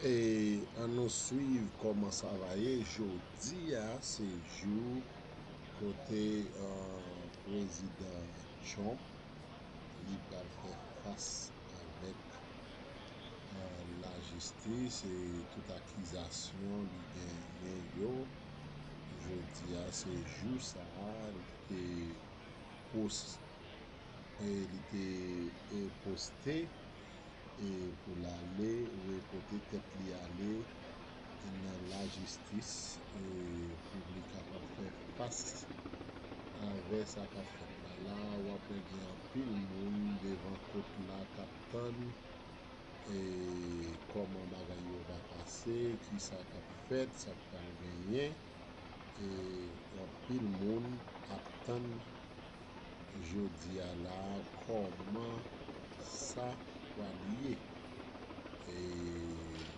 Et à nous suivre comment ça va y jeudi, c'est jour côté président Trump, il va faire face avec la justice et toute accusation li genyen yo. Jeudi, c'est jour ça, pos- il était posté et pour l'aller, reporter tête li aller dans la justice et pour lui capable faire face avec sa qu'a fait là. Là, ou après gen un pile monde devant côte la capitaine et comment bagay yo va passer, qui ça qu'a fait, ça qu'a gagné et un pile monde attend jodi à la comment ça va lier et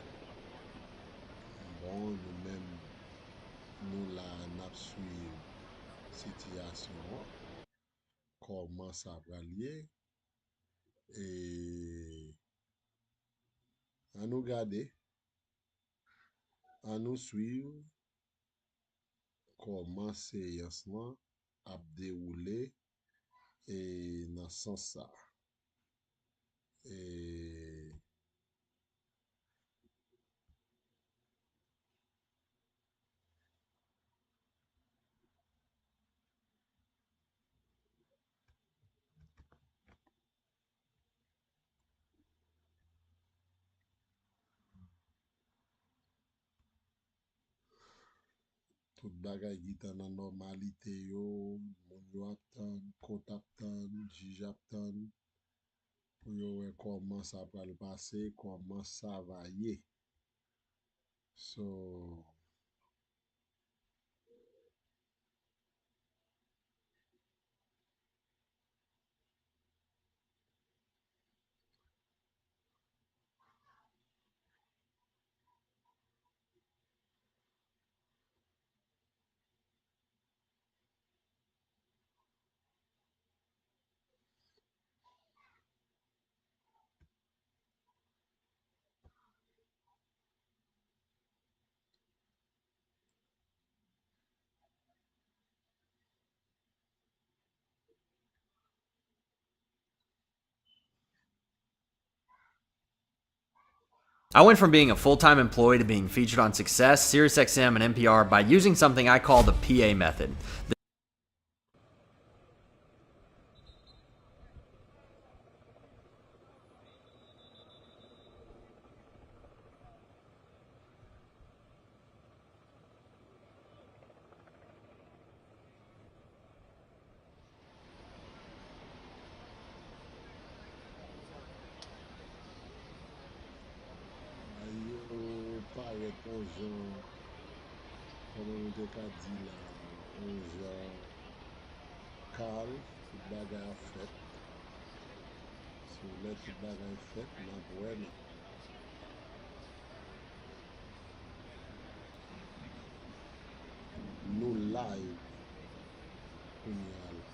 bon nous-mêmes nous la nap suivre situation, comment ça va lier et à nous garder, à nous suivre comment séance là a déroulé et dans ce sens ça. Et tout bagay qui dans la normalité yo, moun yo attend, court attend, juge attend pour yo wè comment ça va le passer, comment ça va y. So, I went from being a full time employee to being featured on Success, SiriusXM, and NPR by using something I call the PA method. yo paraît un genre, comment on te ka di là, un genre calme, tout bagay a fait. So, let tout bagay fait, n'a bueno. Nous live, kounya la.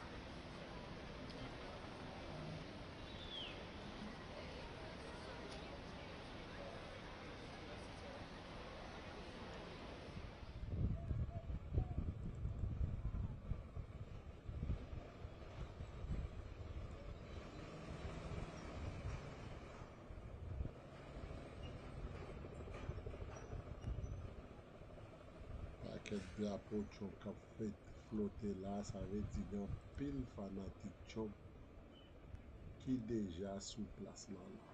Paket drapo chon kap fet flotte la, sa ve di gen pil fanatik chon ki deja sou plas nan la.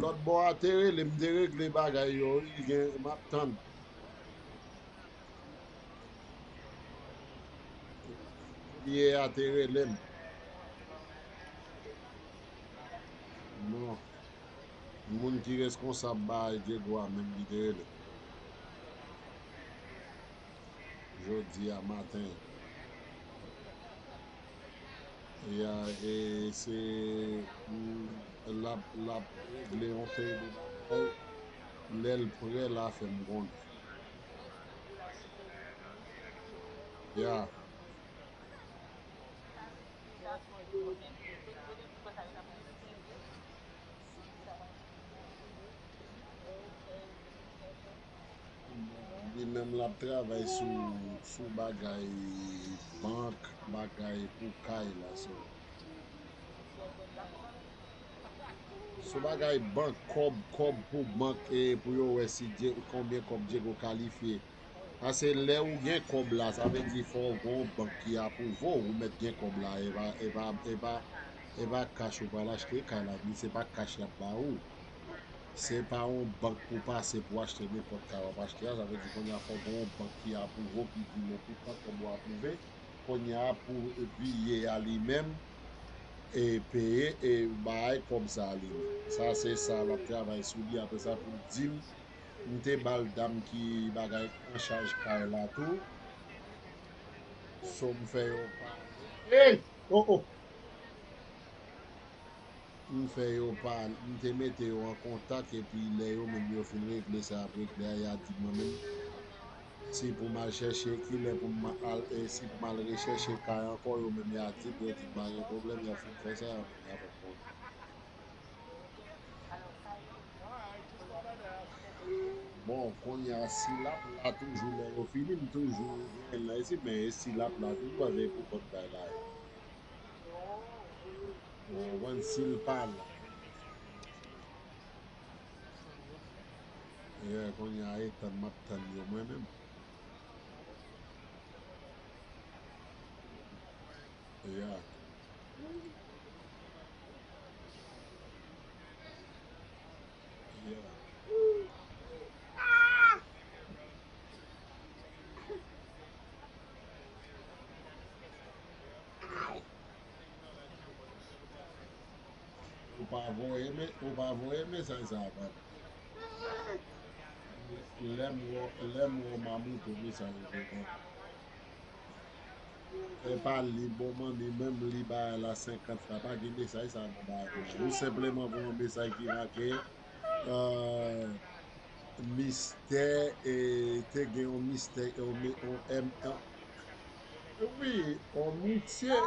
Lot bo a tere li mde regle bagay yo, yi gen map tan. Liye a tere lem. Non, moun ki responsab ba je gwa men li tere lem. Jodi a matin. Ya, e se la regle yon sey de bagay, lel pre la fe mgon. Ya, li menm la travay sou bagay bank, bagay pou kay la so. Sou bagay bank, kob pou bank e pou yo wesi konbyen kob Diego kalifiye. Ase le ou gen kob la, sa ve di fò gon bank ki apouvo ou met gen kob la, e va kache ou pa l'achete ka la, ni se pa kache yap ba ou. Se pa ou bank pou pase pou achete nepot ka wap achete ya, sa ve di kon ya fò gon bank ki apouvo ki di le pou pa kob wap apouve, kon ya pou viye a li menm e peye e bay kob sa a li menm. Sa se sa la travay sou li apre sa pou dim nte bal dam ki bagay an chaj kay la tou. So mfe yo pale. Hey! Oh oh! Mfe yo pale. Mte mete yo an kontak e pi le yo menm yo fin regle sa apre regle a ya di mwen menm. Si pou mal cheshe ki le pou mal si pou mal recherche kay anko yo menm ya di yo di ba yon problem ya fin fe sa yo menm ya fek bon. Bon, kon ya silap la toujou le yo finim toujou gen la esi, men silap la toujou ave pou pot bay la e. Bon, wan sil pa la. Ye, kon ya etan map tan yo mwen men. Ya. Ya. ou pa voye mesaj sa pa. Lem wo mamou tou mesaj yo kon. E pa li bonman ni menm li ba la 50 fra pa ki mesaj sa nou ba yo. Ou simplement pou un mesaj ki rake mystère et te gen un mystère oui, on métier.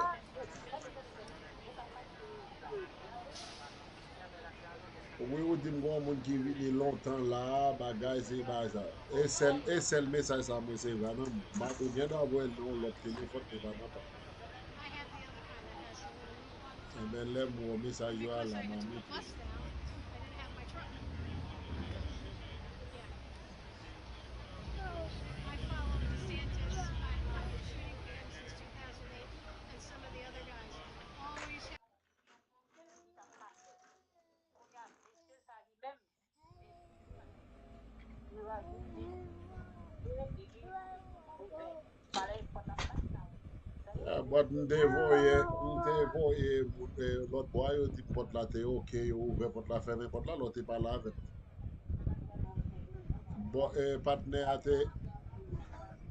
Oui, ou dim gwa moun ki vini lontan la, bagay se bagay. E sel mesaj sa mwen se vanan. Mwen gen da vwe non lot telefon me vanan pa. E men lem wou mesaj yo a la mamou tou. But mte voye lot boy yo di pot la te ok, yo ouve pot la ferme pot la, lot te pa la vet. Bo, patne ate,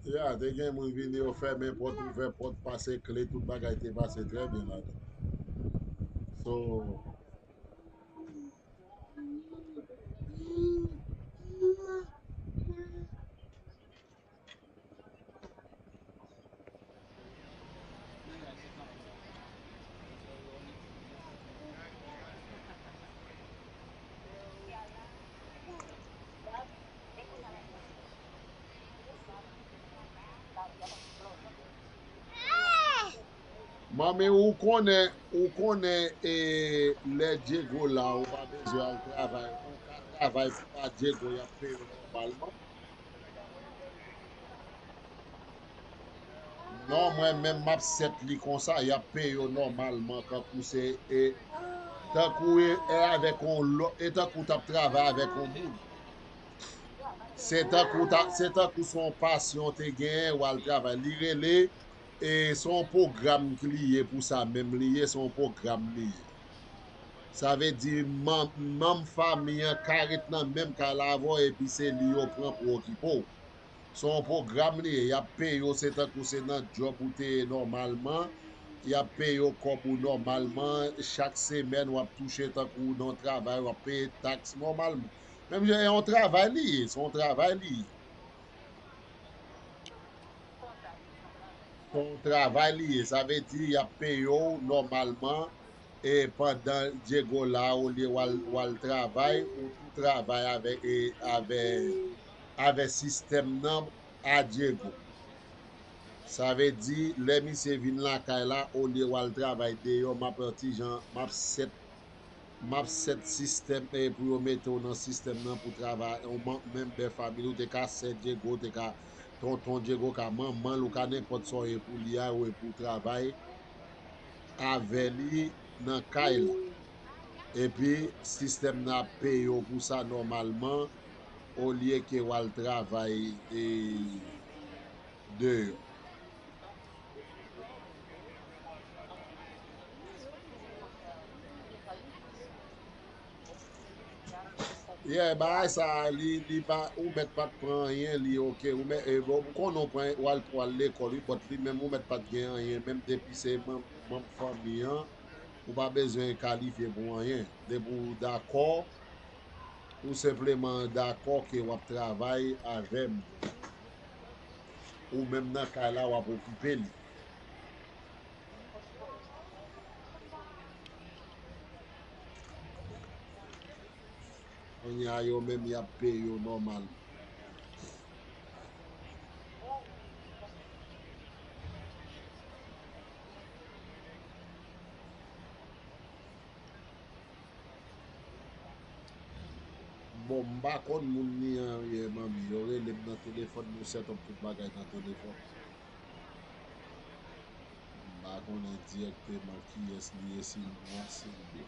ya, te gen moun vini yo ferme pot, ouve pot, pase kle, tout bagay te pase tre bien la. So, mame ou konen le Diego la, ou pa bezwe al travay, ou ka travay pou pa Diego ya pe yo normalman. Non, mwen men map set li kon sa, ya pe yo normalman kakou se, takou avek on lo, takou tap travay avek on moun. Se takou son pasyon te gen, ou al travay, li rele, e son program ki liye pou sa, menm liye son program liye. Sa ve di, mam fami an karet nan menm ka lavo, epi se li yo pran pou okipo. Son program li, ya pe yo se takou se nan job ou te normalman, ya pe yo kop ou normalman, chak semen wap touche takou nan travay, wap pe tax normalman. Menm yon travay li, son travay li. Son travay li, sa ve di ya pe yo normalman, e pandan Diego la ou li wal travay, ou tou travay ave sistem nan a Diego. Sa ve di, le mi se vin la kay la, ou li wal travay de yo, map set sistem pou yo meto nan sistem nan pou travay, ou menm be famil, ou te ka set Diego, te ka tonton Diego, ka man lou ka nepot so e pou liya ou e pou travay, ave li nan kay la. E pi, sistem nan pe yo pou sa normalman, ou liye ke wal travay de yo. Ye, ba sa li ba ou met pat pran yen li ok, ou met konon pran wal l'ekol, li men ou met pat gen yen, menm depi se mam fami an, ou pa bezwen kalifiye pou yen. De pou d'akor, ou sepleman d'akor ke wap travay avem, ou menm nan ka la wap okipe li. On ya yo menm yap pe yo normal. Bon, mba kon moun ni an ye mami, yore lem nan telefon nou set up tout bagay nan telefon. Mba kon en direkte man ki yes li esi nou asin be.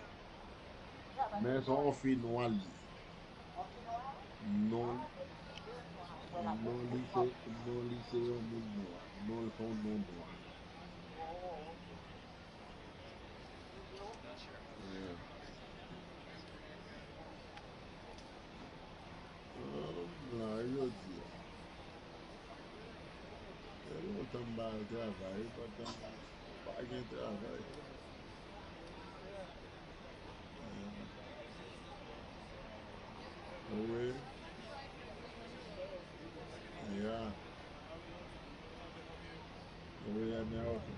Men son fi nou ali. Non, non li se yon moun nou. Non son non nou. travail, pas de travail. Oui, yeah, oui, America.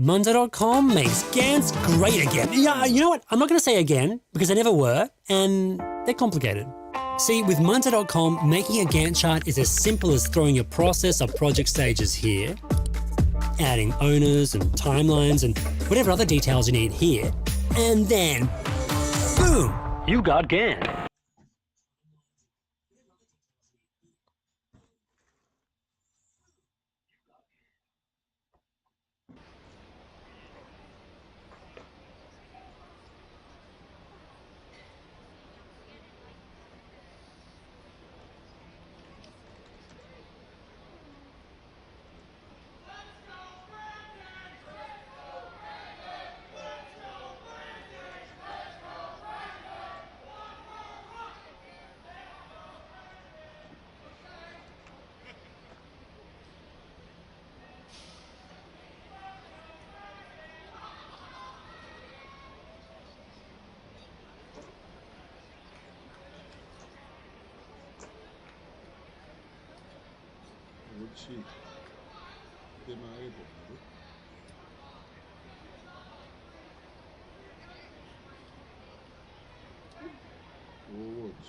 Munza.com makes GANs great again. Yeah, you know what? I'm not going to say again because they never were, and they're complicated. See, with Munza.com, making a Gantt chart is as simple as throwing your process or project stages here, adding owners and timelines and whatever other details you need here, and then, boom, you got Gantt. Gucci, démarrer pour nous. Watch.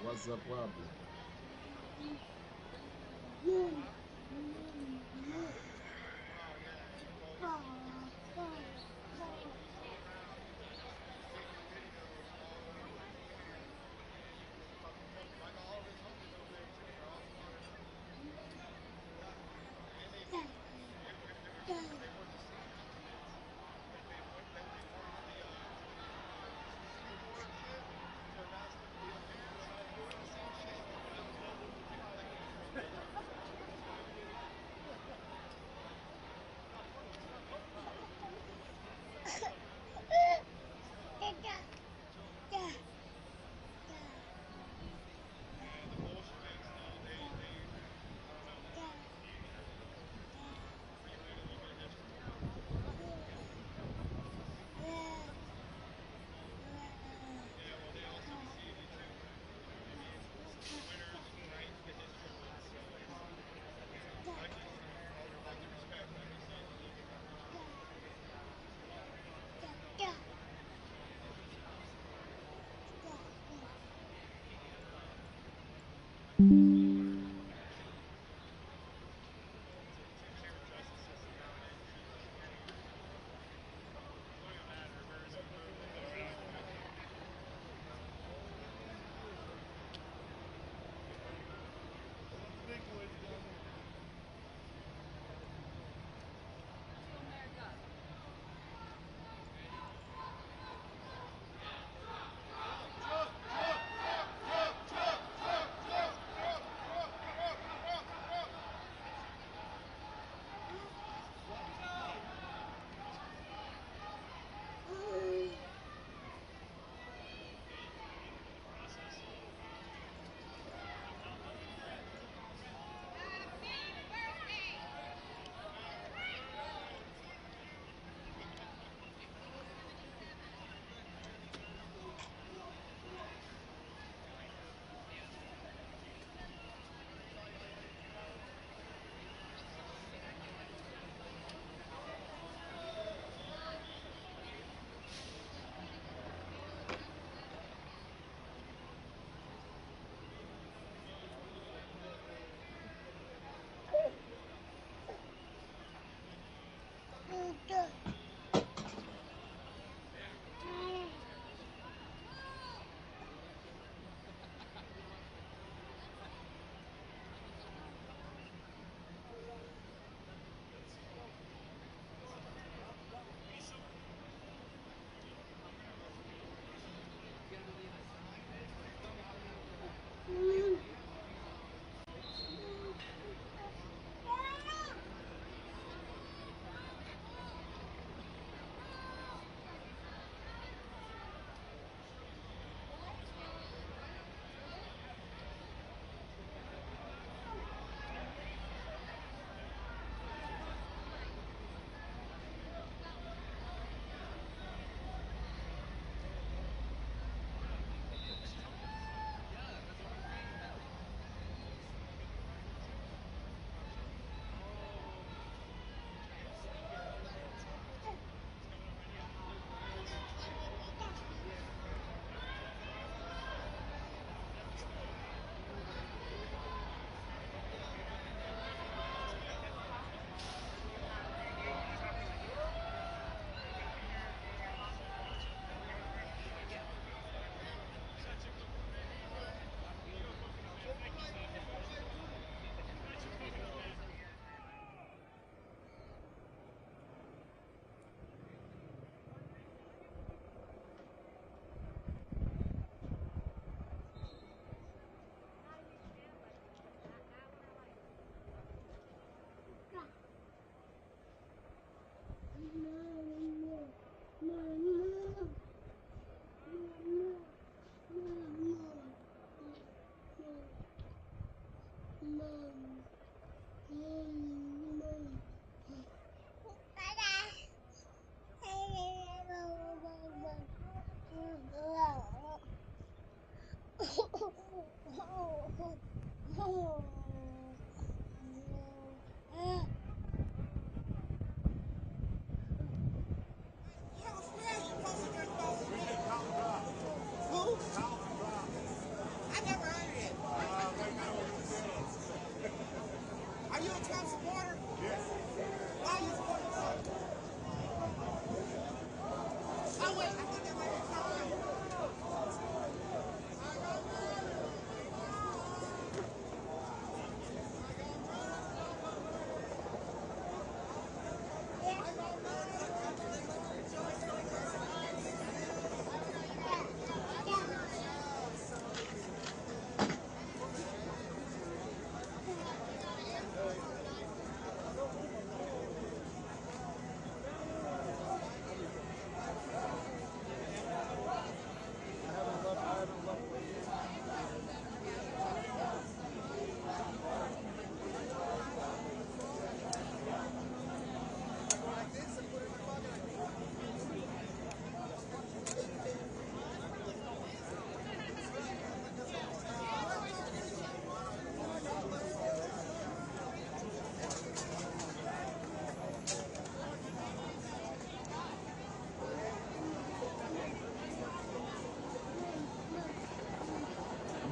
What's the problem?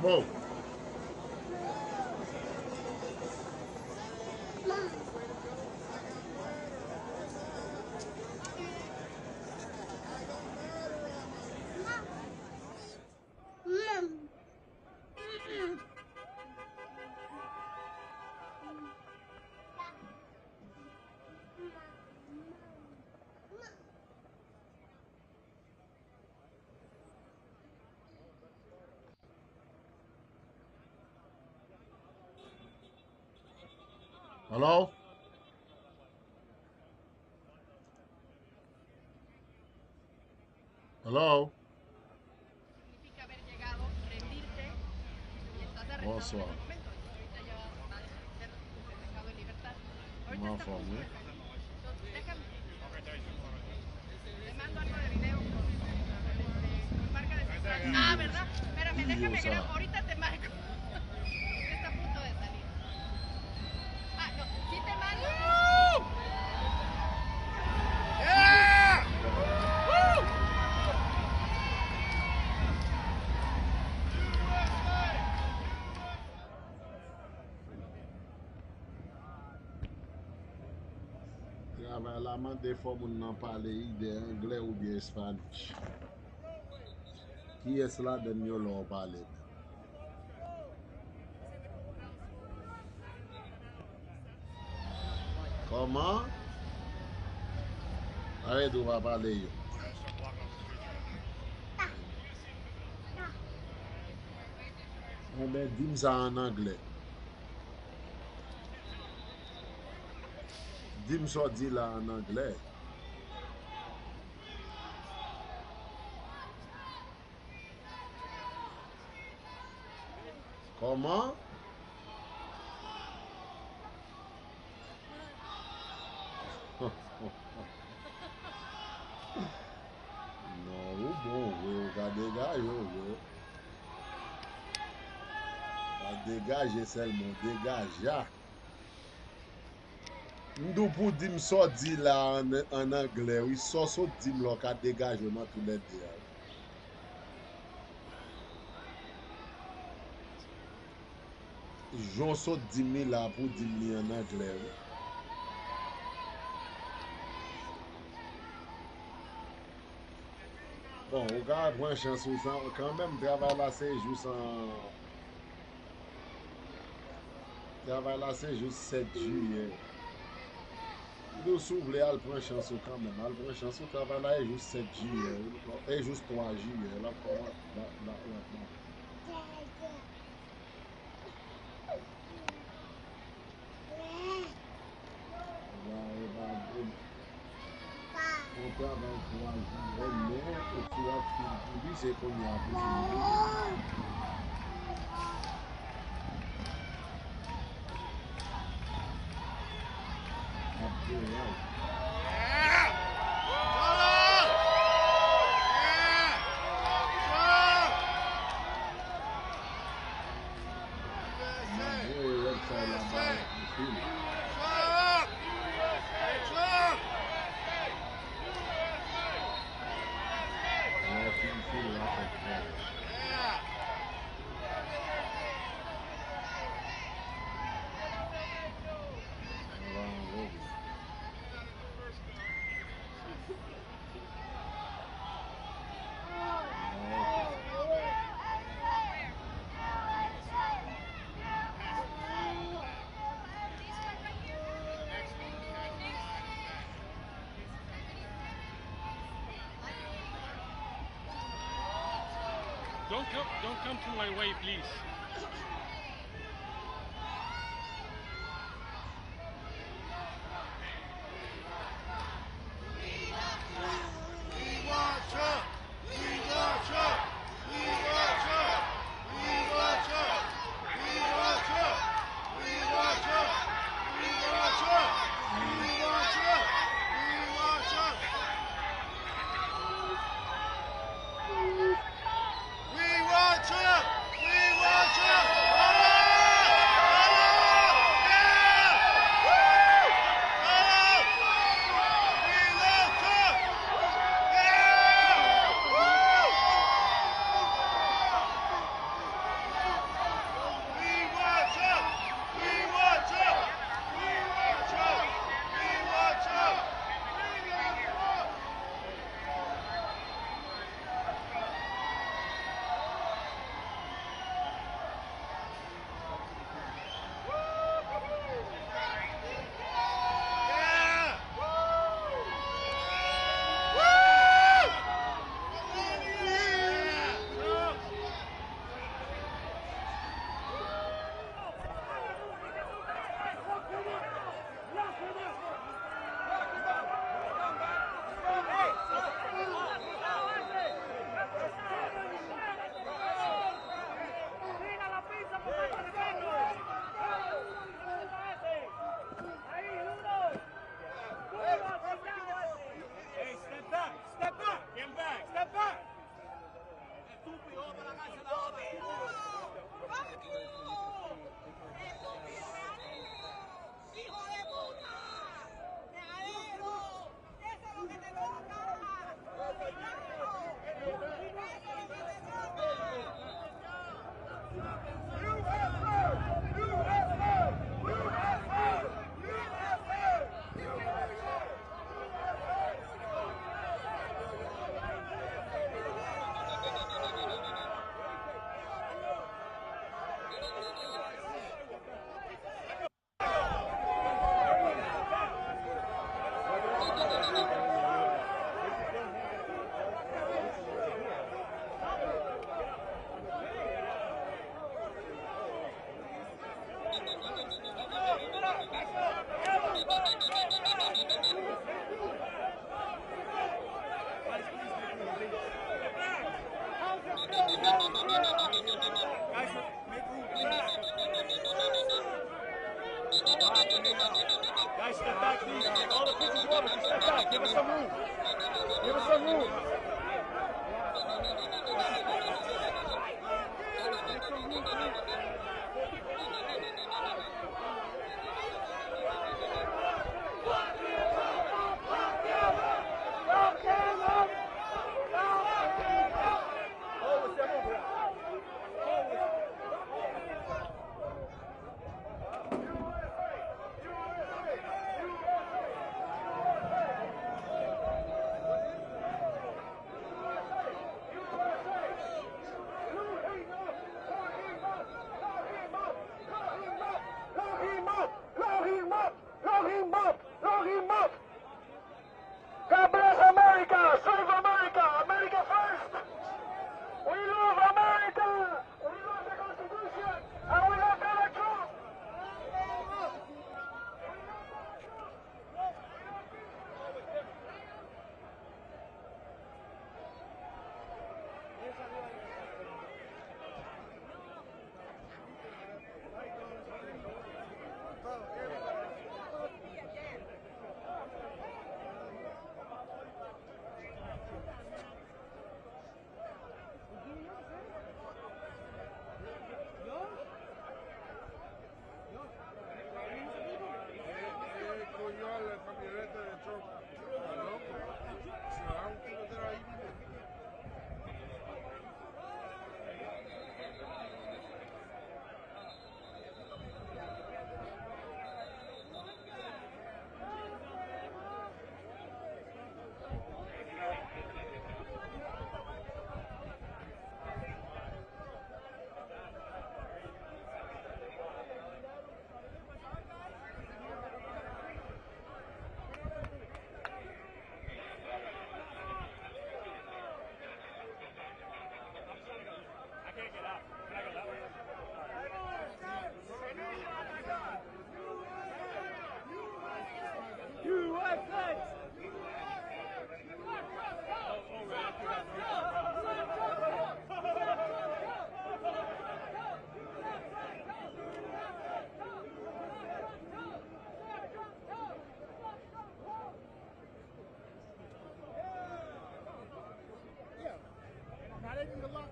Whoa. Hello? Hello? Bonsoir. Ma forme. Ah, ¿verdad? Espérame, déjame Idiosa. grabar. Ahorita te marco. Está a punto de salir. Ah, no, sí te marco. Yeah! Travail la mande fò moun nan pale ide anglais ou bien Spanish. Qui est là de mieux leur parler? Comment? Arrête ou va parler yo. On ben dim ça en anglais. Dim ça dit là en anglais. Comment? Non, ou bon, oui, on va dégager, oui. On va dégager seulement, dégager. Nous pour dire ça dit là en anglais, oui, ça dit là qu'à dégager dans tous les deux. J'en saute 10 000 là pour dire en anglais. Oui. Bon, on va prendre chance quand même, travail là c'est juste en. Travail là c'est juste 7 juillet. Nous s'ouvre à prendre chance quand même. Elle prend chance au travail là est juste 7 juillet. Et juste 3 juillet. Là, là. On travaille 3 juillet, mais tu vas finir, c'est qu'on y a pour Don't come to my way, please. We want you! We want you!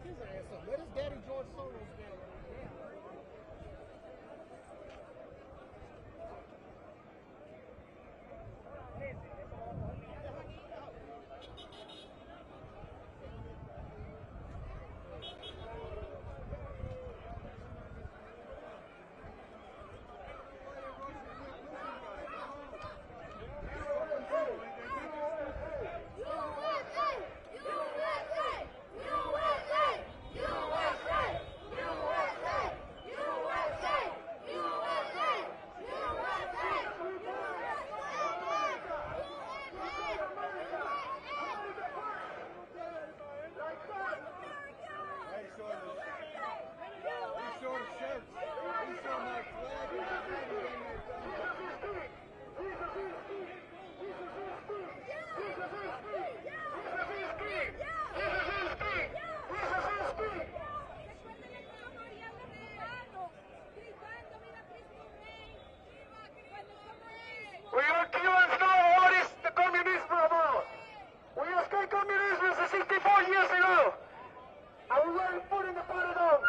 his ass up. Let his daddy George Soros down. We are Cubans now. What is the communism about? We escaped communism 64 years ago. And we were put in the paradigm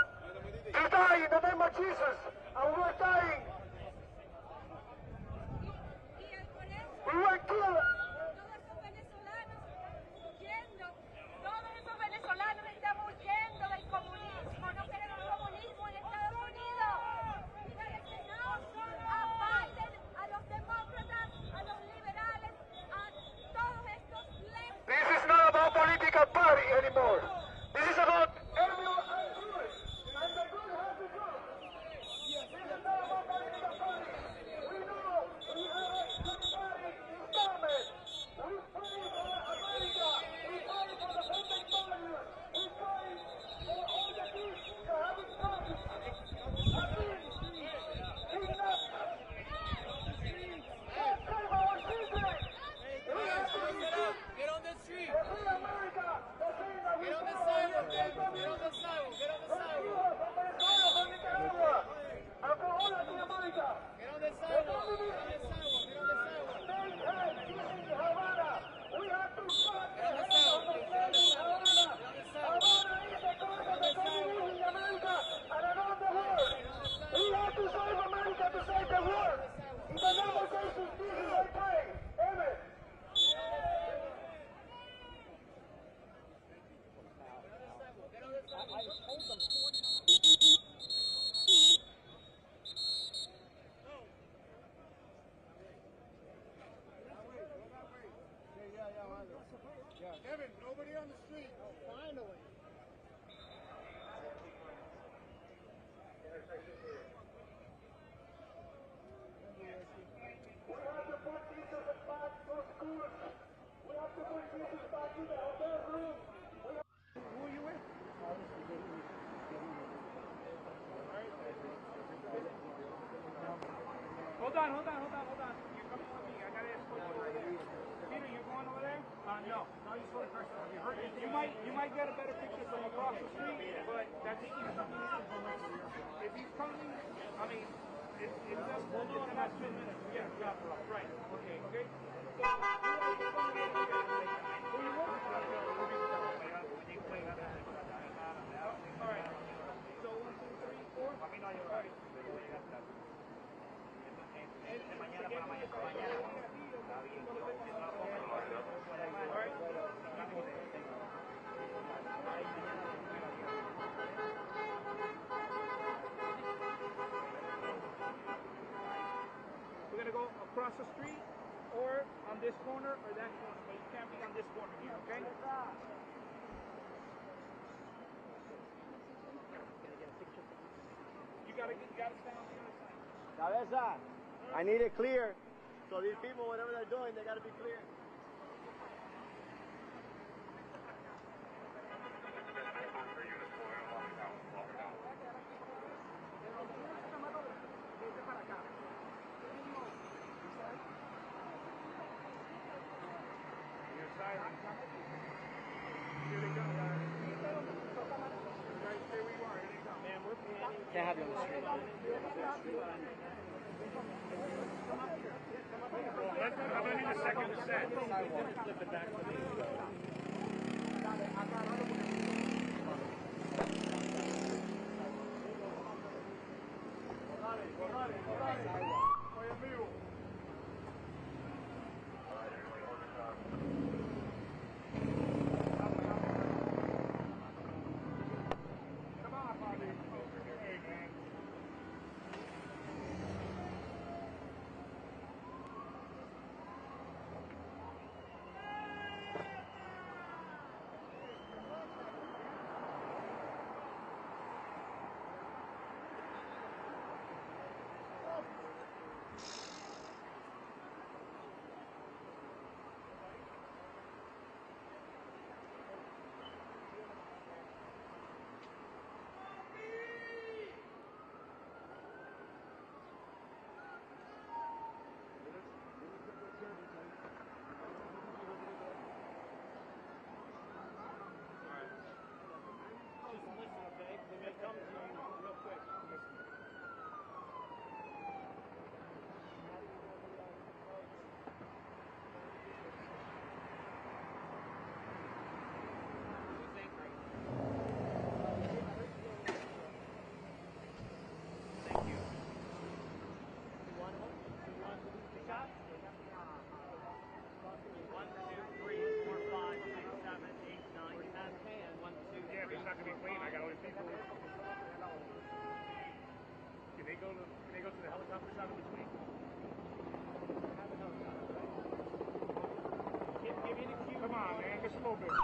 to die in the name of Jesus. And we were dying. We were killed. Todos esos venezolanos estamos huyendo del comunismo, no queremos comunismo en Estados Unidos. Díganle que no, aparten a los demócratas, a los liberales, a todos estos leftos. This is not about political party anymore. This is about everyone and good. And the good has to go. This is not about political party. We know we have a good party in government. We pray for America. We pray for the founding fathers. We pray for all the kids that have been promised. Kidnapped. God save our children. Get on the street. Free America. The thing that we Get on the follow. sidewalk, David. Get on the sidewalk. Get on the sidewalk. And for all Latin America. Get on the sidewalk. Get on the sidewalk. Get on the sidewalk. They had in Havana. We have to fight Get on the sidewalk. Get on the sidewalk. Get on the sidewalk. Havana is the cause of the communism in America and around the world. We have to save America to save the world. In the name of Jesus, Jesus, I pray. Amen. Kevin, nobody on the street. Oh, finally. We have to put Jesus back to schools. We have to put Jesus back in the hotel room. Who are you with? Hold on. You're coming with me. I gotta escort you over there. Peter, you're going over there? No, you're going first. You might get a better picture from across the street, but that's if he's coming. I mean, it's just hold on about 2 minutes. Yeah, right. Okay. So, who you with? All right. So 1, 2, 3, 4. All right. We're gonna go across the street, or on this corner, or that corner, but you can't be on this corner here, okay? You gotta stand on the other side. Cabeza, I need it clear. So these people, whatever they're doing, they got to be clear. Can't have you on the street. I'm gonna need a second set. open.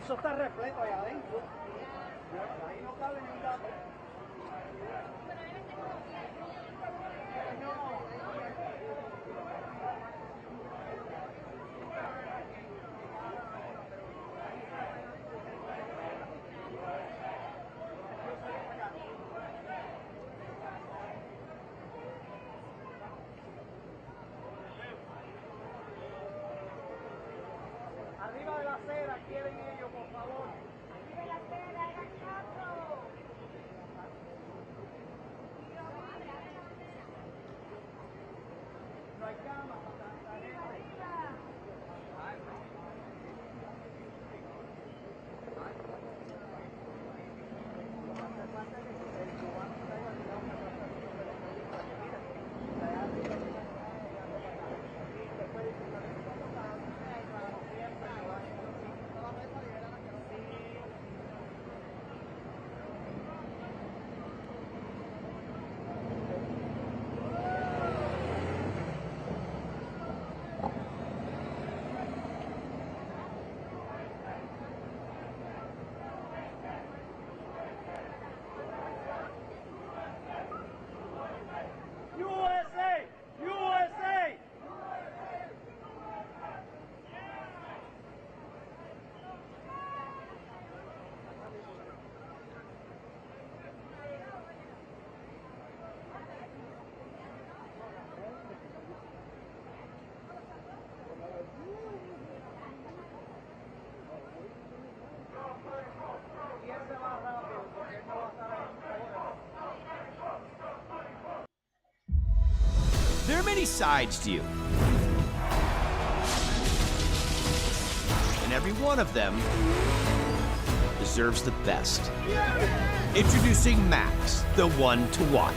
Eso está repleto allá adentro. Ahí no cabe ni un gato. Arriba de la acera quieren ellos, por favor. Arriba de la acera, hagan caso. There are many sides to you. And every one of them deserves the best. Introducing Max, the one to watch.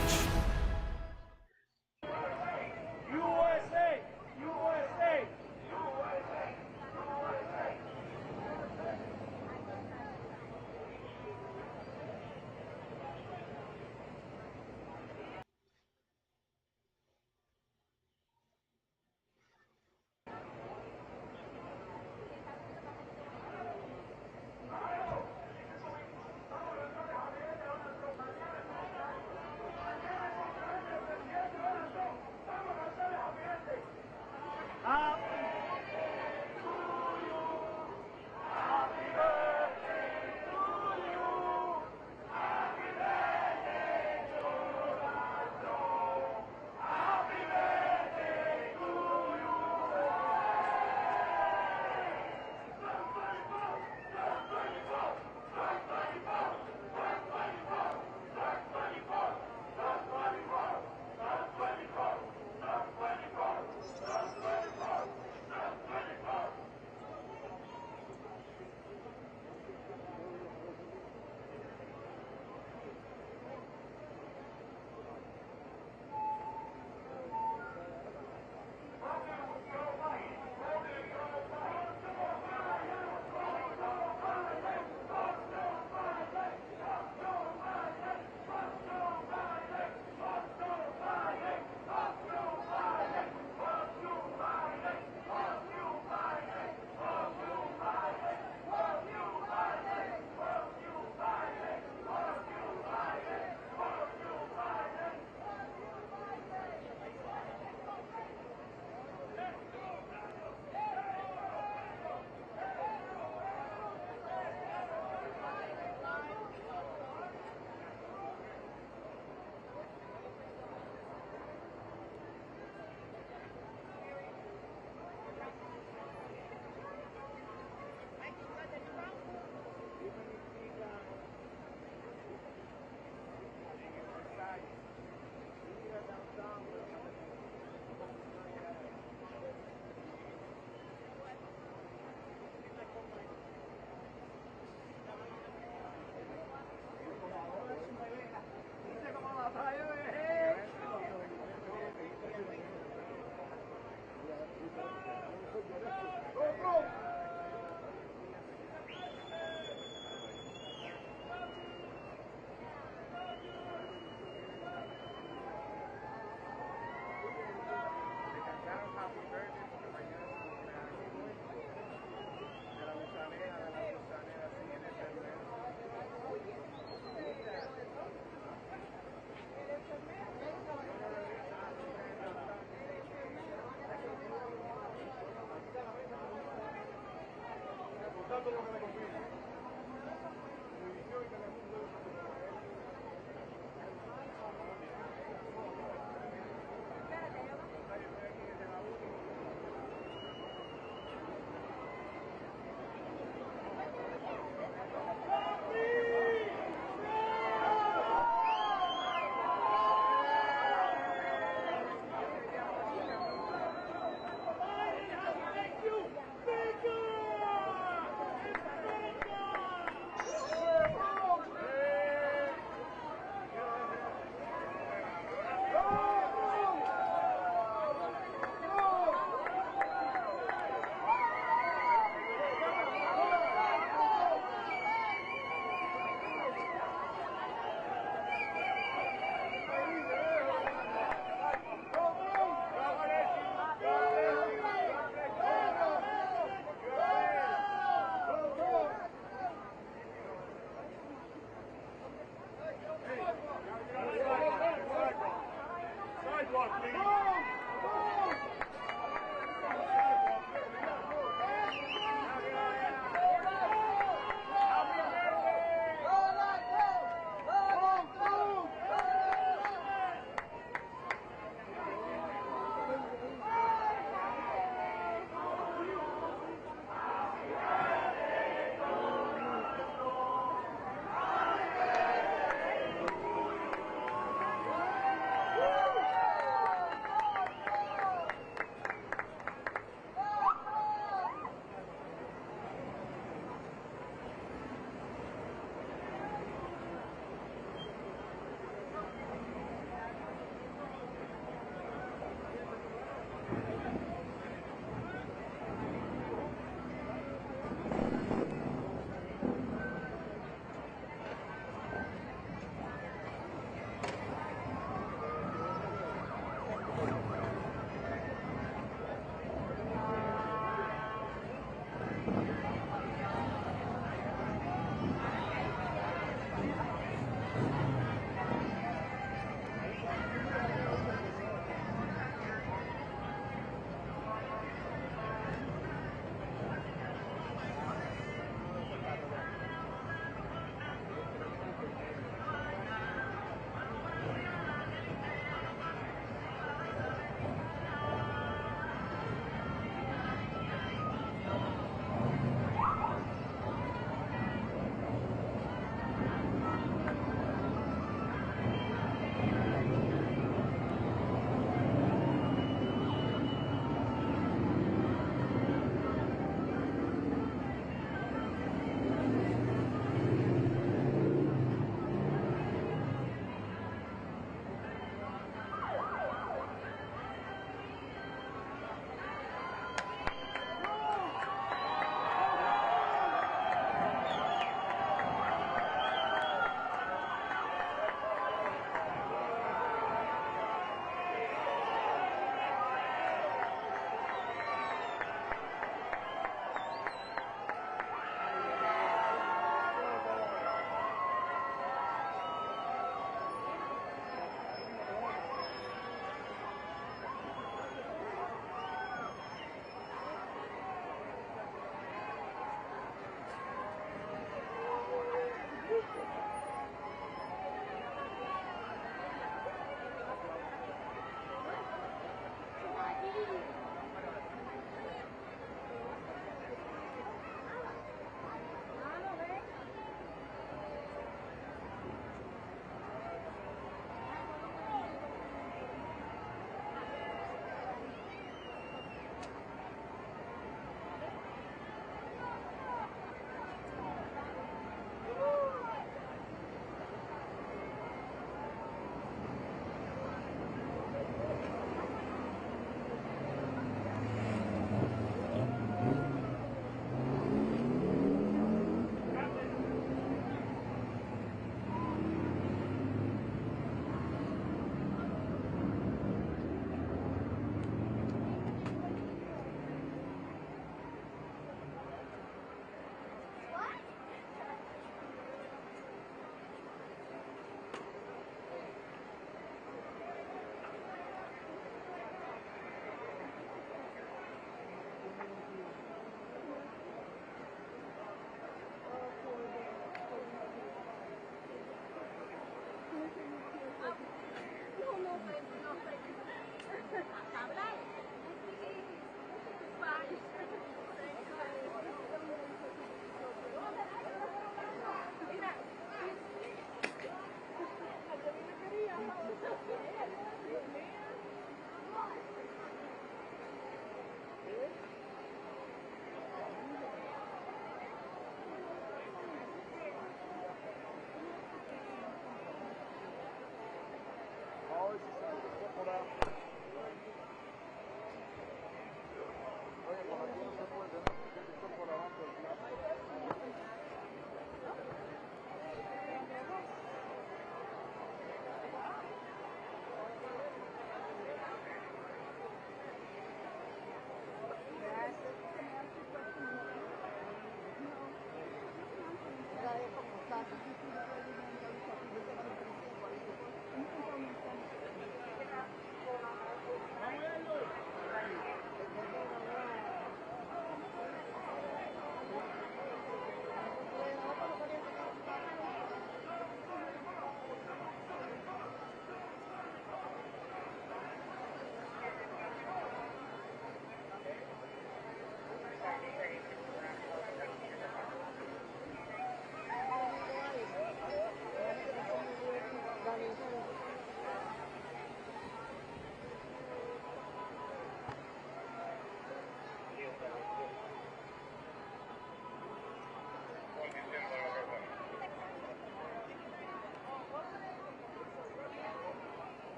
USA! USA!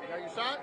Got your shot?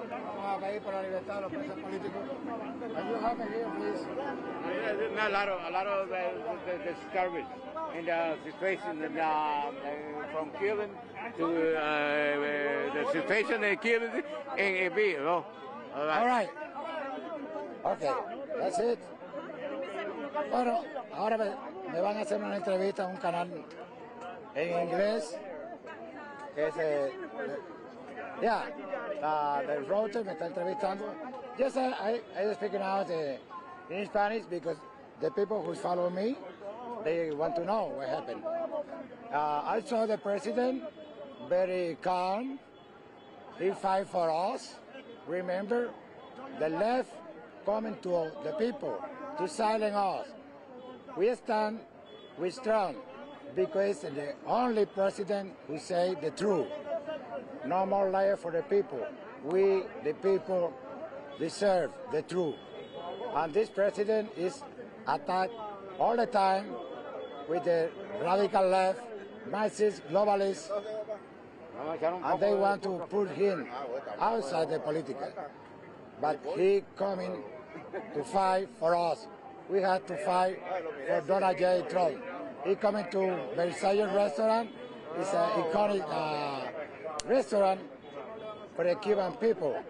Vamos a pedir por la libertad de los presos políticos. Can you help me here, please? A lot of the disturbance in the situation from killing to the situation they killed in B, you know. All right. Okay, that's it. Bueno, ahora me van a hacer una entrevista a un canal en inglés que es the router me está entrevistando. Yes, I speaking out in Spanish because the people who follow me, they want to know what happened. I saw the president very calm. He fight for us. Remember, the left coming to the people to silence us. We stand, we strong, because the only president who say the truth. No more liar for the people. We, the people, deserve the truth. And this president is attacked all the time with the radical left, Marxist, globalists, and they want to put him outside the political. But he coming to fight for us. We have to fight for Donald J. Trump. He coming to Versailles restaurant. It's an iconic restaurant for the Cuban people.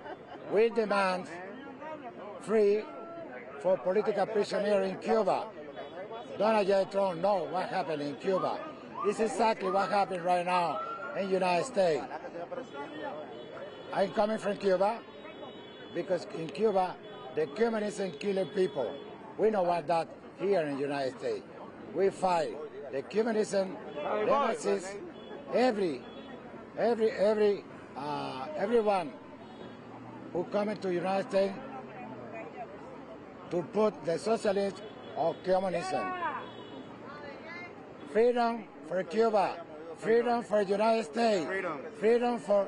We demand free for political prisoners in Cuba. Donald J. Trump knows what happened in Cuba. This is exactly what happened right now in the United States. I'm coming from Cuba because in Cuba, the communism killing people. We know what that here in the United States. We fight the communism, the Nazis, everyone who come into the United States to put the socialist or communism. Freedom for Cuba, freedom for the United States, freedom for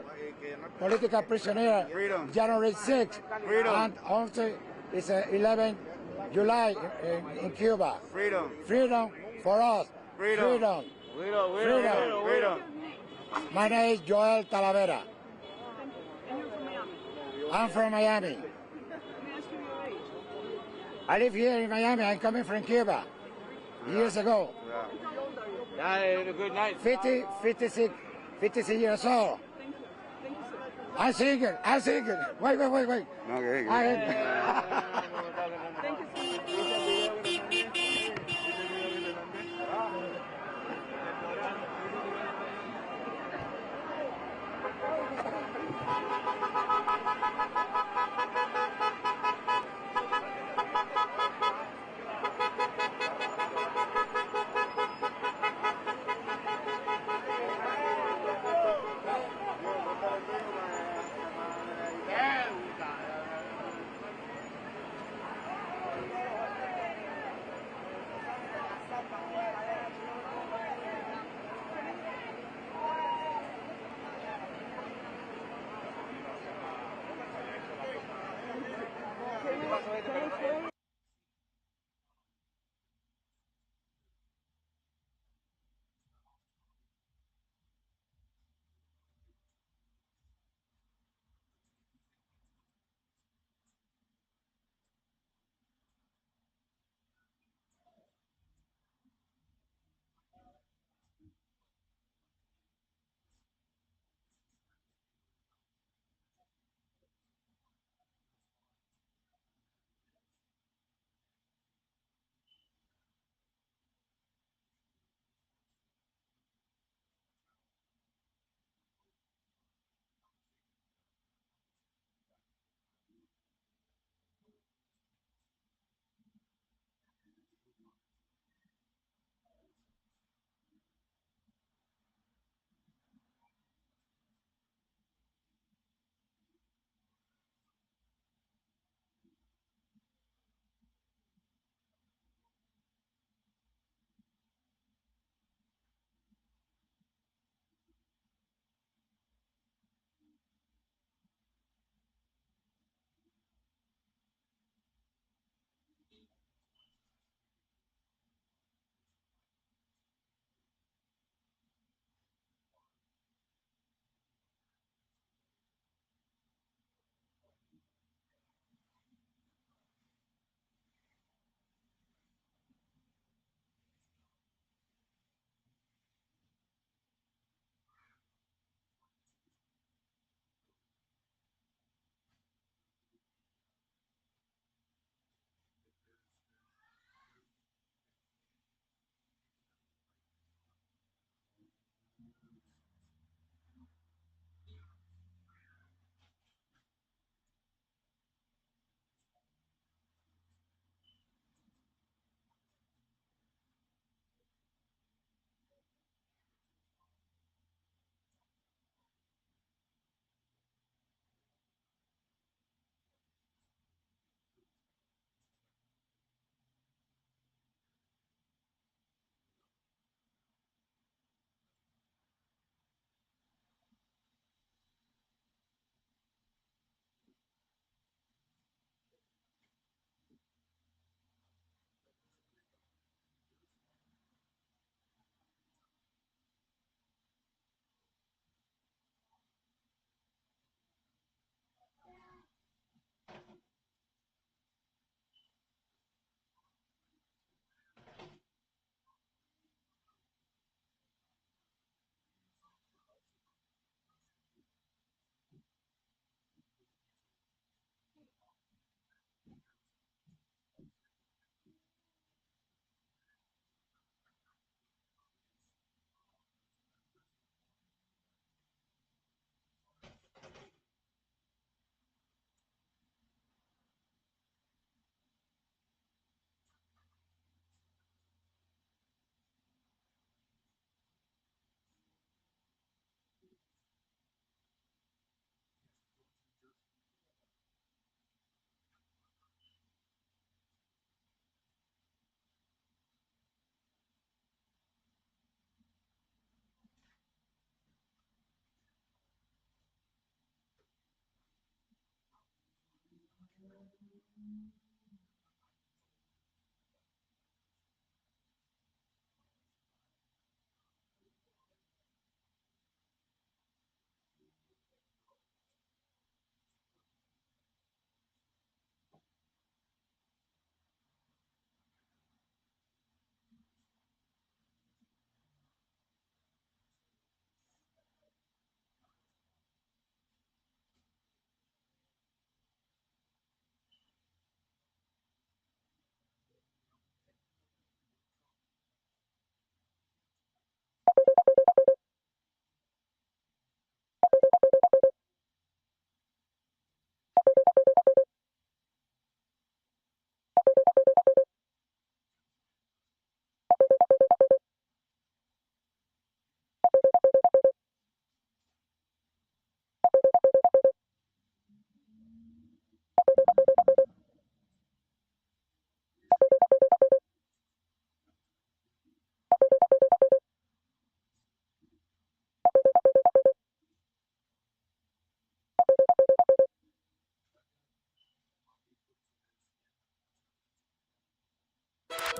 political prisoner, January 6th, and also it's 11 July in Cuba. Freedom for us. Freedom. My name is Joel Talavera. I'm from Miami. I live here in Miami. I'm coming from Cuba years ago. Good night. 56 years old. I'm single. Wait.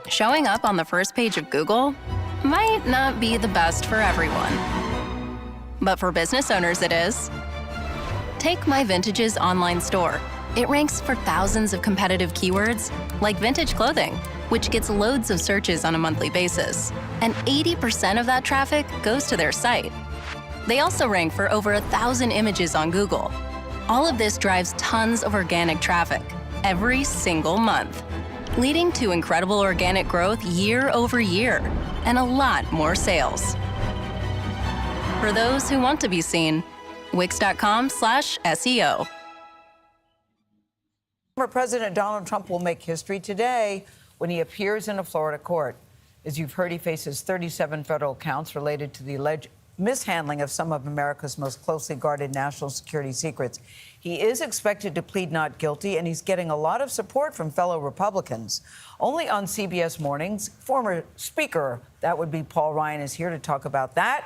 Showing up on the first page of Google might not be the best for everyone. But for business owners, it is. Take My Vintage's online store. It ranks for thousands of competitive keywords, like vintage clothing, which gets loads of searches on a monthly basis. And 80% of that traffic goes to their site. They also rank for over 1,000 images on Google. All of this drives tons of organic traffic every single month, leading to incredible organic growth year over year and a lot more sales. For those who want to be seen, Wix.com/SEO. Former President Donald Trump will make history today when he appears in a Florida court. As you've heard, he faces 37 federal counts related to the alleged mishandling of some of America's most closely guarded national security secrets. He is expected to plead not guilty, and he's getting a lot of support from fellow Republicans. Only on CBS Mornings, former Speaker, that would be Paul Ryan, is here to talk about that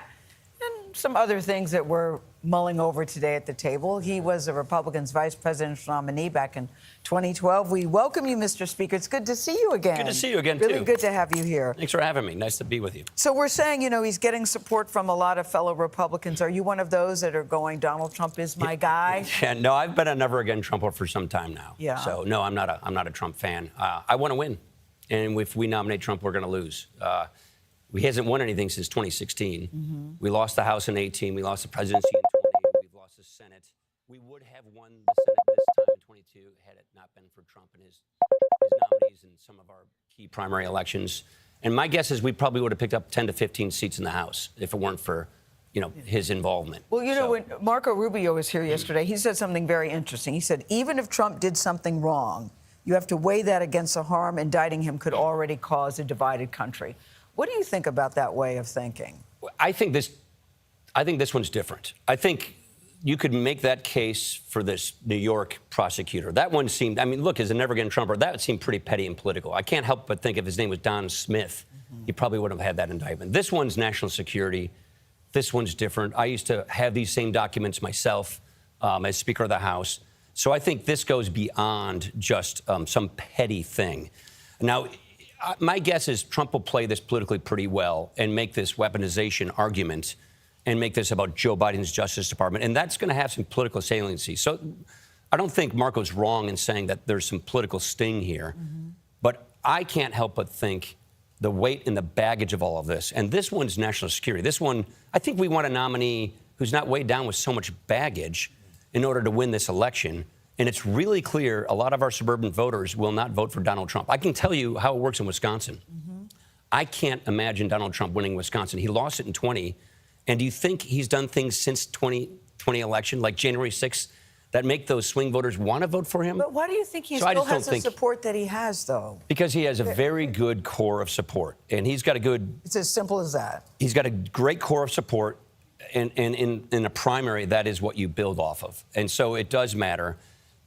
and some other things that we're mulling over today at the table. He was a Republican's vice presidential nominee back in 2012. We welcome you, Mr. Speaker. It's good to see you again. Good to see you again, really too. Really good to have you here. Thanks for having me. Nice to be with you. So we're saying, you know, he's getting support from a lot of fellow Republicans. Are you one of those that are going, Donald Trump is my guy? Yeah, no, I've been a never again Trumper for some time now. Yeah. So no, I'm not a Trump fan. I want to win, and if we nominate Trump, we're going to lose. He hasn't won anything since 2016. Mm-hmm. We lost the House in 18. We lost the presidency in 20. We've lost the Senate. We would have won the Senate this time in 22 had it not been for Trump and his nominees in some of our key primary elections. And my guess is we probably would have picked up 10 to 15 seats in the House if it weren't for, his involvement. Well, know, when Marco Rubio was here yesterday, he said something very interesting. He said, even if Trump did something wrong, you have to weigh that against the harm indicting him could already cause a divided country. What do you think about that way of thinking? I think this one's different. I think you could make that case for this New York prosecutor. That one seemed, look, as a never-again Trumper, that seemed pretty petty and political. I can't help but think if his name was Don Smith, he probably wouldn't have had that indictment. This one's national security. This one's different. I used to have these same documents myself as Speaker of the House. So I think this goes beyond just some petty thing. Now, my guess is Trump will play this politically pretty well and make this weaponization argument and make this about Joe Biden's Justice Department. And that's going to have some political saliency. So I don't think Marco's wrong in saying that there's some political sting here. Mm-hmm. But I can't help but think the weight and the baggage of all of this. And this one's national security. This one, I think we want a nominee who's not weighed down with so much baggage in order to win this election. And it's really clear a lot of our suburban voters will not vote for Donald Trump. I can tell you how it works in Wisconsin. Mm-hmm. I can't imagine Donald Trump winning Wisconsin. He lost it in 20. And do you think he's done things since 2020 election, like January 6th, that make those swing voters want to vote for him? But why do you think he still has the support that he has, though? Because he has a very good core of support. And he's got a good... It's as simple as that. He's got a great core of support. And in a primary, that is what you build off of. And so it does matter.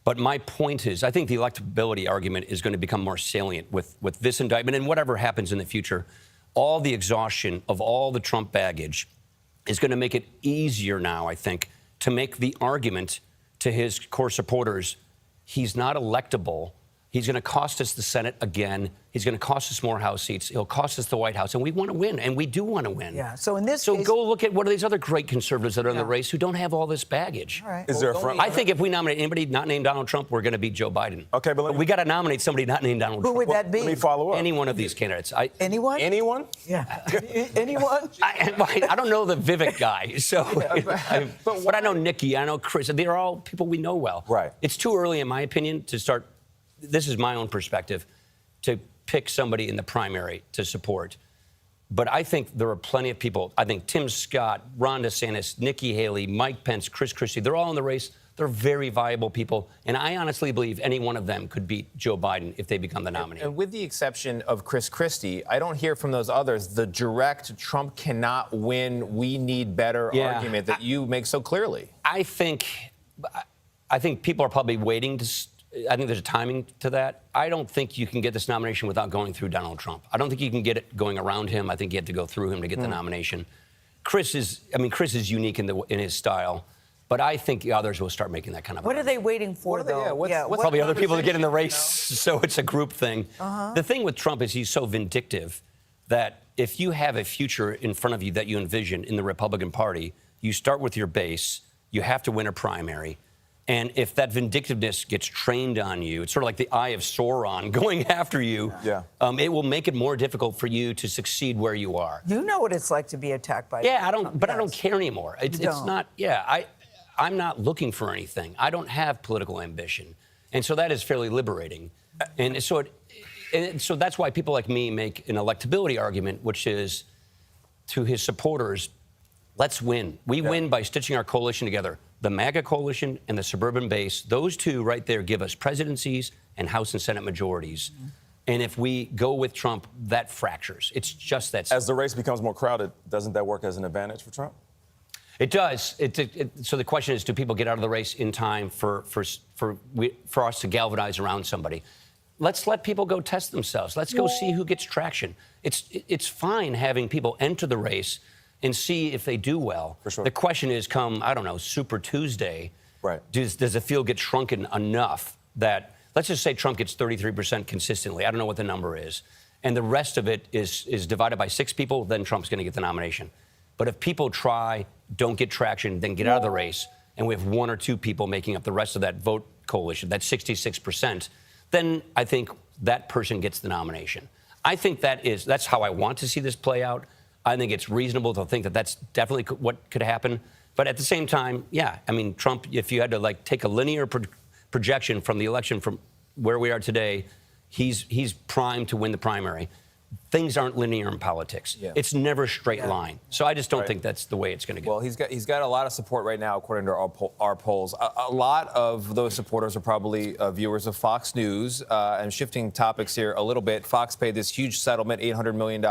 But my point is, I think the electability argument is going to become more salient with this indictment and whatever happens in the future. All the exhaustion of all the Trump baggage is going to make it easier now, I think, to make the argument to his core supporters, he's not electable He's going to cost us the Senate again. He's going to cost us more House seats. He'll cost us the White House. And we want to win, and we do want to win. Yeah. So in this So case, go look at what are these other great conservatives that are in the race who don't have all this baggage. All right. Is there a front? I think if we nominate anybody not named Donald Trump, we're going to beat Joe Biden. Okay, but we got to nominate somebody not named Donald Trump. Who would that be? Let me follow up. Any one of these candidates. Anyone? Anyone? Yeah. Anyone? I don't know the Vivek guy, so but I know Nikki, I know Chris. They're all people we know well. Right. It's too early, in my opinion, to start. This is my own perspective, to pick somebody in the primary to support. But I think there are plenty of people. I think Tim Scott, Ron DeSantis, Nikki Haley, Mike Pence, Chris Christie, they're all in the race. They're very viable people. And I honestly believe any one of them could beat Joe Biden if they become the nominee. And with the exception of Chris Christie, I don't hear from those others the direct Trump cannot win, we need better argument that you make so clearly. I think people are probably waiting to. I think there's a timing to that. I don't think you can get this nomination without going through Donald Trump. I don't think you can get it going around him. I think you have to go through him to get the nomination. Chris is unique in his style, but I think the others will start making that kind of. What are they waiting for, though? What's probably other people to get in the race, so it's a group thing. The thing with Trump is he's so vindictive that if you have a future in front of you that you envision in the Republican Party, you start with your base. You have to win a primary. And if that vindictiveness gets trained on you, it's sort of like the eye of Sauron going after you. Yeah. It will make it more difficult for you to succeed where you are. You know what it's like to be attacked by. Yeah, I don't care anymore. It's not. Yeah, I'm not looking for anything. I don't have political ambition, and so that is fairly liberating. And so that's why people like me make an electability argument, which is to his supporters, let's win. We win by stitching our coalition together. The MAGA coalition and the suburban base, those two right there give us presidencies and House and Senate majorities. And if we go with Trump, that fractures. It's just that. As the race becomes more crowded, doesn't that work as an advantage for Trump? It does. So the question is, do people get out of the race in time for us to galvanize around somebody? Let's let people go test themselves. Let's go see who gets traction. It's fine having people enter the race and see if they do well. For sure. The question is, come, I don't know, Super Tuesday, right? Does the field get shrunken enough that, let's just say Trump gets 33% consistently. I don't know what the number is. And the rest of it is divided by 6 people, then Trump's going to get the nomination. But if people try, don't get traction, then get out of the race, and we have 1 or 2 people making up the rest of that vote coalition, that 66%, then I think that person gets the nomination. I think that's how I want to see this play out. I think it's reasonable to think that that's definitely what could happen. But at the same time, yeah, I mean, Trump, if you had to take a linear projection from the election from where we are today, he's primed to win the primary. Things aren't linear in politics. Yeah. It's never a straight line. So I just don't think that's the way it's going to go. Well, he's got a lot of support right now, according to our polls. A lot of those supporters are probably viewers of Fox News. And shifting topics here a little bit, Fox paid this huge settlement, $800 million,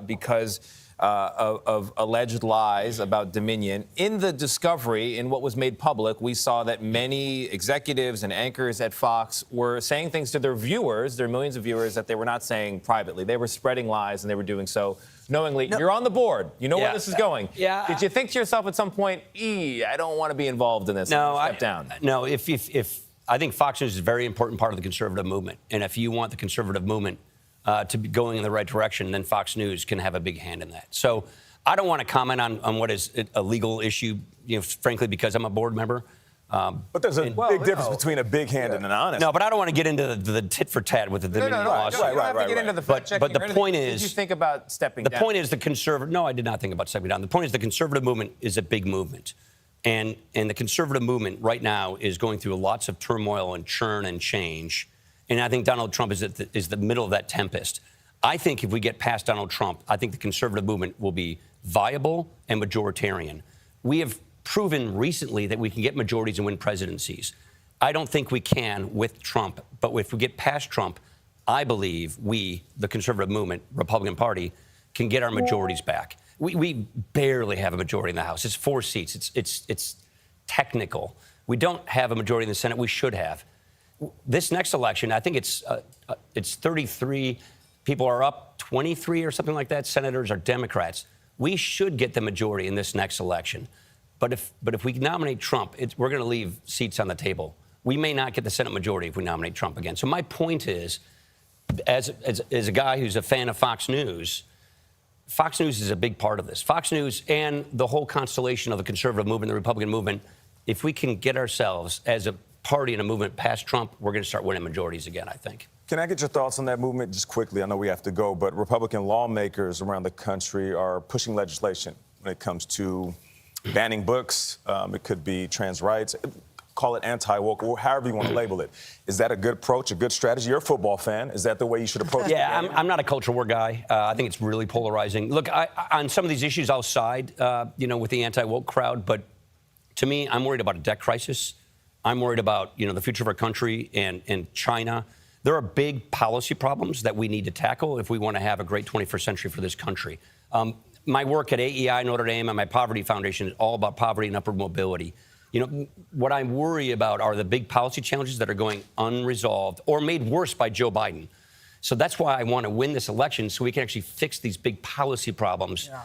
because of alleged lies about Dominion. In the discovery, in what was made public, we saw that many executives and anchors at Fox were saying things to their viewers, their millions of viewers, that they were not saying privately. They were spreading lies, and they were doing so knowingly. You're on the board. You know where this is going. Yeah. Did you think to yourself at some point, I don't want to be involved in this? No, step down. No, if I think Fox News is a very important part of the conservative movement. And if you want the conservative movement to be going in the right direction, then Fox News can have a big hand in that. So I don't want to comment on what is a legal issue, frankly, because I'm a board member. But there's a big difference between a big hand and an honest. No, but I don't want to get into the tit for tat with the Dominion lawsuit. You don't have to get into the fact checking. But the point is, did you think about stepping down? The point is the conservative. No, I did not think about stepping down. The point is the conservative movement is a big movement, and the conservative movement right now is going through lots of turmoil and churn and change. And I think Donald Trump is the middle of that tempest. I think if we get past Donald Trump, I think the conservative movement will be viable and majoritarian. We have proven recently that we can get majorities and win presidencies. I don't think we can with Trump, but if we get past Trump, I believe we, the conservative movement, Republican Party, can get our majorities back. We barely have a majority in the House. It's 4 seats. It's technical. We don't have a majority in the Senate. We should have. This next election, I think it's 33. People are up 23 or something like that. Senators are Democrats. We should get the majority in this next election. But if we nominate Trump, we're going to leave seats on the table. we may not get the Senate majority if we nominate Trump again. So my point is, as a guy who's a fan of Fox News is a big part of this. Fox News and the whole constellation of the conservative movement, the Republican movement, if we can get ourselves as a party and a movement past Trump, we're going to start winning majorities again, I think. Can I get your thoughts on that movement just quickly? I know we have to go, but Republican lawmakers around the country are pushing legislation when it comes to banning books. It could be trans rights. Call it anti-woke, or however you want to label it. Is that a good approach, a good strategy? You're a football fan. Is that the way you should approach it? Yeah, I'm not a culture war guy. I think it's really polarizing. Look, on some of these issues, I'll side, with the anti-woke crowd. But to me, I'm worried about a debt crisis. I'm worried about, the future of our country and China. There are big policy problems that we need to tackle if we want to have a great 21st century for this country. My work at AEI, Notre Dame, and my Poverty Foundation is all about poverty and upward mobility. What I worry about are the big policy challenges that are going unresolved or made worse by Joe Biden. So that's why I want to win this election so we can actually fix these big policy problems. Yeah.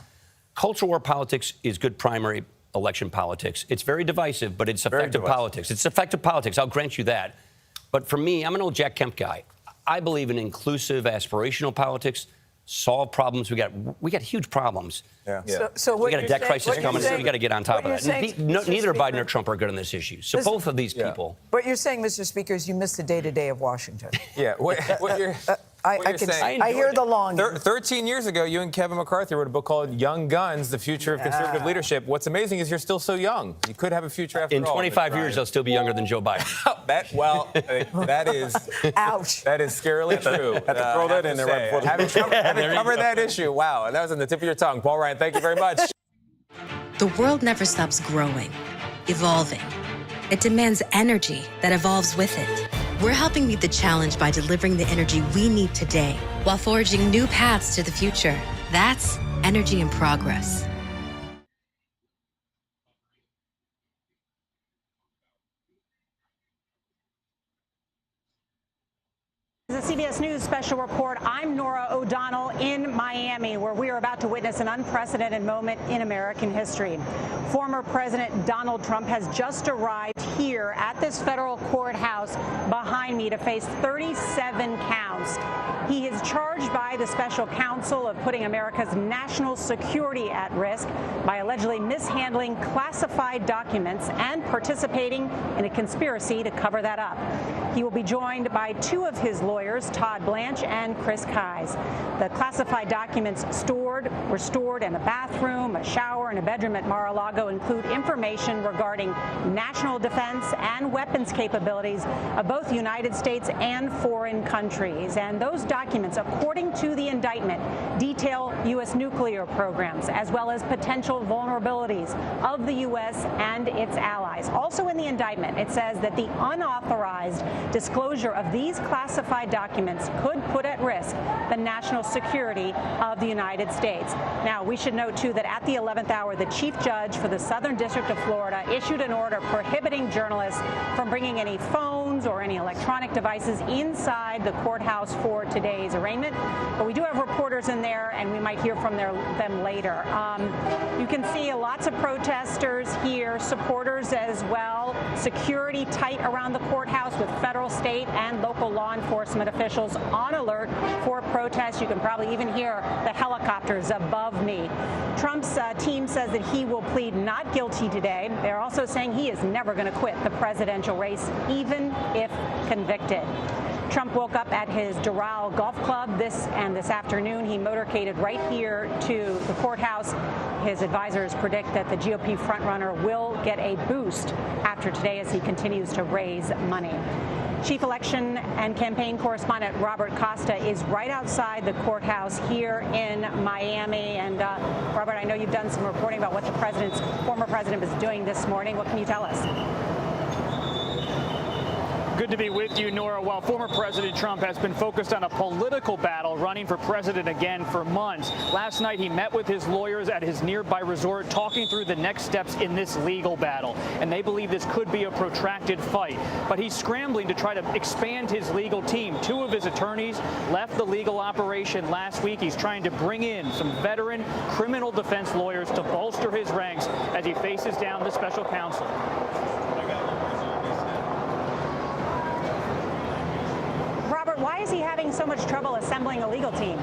Culture war politics is good primary election politics. It's very divisive, but it's effective politics. It's effective politics. I'll grant you that. But for me, I'm an old Jack Kemp guy. I believe in inclusive, aspirational politics. Solve problems. We got huge problems. Yeah. So we got a debt crisis coming. So we got to get on top of that. Neither Biden or Trump are good on this issue. So both of these people. What you're saying, Mr. Speaker, is you miss the day-to-day of Washington. Yeah. I hear the longing. 13 years ago, you and Kevin McCarthy wrote a book called Young Guns, The Future of Conservative Leadership. What's amazing is you're still so young. You could have a future after all. In 25 years, I'll still be younger than Joe Biden. that is... Ouch. That is scarily true. Have to throw that in there right before having covered that issue. Wow, that was on the tip of your tongue. Paul Ryan, thank you very much. The world never stops growing, evolving. It demands energy that evolves with it. We're helping meet the challenge by delivering the energy we need today while forging new paths to the future. That's energy in progress. The CBS News special report. I'm Norah O'Donnell in Miami, where we are about to witness an unprecedented moment in American history. Former President Donald Trump has just arrived here at this federal courthouse behind me to face 37 counts. He is charged by the special counsel of putting America's national security at risk by allegedly mishandling classified documents and participating in a conspiracy to cover that up. He will be joined by two of his lawyers, Todd Blanche and Chris Kise. The classified documents were stored in a bathroom, a shower, and a bedroom at Mar-a-Lago include information regarding national defense and weapons capabilities of both the United States and foreign countries. And those documents, according to the indictment, detail U.S. nuclear programs as well as potential vulnerabilities of the U.S. and its allies. Also in the indictment, it says that the unauthorized disclosure of these classified documents could put at risk the national security of the United States. Now, we should note, too, that at the 11th hour, the chief judge for the Southern District of Florida issued an order prohibiting journalists from bringing any phones or any electronic devices inside the courthouse for today's arraignment. But we do have reporters in there, and we might hear from them later. You can see lots of protesters here, supporters as well, security tight around the courthouse with federal, state, and local law enforcement officials on alert for protests. You can probably even hear the helicopters above me. Trump's team says that he will plead not guilty today. They're also saying he is never going to quit the presidential race, even if convicted. Trump woke up at his Doral Golf Club this afternoon. He motorcaded right here to the courthouse. His advisors predict that the GOP frontrunner will get a boost after today as he continues to raise money. Chief election and campaign correspondent Robert Costa is right outside the courthouse here in Miami. And Robert, I know you've done some reporting about what the former president is doing this morning. What can you tell us? Good to be with you, Nora. While former President Trump has been focused on a political battle running for president again for months, last night he met with his lawyers at his nearby resort talking through the next steps in this legal battle. And they believe this could be a protracted fight. But he's scrambling to try to expand his legal team. Two of his attorneys left the legal operation last week. He's trying to bring in some veteran criminal defense lawyers to bolster his ranks as he faces down the special counsel. is he having so much trouble assembling a legal team?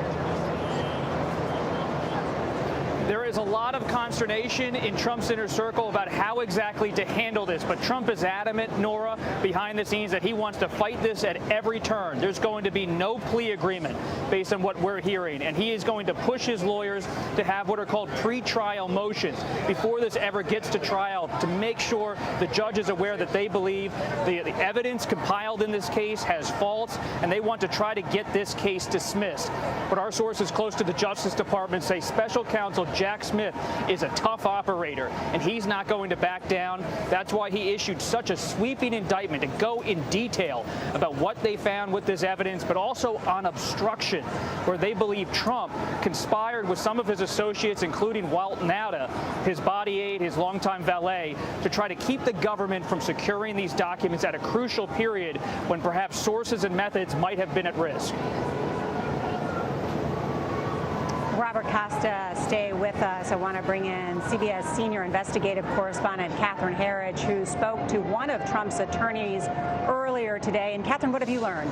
There is a lot of consternation in Trump's inner circle about how exactly to handle this, but Trump is adamant, Nora, behind the scenes, that he wants to fight this at every turn. There's going to be no plea agreement based on what we're hearing, and he is going to push his lawyers to have what are called pre-trial motions before this ever gets to trial, to make sure the judge is aware that they believe the evidence compiled in this case has faults, and they want to try to get this case dismissed. But our sources close to the Justice Department say Special Counsel Jack Smith is a tough operator, and he's not going to back down. That's why he issued such a sweeping indictment to go in detail about what they found with this evidence, but also on obstruction, where they believe Trump conspired with some of his associates, including Walt Nauta, his body aide, his longtime valet, to try to keep the government from securing these documents at a crucial period when perhaps sources and methods might have been at risk. Robert Costa, stay with us. I want to bring in CBS senior investigative correspondent Catherine Herridge, who spoke to one of Trump's attorneys earlier today. And Catherine, what have you learned?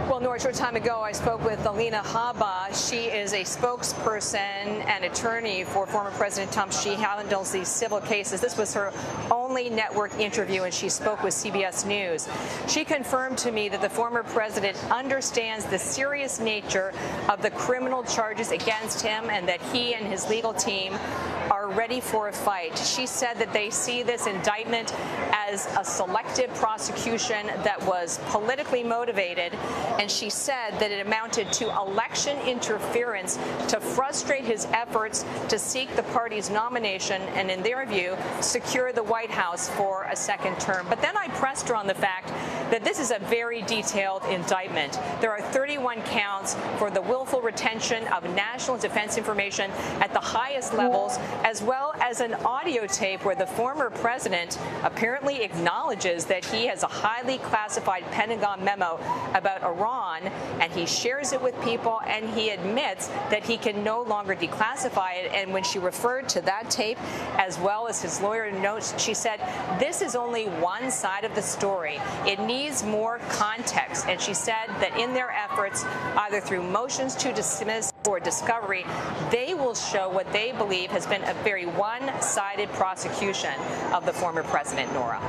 Well, Nora, a short time ago, I spoke with Alina Habba. She is a spokesperson and attorney for former President Trump. She handles these civil cases. This was her only network interview, and she spoke with CBS News. She confirmed to me that the former president understands the serious nature of the criminal charges against him and that he and his legal team are ready for a fight. She said that they see this indictment as a selective prosecution that was politically motivated, and she said that it amounted to election interference to frustrate his efforts to seek the party's nomination and, in their view, secure the White House for a second term. But then I pressed her on the fact that this is a very detailed indictment. There are 31 counts for the willful retention of national defense information at the highest levels, as well as an audio tape where the former president apparently acknowledges that he has a highly classified Pentagon memo about Iran, and he shares it with people, and he admits that he can no longer declassify it. And when she referred to that tape, as well as his lawyer notes, she said, this is only one side of the story. It needs more context. And she said that in their efforts, either through motions to dismiss or discovery, they will show what they believe has been a very one-sided prosecution of the former president, Nora.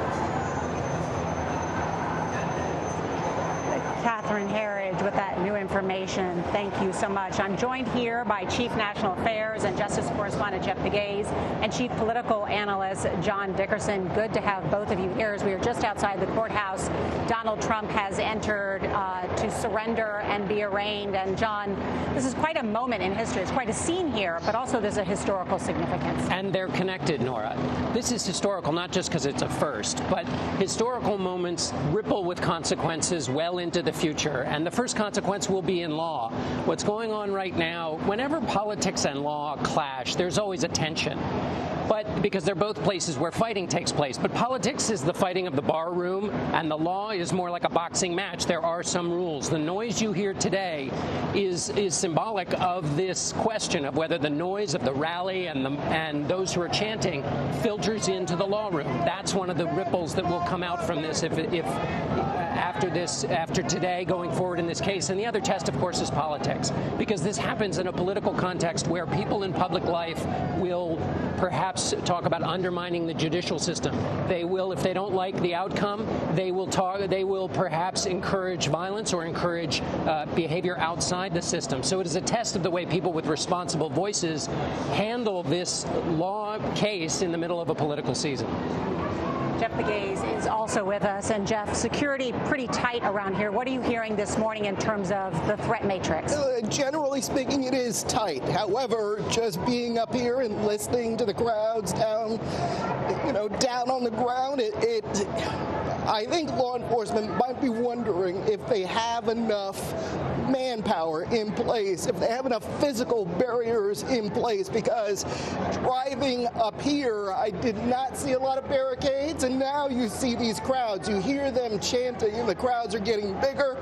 Catherine Herridge with that new information. Thank you so much. I'm joined here by Chief National Affairs and Justice Correspondent Jeff Pegues and Chief Political Analyst John Dickerson. Good to have both of you here as we are just outside the courthouse. Donald Trump has entered to surrender and be arraigned. And John, this is quite a moment in history. It's quite a scene here, but also there's a historical significance. And they're connected, Nora. This is historical, not just because it's a first, but historical moments ripple with consequences well into the future. And the first consequence will be in law. What's going on right now, whenever politics and law clash, there's always a tension. But because they're both places where fighting takes place. But politics is the fighting of the bar room, and the law is more like a boxing match. There are some rules. The noise you hear today is symbolic of this question of whether the noise of the rally and those who are chanting filters into the law room. That's one of the ripples that will come out from this if after today, going forward in this case. And the other test, of course, is politics, because this happens in a political context where people in public life will perhaps talk about undermining the judicial system. They will, if they don't like the outcome, they will perhaps encourage violence or encourage behavior outside the system. So it is a test of the way people with responsible voices handle this law case in the middle of a political season. Jeff Pegues is also with us. And Jeff, security pretty tight around here. What are you hearing this morning in terms of the threat matrix? Generally speaking, it is tight. However, just being up here and listening to the crowds down on the ground, I think law enforcement might be wondering if they have enough manpower in place, if they have enough physical barriers in place, because driving up here, I did not see a lot of barricades, and now you see these crowds. You hear them chanting, and the crowds are getting bigger.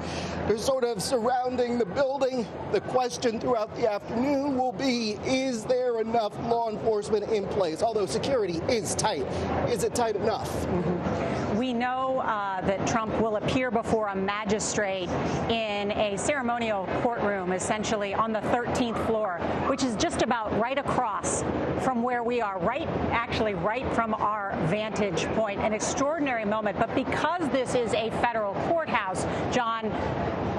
They're sort of surrounding the building. The question throughout the afternoon will be, is there enough law enforcement in place? Although security is tight. Is it tight enough? Mm-hmm. We know that Trump will appear before a magistrate in a ceremonial courtroom, essentially on the 13th floor, which is just about right across from where we are, actually right from our vantage point. An extraordinary moment. But because this is a federal courthouse, John,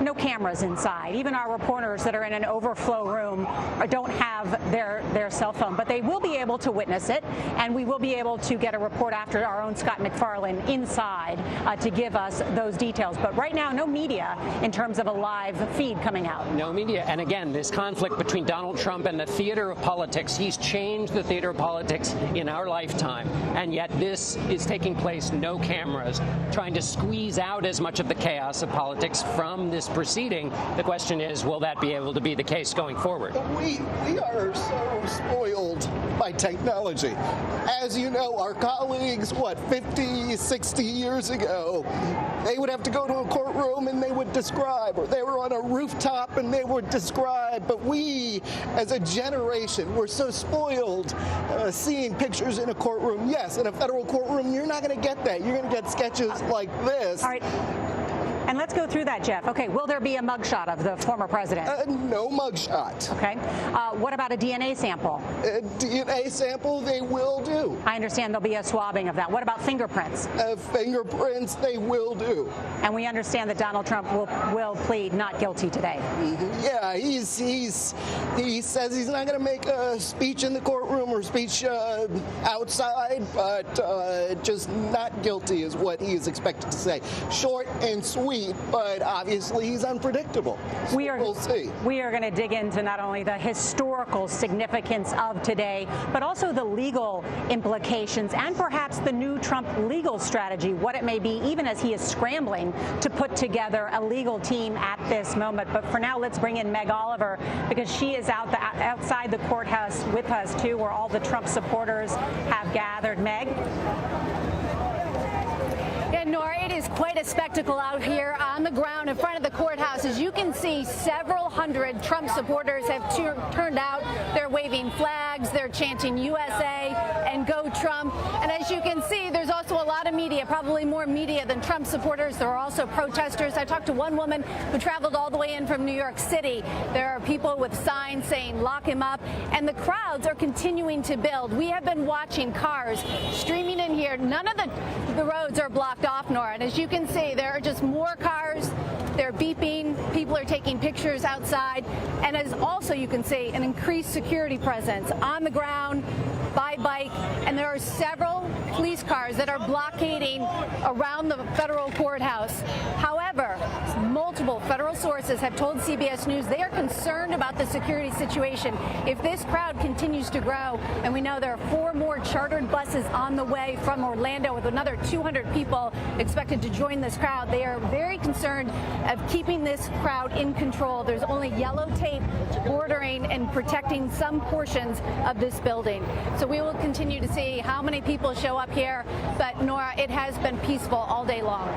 no cameras inside. Even our reporters that are in an overflow room don't have their cell phone, but they will be able to witness it, and we will be able to get a report after our own Scott McFarlane inside to give us those details. But right now, no media in terms of a live feed coming out. No media. And again, this conflict between Donald Trump and the theater of politics, he's changed the theater of politics in our lifetime. And yet this is taking place, no cameras, trying to squeeze out as much of the chaos of politics from this proceeding. The question is, will that be able to be the case going forward? We are so spoiled by technology. As you know, our colleagues, 50, 60 years ago, they would have to go to a courtroom and they would describe, or they were on a rooftop and they would describe. But we, as a generation, we're so spoiled seeing pictures in a courtroom. Yes, in a federal courtroom, you're not going to get that. You're going to get sketches like this. All right. And let's go through that, Jeff. Okay, will there be a mugshot of the former president? No mugshot. Okay. What about a DNA sample? A DNA sample, they will do. I understand there'll be a swabbing of that. What about fingerprints? Fingerprints, they will do. And we understand that Donald Trump will plead not guilty today. Mm-hmm. Yeah, he says he's not going to make a speech in the courtroom or speech outside, but just not guilty is what he is expected to say. Short and sweet. But obviously he's unpredictable. So we'll see. We are going to dig into not only the historical significance of today, but also the legal implications and perhaps the new Trump legal strategy, what it may be, even as he is scrambling to put together a legal team at this moment. But for now, let's bring in Meg Oliver, because she is outside the courthouse with us, too, where all the Trump supporters have gathered. Meg? Yeah, Nora, it is quite a spectacle out here on the ground in front of the courthouse. As you can see, several hundred Trump supporters have turned out. They're waving flags, they're chanting USA and Go Trump. And as you can see, there's also a lot of media, probably more media than Trump supporters. There are also protesters. I talked to one woman who traveled all the way in from New York City. There are people with signs saying, lock him up. And the crowds are continuing to build. We have been watching cars streaming in here. None of the roads are blocked off, Nora. And as you can see, there are just more cars. They're beeping. People are taking pictures outside. And as also you can see, an increased security presence on the ground, by bike. And there are several police cars that are blockading around the federal courthouse. However, multiple federal sources have told CBS News they are concerned about the security situation. If this crowd continues to grow, and we know there are 4 more chartered buses on the way from Orlando with another 200 people expected to join this crowd, they are very concerned of keeping this crowd in control. There's only yellow tape bordering and protecting some portions of this building. So we will continue to see how many people show up here. But Nora, it has been peaceful all day long.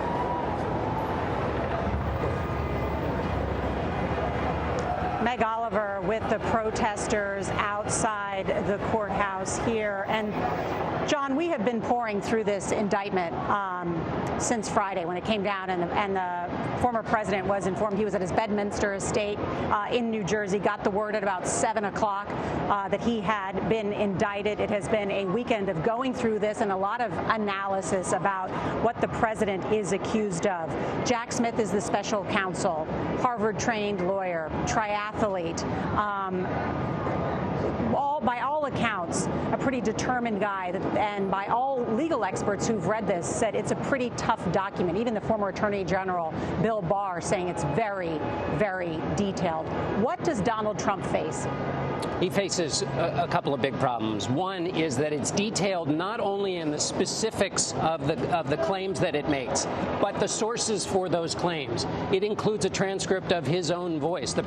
Meg Oliver with the protesters outside the courthouse here. And John, we have been pouring through this indictment since Friday when it came down, and the former president was informed. He was at his Bedminster estate in New Jersey, got the word at about 7 o'clock that he had been indicted. It has been a weekend of going through this and a lot of analysis about what the president is accused of. Jack Smith is the special counsel, Harvard-trained lawyer, triathlete. By all accounts, a pretty determined guy, and by all legal experts who've read this said it's a pretty tough document. Even the former Attorney General, Bill Barr, saying it's very, very detailed. What does Donald Trump face? He faces a couple of big problems. One is that it's detailed not only in the specifics of the claims that it makes, but the sources for those claims. It includes a transcript of his own voice, the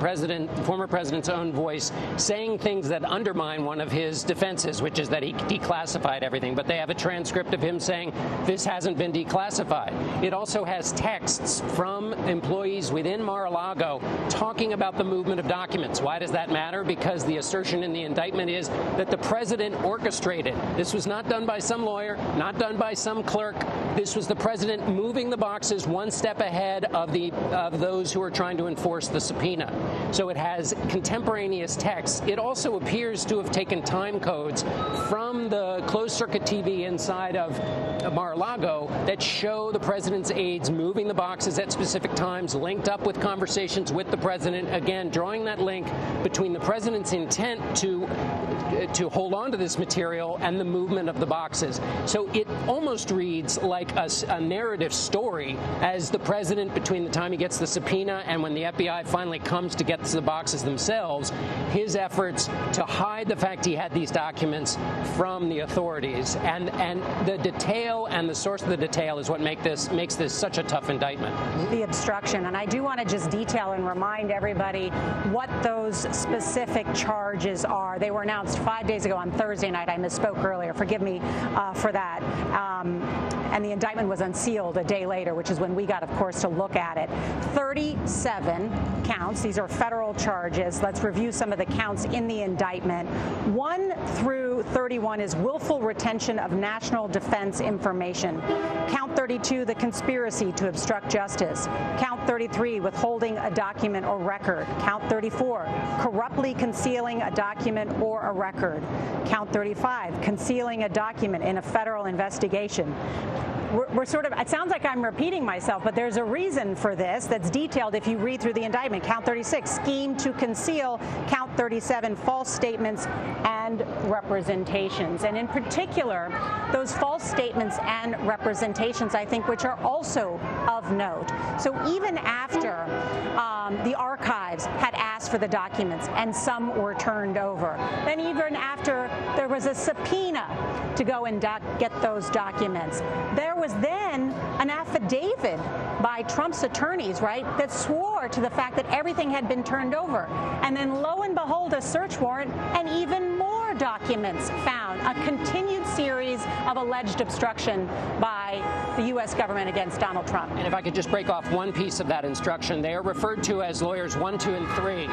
former president's own voice, saying things that undermine one of his defenses, which is that he declassified everything. But they have a transcript of him saying this hasn't been declassified. It also has texts from employees within Mar-a-Lago talking about the movement of documents. Why does that matter? Because the assertion in the indictment is that the president orchestrated. This was not done by some lawyer, not done by some clerk. This was the president moving the boxes one step ahead of those who are trying to enforce the subpoena. So it has contemporaneous text. It also appears to have taken time codes from the closed-circuit TV inside of Mar-a-Lago that show the president's aides moving the boxes at specific times, linked up with conversations with the president, again, drawing that link between the president's intent to hold on to this material and the movement of the boxes. So it almost reads like a narrative story as the president, between the time he gets the subpoena and when the FBI finally comes to get the boxes themselves, his efforts to hide the fact he had these documents from the authorities. And the detail and the source of the detail is what makes this such a tough indictment. The obstruction. And I do want to just detail and remind everybody what those specific charges are. They were announced 5 days ago on Thursday night. I misspoke earlier. Forgive me for that. And the indictment was unsealed a day later, which is when we got, of course, to look at it. 37 counts. These are federal charges. Let's review some of the counts in the indictment. 1 through 31 is willful retention of national defense information. Count 32, the conspiracy to obstruct justice. Count 33, withholding a document or record. Count 34, corruptly concealing a document or a record. Count 35, concealing a document in a federal investigation. We're sort of, it sounds like I'm repeating myself, but there's a reason for this that's detailed if you read through the indictment. Count 36, scheme to conceal. Count 37, false statements and representations. And in particular, those false statements and representations, I think, which are also of note. So even after the archives had asked for the documents and some were turned over, then even after there was a subpoena to go and get those documents, there was then an affidavit by Trump's attorneys, right, that swore to the fact that everything had been turned over. And then lo and behold, a search warrant and even more documents found, a continued series of alleged obstruction by the U.S. government against Donald Trump. And if I could just break off one piece of that instruction, they are referred to as lawyers 1, 2, and 3.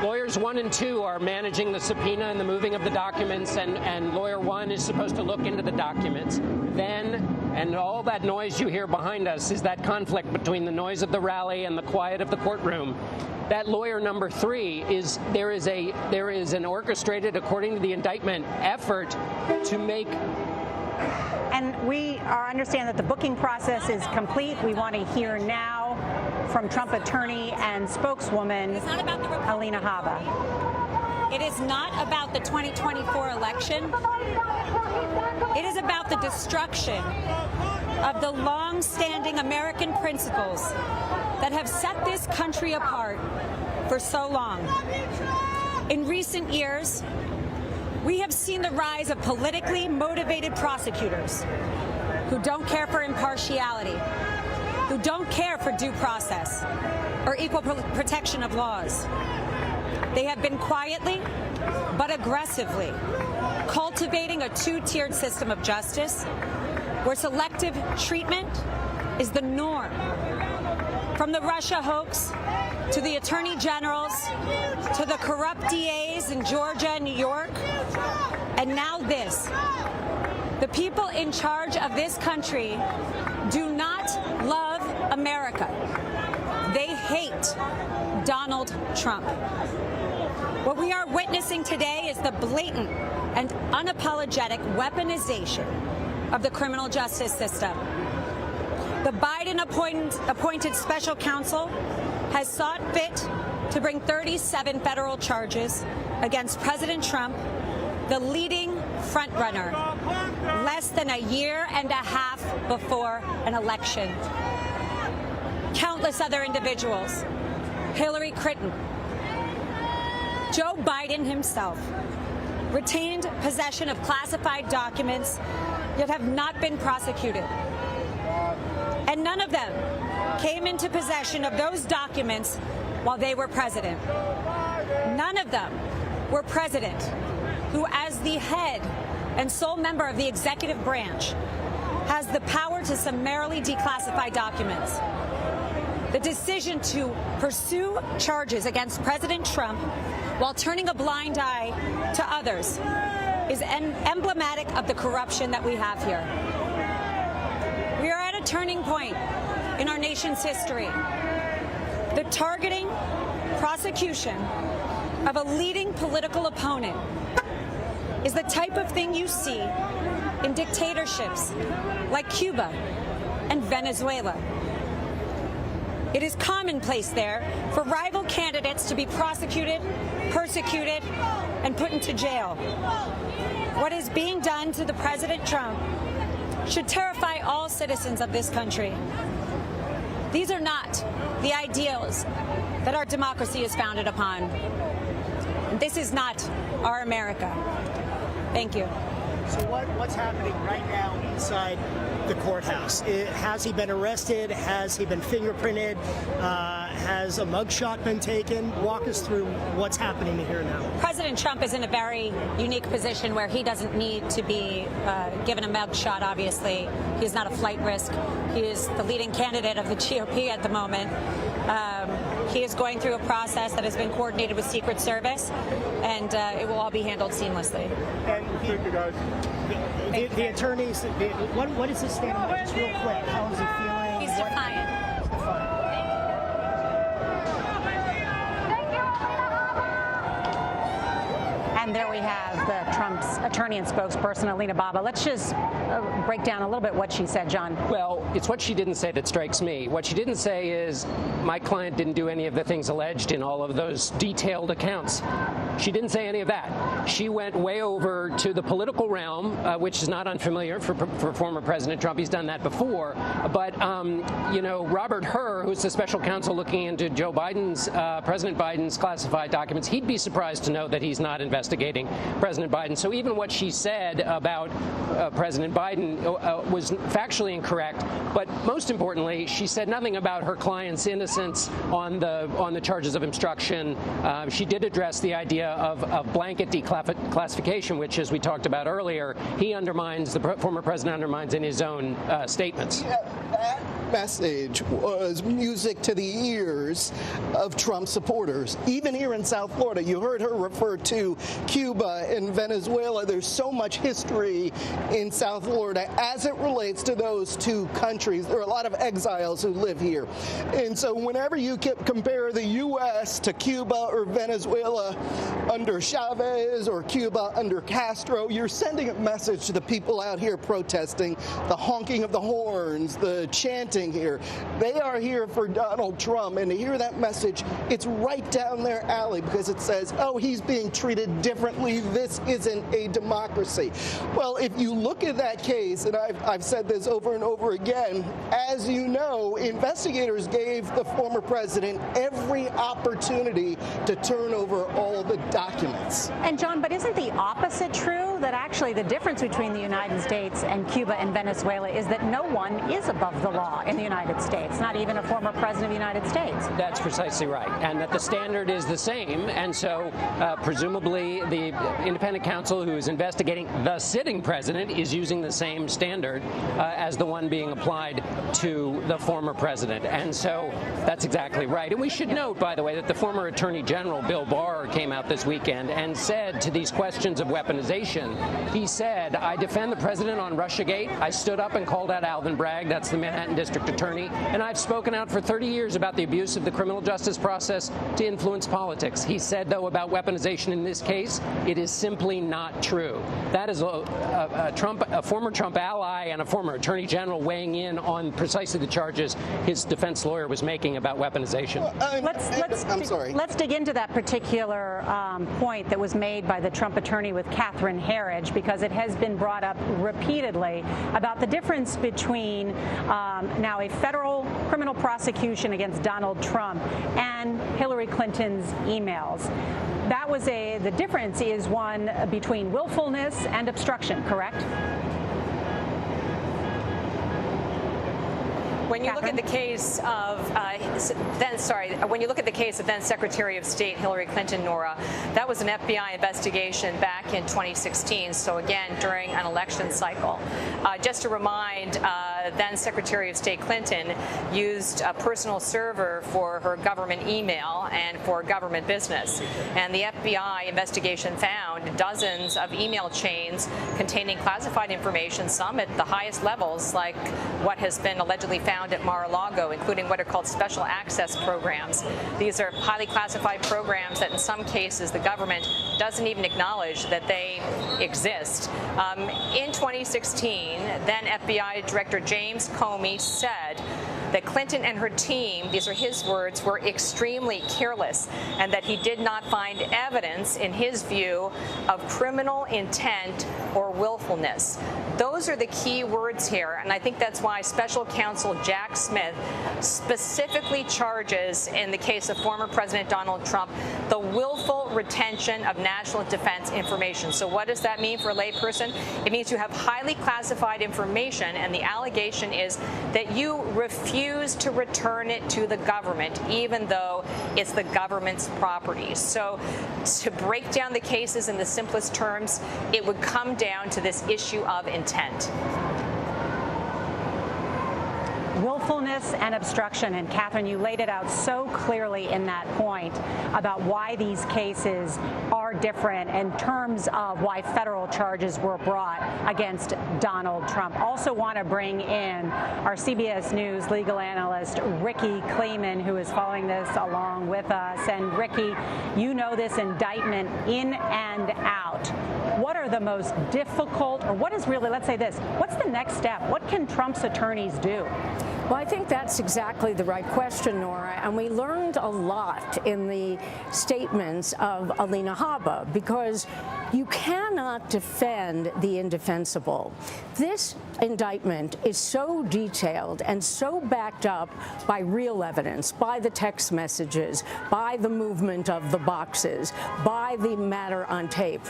Lawyers 1 and 2 are managing the subpoena and the moving of the documents, and lawyer 1 is supposed to look into the documents. Then, and all that noise you hear behind us is that conflict between the noise of the rally and the quiet of the courtroom. That lawyer number 3 is there is an orchestrated, according to the indictment, effort to make. And we understand that the booking process is complete. We want to hear now from Trump attorney and spokeswoman Alina Habba. It is not about the 2024 election. It is about the destruction of the long-standing American principles that have set this country apart for so long. In recent years, we have seen the rise of politically motivated prosecutors who don't care for impartiality, who don't care for due process or equal protection of laws. They have been quietly but aggressively cultivating a two-tiered system of justice where selective treatment is the norm. From the Russia hoax to the attorney generals to the corrupt DAs in Georgia and New York, and now this. The people in charge of this country do not love America. They hate Donald Trump. What we are witnessing today is the blatant and unapologetic weaponization of the criminal justice system. The Biden-appointed special counsel has sought fit to bring 37 federal charges against President Trump, the leading frontrunner, less than a year and a half before an election. Countless other individuals, Hillary Clinton, Joe Biden himself, retained possession of classified documents yet have not been prosecuted. And none of them came into possession of those documents while they were president. None of them were president who, as the head and sole member of the executive branch, has the power to summarily declassify documents. The decision to pursue charges against President Trump while turning a blind eye to others is emblematic of the corruption that we have here. We are at a turning point in our nation's history. The targeting, prosecution of a leading political opponent is the type of thing you see in dictatorships like Cuba and Venezuela. It is commonplace there for rival candidates to be prosecuted, persecuted, and put into jail. What is being done to the President Trump should terrify all citizens of this country. These are not the ideals that our democracy is founded upon. This is not our America. Thank you. So what's happening right now inside the courthouse? Has he been arrested? Has he been fingerprinted? Has a mugshot been taken? Walk us through what's happening here now. President Trump is in a very unique position where he doesn't need to be given a mugshot, obviously. He's not a flight risk. He is the leading candidate of the GOP at the moment. He is going through a process that has been coordinated with Secret Service, and it will all be handled seamlessly. And the attorneys, what is his state of mind? Just real quick, how is he feeling? He's defiant. And there we have Trump's attorney and spokesperson, Alina Baba. Let's just break down a little bit what she said, John. Well, it's what she didn't say that strikes me. What she didn't say is my client didn't do any of the things alleged in all of those detailed accounts. She didn't say any of that. She went way over to the political realm, which is not unfamiliar for former President Trump. He's done that before. But, you know, Robert Hur, who's the special counsel looking into Joe Biden's, President Biden's classified documents, he'd be surprised to know that he's not investigating President Biden. So even what she said about President Biden was factually incorrect. But most importantly, she said nothing about her client's innocence on the charges of obstruction. She did address the idea of blanket declassification, which, as we talked about earlier, he undermines, the former president undermines in his own statements. Yeah, that message was music to the ears of Trump supporters. Even here in South Florida, you heard her refer to Cuba and Venezuela. There's so much history in South Florida as it relates to those two countries. There are a lot of exiles who live here. And so whenever you compare the U.S. to Cuba or Venezuela under Chavez or Cuba under Castro, you're sending a message to the people out here protesting, the honking of the horns, the chanting here. They are here for Donald Trump, and to hear that message, it's right down their alley because it says, oh, he's being treated differently. This isn't a democracy. Well, if you look at that case, and I've said this over and over again, as you know, investigators gave the former president every opportunity to turn over all the documents. And John, but isn't the opposite true? That actually the difference between the United States and Cuba and Venezuela is that no one is above the law in the United States, not even a former president of the United States. That's precisely right, and that the standard is the same, and so presumably the independent counsel who is investigating the sitting president is using the same standard as the one being applied to the former president, and so that's exactly right. And we should note, by the way, that the former Attorney General, Bill Barr, came out this weekend and said to these questions of weaponization, he said, I defend the president on Russiagate. I stood up and called out Alvin Bragg, that's the Manhattan District Attorney, and I've spoken out for 30 years about the abuse of the criminal justice process to influence politics. He said, though, about weaponization in this case, it is simply not true. That is a former Trump ally and a former Attorney General weighing in on precisely the charges his defense lawyer was making about weaponization. Let's dig into that particular point that was made by the Trump attorney with Catherine Herridge, because it has been brought up repeatedly about the difference between now a federal criminal prosecution against Donald Trump and Hillary Clinton's emails. That was the difference is one between willfulness and obstruction, correct? When you look at the case of when you look at the case of then Secretary of State Hillary Clinton, Nora, that was an FBI investigation back in 2016. So again, during an election cycle. Just to remind, then Secretary of State Clinton used a personal server for her government email and for government business. And the FBI investigation found dozens of email chains containing classified information, some at the highest levels, like what has been allegedly found at Mar-a-Lago, including what are called special access programs. These are highly classified programs that in some cases the government doesn't even acknowledge that they exist. In 2016, then FBI Director James Comey said that Clinton and her team, these are his words, were extremely careless, and that he did not find evidence, in his view, of criminal intent or willfulness. Those are the key words here, and I think that's why Special Counsel Jack Smith specifically charges, in the case of former President Donald Trump, the willful retention of national defense information. So what does that mean for a layperson? It means you have highly classified information, and the allegation is that you refuse to return it to the government, even though it's the government's property. So to break down the cases in the simplest terms, it would come down to this issue of intent. Willfulness and obstruction. And Catherine, you laid it out so clearly in that point about why these cases are different in terms of why federal charges were brought against Donald Trump. Also want to bring in our CBS News legal analyst, Ricky Kleeman, who is following this along with us. And Ricky, you know this indictment in and out. What are the most difficult, or what is really, let's say this, what's the next step? What can Trump's attorneys do? Well, I think that's exactly the right question, Nora. And we learned a lot in the statements of Alina Habba, because you cannot defend the indefensible. This indictment is so detailed and so backed up by real evidence, by the text messages, by the movement of the boxes, by the matter on tape.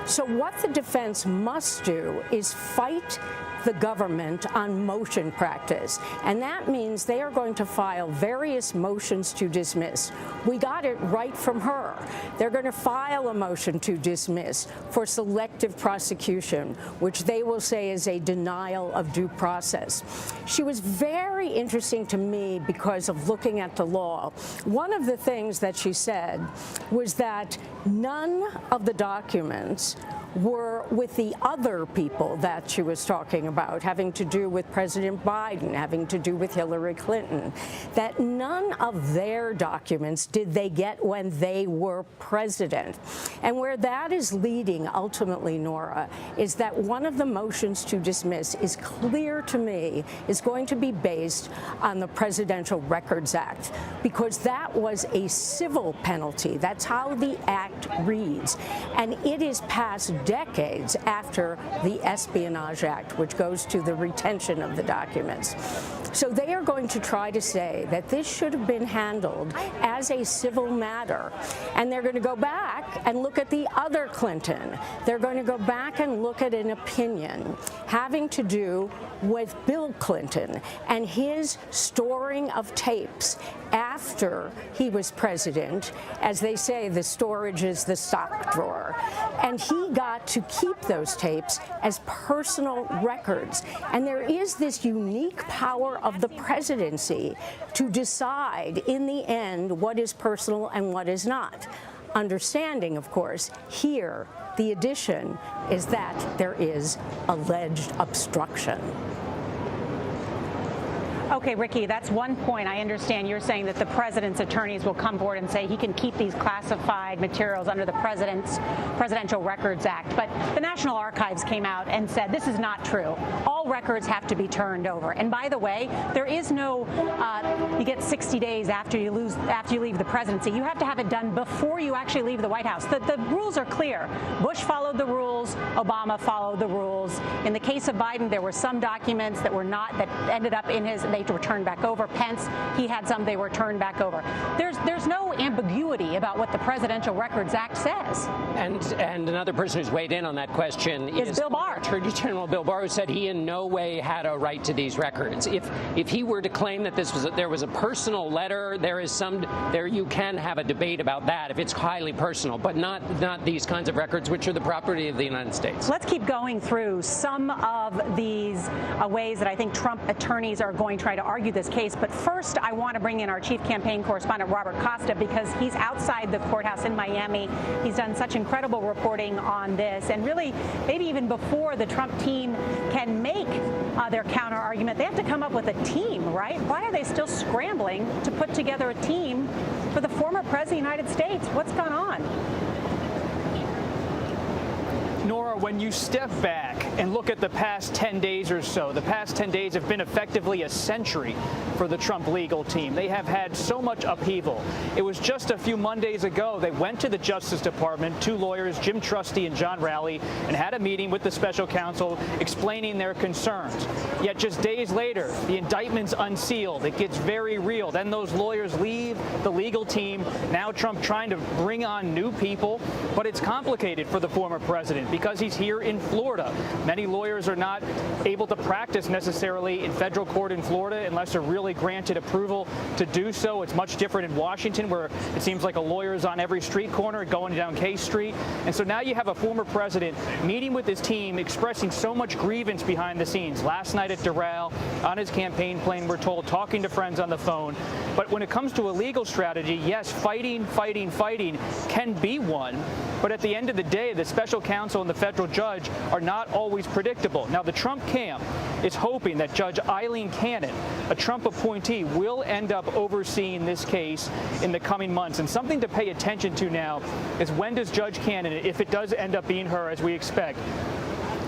So what the defense must do is fight the government on motion practice. And that means they are going to file various motions to dismiss. We got it right from her. They're going to file a motion to dismiss for selective prosecution, which they will say is a denial of due process. She was very interesting to me because of looking at the law. One of the things that she said was that none of the documents were with the other people that she was talking about, having to do with President Biden, having to do with Hillary Clinton, that none of their documents did they get when they were president. And where that is leading ultimately, Nora, is that one of the motions to dismiss is clear to me is going to be based on the Presidential Records Act, because that was a civil penalty. That's how the act reads. And it is passed decades after the Espionage Act, which goes to the retention of the documents. So they are going to try to say that this should have been handled as a civil matter. And they're going to go back and look at the other Clinton. They're going to go back and look at an opinion having to do with Bill Clinton and his storing of tapes after he was president. As they say, the storage is the sock drawer. And he got to keep those tapes as personal records. And there is this unique power of the presidency to decide in the end what is personal and what is not. Understanding, of course, here the addition is that there is alleged obstruction. Okay, Ricky, that's one point. I understand you're saying that the president's attorneys will come forward and say he can keep these classified materials under the Presidential Records Act. But the National Archives came out and said this is not true. All records have to be turned over. And by the way, there is no you get 60 days after you leave the presidency. You have to have it done before you actually leave the White House. The rules are clear. Bush followed the rules. Obama followed the rules. In the case of Biden, there were some documents that were not, that ended up in his, they they were turned back over. Pence, he had some, they were turned back over. There's no ambiguity about what the Presidential Records Act says. And another person who's weighed in on that question is Bill Barr. Attorney General Bill Barr, who said he in no way had a right to these records. If he were to claim that there was a personal letter, you can have a debate about that if it's highly personal, but not these kinds of records, which are the property of the United States. Let's keep going through some of these ways that I think Trump attorneys are going to try to argue this case. But first, I want to bring in our chief campaign correspondent, Robert Costa, because he's outside the courthouse in Miami. He's done such incredible reporting on this. And really, maybe even before the Trump team can make their counter argument, they have to come up with a team, right? Why are they still scrambling to put together a team for the former president of the United States? What's gone on? Nora, when you step back and look at the past 10 days or so, the past 10 days have been effectively a century for the Trump legal team. They have had so much upheaval. It was just a few Mondays ago they went to the Justice Department, two lawyers, Jim Trusty and John Rowley, and had a meeting with the special counsel explaining their concerns. Yet just days later, the indictment's unsealed. It gets very real. Then those lawyers leave the legal team. Now Trump trying to bring on new people, but it's complicated for the former president because he's here in Florida. Many lawyers are not able to practice necessarily in federal court in Florida unless they're really granted approval to do so. It's much different in Washington, where it seems like a lawyer is on every street corner going down K Street. And so now you have a former president meeting with his team, expressing so much grievance behind the scenes. Last night at Doral, on his campaign plane, we're told, talking to friends on the phone. But when it comes to a legal strategy, yes, fighting can be one. But at the end of the day, the special counsel and the federal judge are not always predictable. Now, the Trump camp is hoping that Judge Eileen Cannon, a Trump appointee, will end up overseeing this case in the coming months. And something to pay attention to now is, when does Judge Cannon, if it does end up being her as we expect,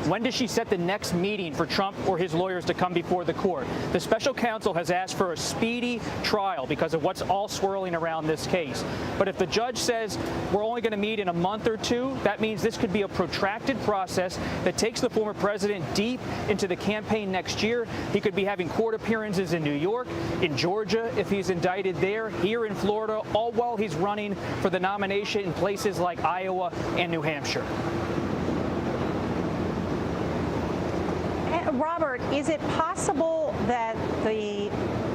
when does she set the next meeting for Trump or his lawyers to come before the court? The special counsel has asked for a speedy trial because of what's all swirling around this case. But if the judge says we're only going to meet in a month or two, that means this could be a protracted process that takes the former president deep into the campaign next year. He could be having court appearances in New York, in Georgia if he's indicted there, here in Florida, all while he's running for the nomination in places like Iowa and New Hampshire. Robert, is it possible that the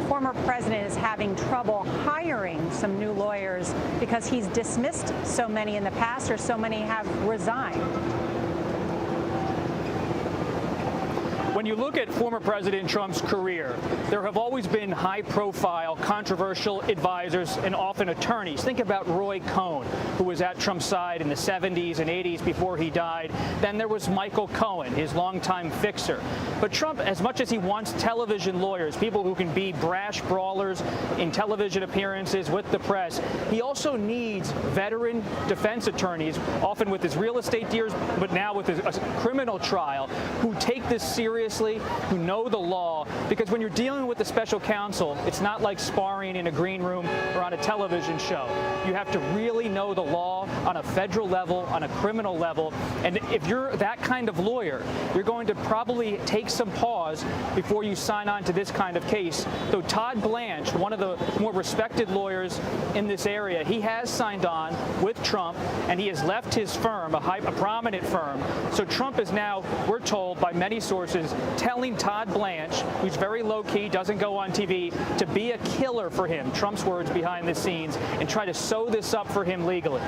former president is having trouble hiring some new lawyers because he's dismissed so many in the past, or so many have resigned? When you look at former President Trump's career, there have always been high-profile, controversial advisors and often attorneys. Think about Roy Cohn, who was at Trump's side in the 70s and 80s before he died. Then there was Michael Cohen, his longtime fixer. But Trump, as much as he wants television lawyers, people who can be brash brawlers in television appearances with the press, he also needs veteran defense attorneys, often with his real estate deals, but now with his criminal trial, who take this seriously, who know the law, because when you're dealing with the special counsel, it's not like sparring in a green room or on a television show. You have to really know the law on a federal level, on a criminal level, and if you're that kind of lawyer, you're going to probably take some pause before you sign on to this kind of case. Though Todd Blanche, one of the more respected lawyers in this area, he has signed on with Trump, and he has left his firm, a prominent firm. So Trump is now, we're told by many sources, telling Todd Blanche, who's very low-key, doesn't go on TV, to be a killer for him, Trump's words behind the scenes, and try to sew this up for him legally.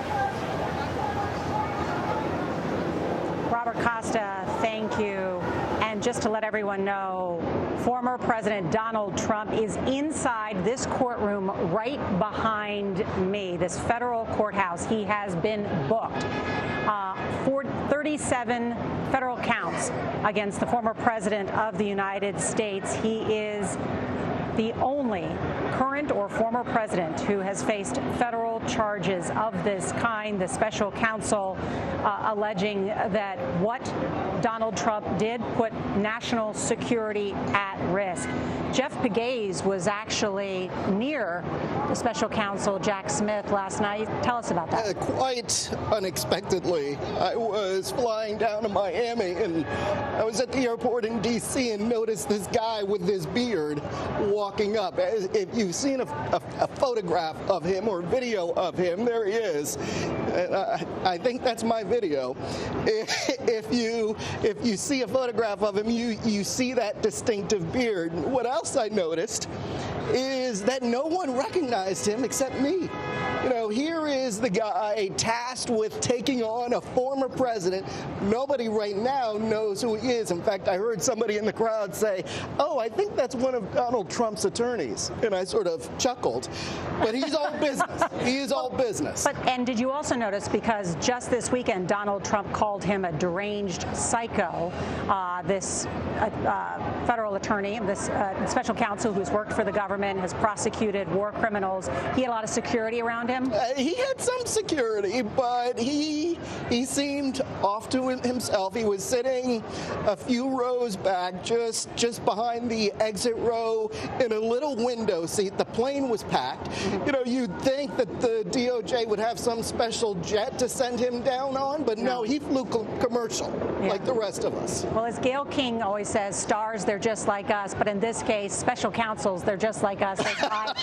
Robert Costa, thank you. And just to let everyone know, former President Donald Trump is inside this courtroom right behind me, this federal courthouse. He has been booked for 37 federal counts against the former president of the United States. He is the only current or former president who has faced federal charges of this kind. The special counsel alleging that what Donald Trump did put national security at risk. Jeff Pegues was actually near the special counsel Jack Smith last night. Tell us about that. Quite unexpectedly, I was flying down to Miami, and I was at the airport in D.C. and noticed this guy with this beard walking up. If you've seen a photograph of him or video of him, there he is. And I think that's my video. If you see a photograph of him, you see that distinctive beard. What else I noticed is that no one recognized him except me. You know, here is the guy tasked with taking on a former president. Nobody right now knows who he is. In fact, I heard somebody in the crowd say, "Oh, I think that's one of Donald Trump's attorneys." And I sort of chuckled. But he's all business. He is all business. And did you also notice, because just this weekend, Donald Trump called him a deranged psycho, this federal attorney, this special counsel who's worked for the government, has prosecuted war criminals. He had a lot of security around him. He had some security, but he seemed off to himself. He was sitting a few rows back, just behind the exit row in a little window seat. The plane was packed. You know, you'd think that the DOJ would have some special jet to send him down on, but no, he flew commercial, like the rest of us. Well, as Gayle King always says, stars, they're just like us, but in this case, special counsels, they're just like us. They fly.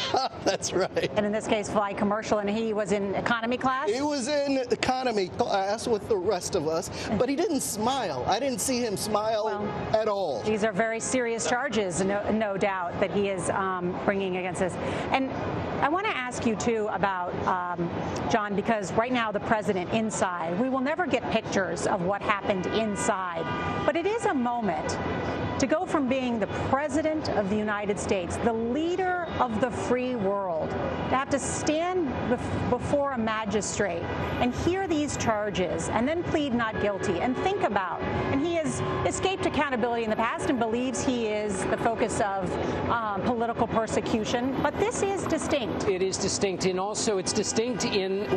That's right. And in this case, fly commercial, and he was in economy class? He was in economy class with the rest of us, but he didn't smile. I didn't see him smile at all. These are very serious charges, no doubt, that he is bringing against us. And I want to ask you, too, about, John, because right now the president inside, we will never get pictures of what happened inside, but it is a moment to go from being the president of the United States, the leader of the free world, to have to stand before a magistrate and hear these charges and then plead not guilty and think about. And he has escaped accountability in the past and believes he is the focus of political persecution. But this is distinct. It is distinct, and also it's distinct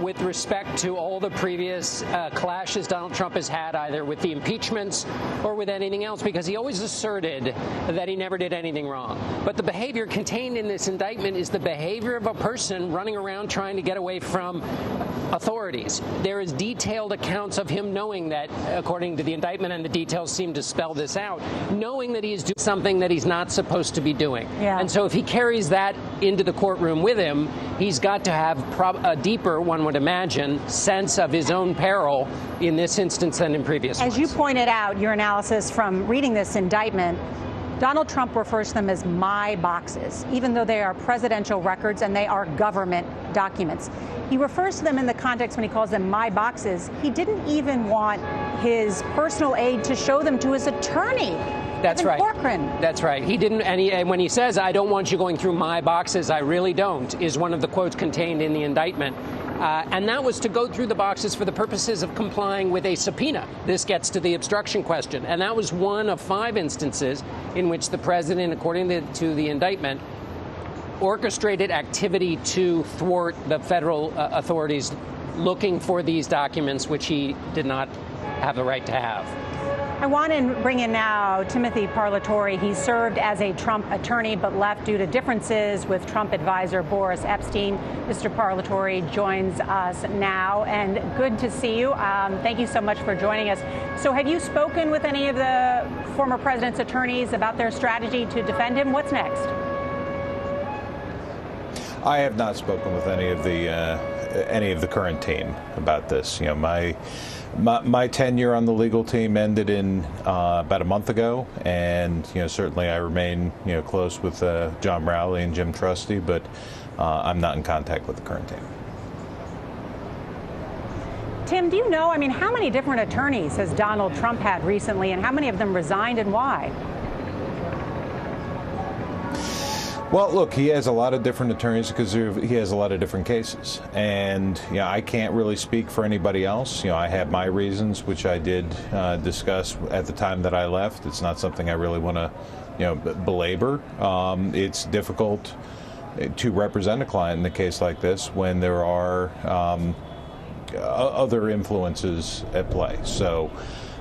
with respect to all the previous clashes Donald Trump has had, either with the impeachments or with anything else, because he always asserted that he never did anything wrong. But the behavior contained in this indictment is the behavior of a person running around trying to get away from authorities. There is detailed accounts of him knowing that, according to the indictment, and the details seem to spell this out, knowing that he's doing something that he's not supposed to be doing. Yeah. And so if he carries that into the courtroom with him, he's got to have a deeper, one would imagine, sense of his own peril in this instance than in previous ones. As you pointed out, your analysis from reading this indictment, Donald Trump refers to them as my boxes, even though they are presidential records and they are government documents. He refers to them in the context when he calls them my boxes. He didn't even want his personal aide to show them to his attorney. That's right. Corcoran. That's right. He didn't, and when he says, "I don't want you going through my boxes, I really don't," is one of the quotes contained in the indictment. And that was to go through the boxes for the purposes of complying with a subpoena. This gets to the obstruction question. And that was one of 5 instances in which the president, according to the indictment, orchestrated activity to thwart the federal authorities looking for these documents, which he did not have the right to have. I want to bring in now Timothy Parlatore. He served as a Trump attorney but left due to differences with Trump advisor Boris Epstein. Mr. Parlatore joins us now, and good to see you. Thank you so much for joining us. So have you spoken with any of the former president's attorneys about their strategy to defend him? What's next? I have not spoken with any of the current team about this. You know, my tenure on the legal team ended in about a month ago, and certainly I remain close with John Rowley and Jim Trusty, but I'm not in contact with the current team. Tim, do you know, how many different attorneys has Donald Trump had recently, and how many of them resigned, and why? Well, look, he has a lot of different attorneys because he has a lot of different cases. And, I can't really speak for anybody else. I have my reasons, which I did discuss at the time that I left. It's not something I really want to, belabor. It's difficult to represent a client in a case like this when there are other influences at play. So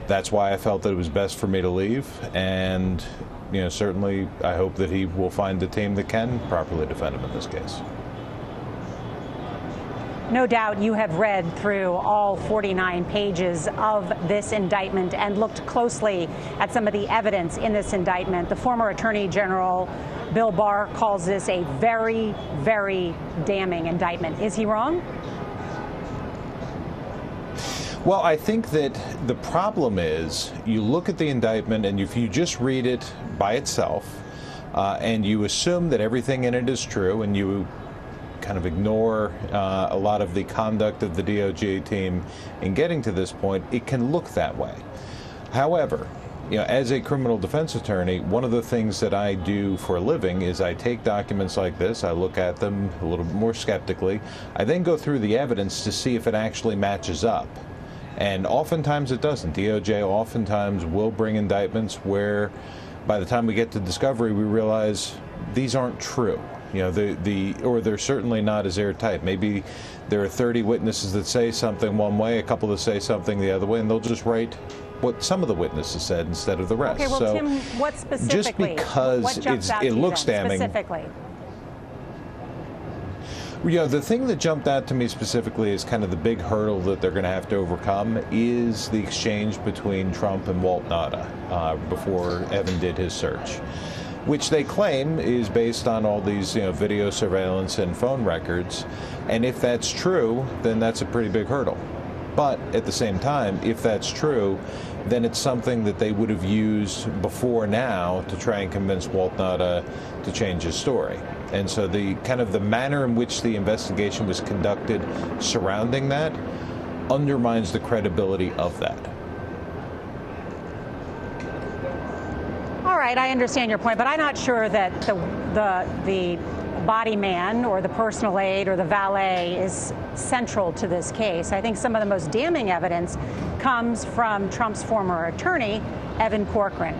that's why I felt that it was best for me to leave. And certainly I hope that he will find a team that can properly defend him in this case. No doubt you have read through all 49 pages of this indictment and looked closely at some of the evidence in this indictment. The former Attorney General, Bill Barr, calls this a very, very damning indictment. Is he wrong? Well, I think that the problem is you look at the indictment and if you just read it by itself and you assume that everything in it is true and you kind of ignore a lot of the conduct of the DOJ team in getting to this point, it can look that way. However, as a criminal defense attorney, one of the things that I do for a living is I take documents like this, I look at them a little bit more skeptically, I then go through the evidence to see if it actually matches up. And oftentimes it doesn't. DOJ oftentimes will bring indictments where by the time we get to discovery, we realize these aren't true. Or they're certainly not as airtight. Maybe there are 30 witnesses that say something one way, a couple that say something the other way, and they'll just write what some of the witnesses said instead of the rest. Okay, well, so Tim, what specifically? Just because it looks damning. Specifically. The thing that jumped out to me specifically is kind of the big hurdle that they're going to have to overcome is the exchange between Trump and Walt Nauta before Evan did his search, which they claim is based on all these video surveillance and phone records. And if that's true, then that's a pretty big hurdle. But at the same time, if that's true, then it's something that they would have used before now to try and convince Walt Nauta to change his story. And so the kind of the manner in which the investigation was conducted surrounding that undermines the credibility of that. All right, I understand your point, but I'm not sure that the body man or the personal aide or the valet is central to this case. I think some of the most damning evidence comes from Trump's former attorney, Evan Corcoran.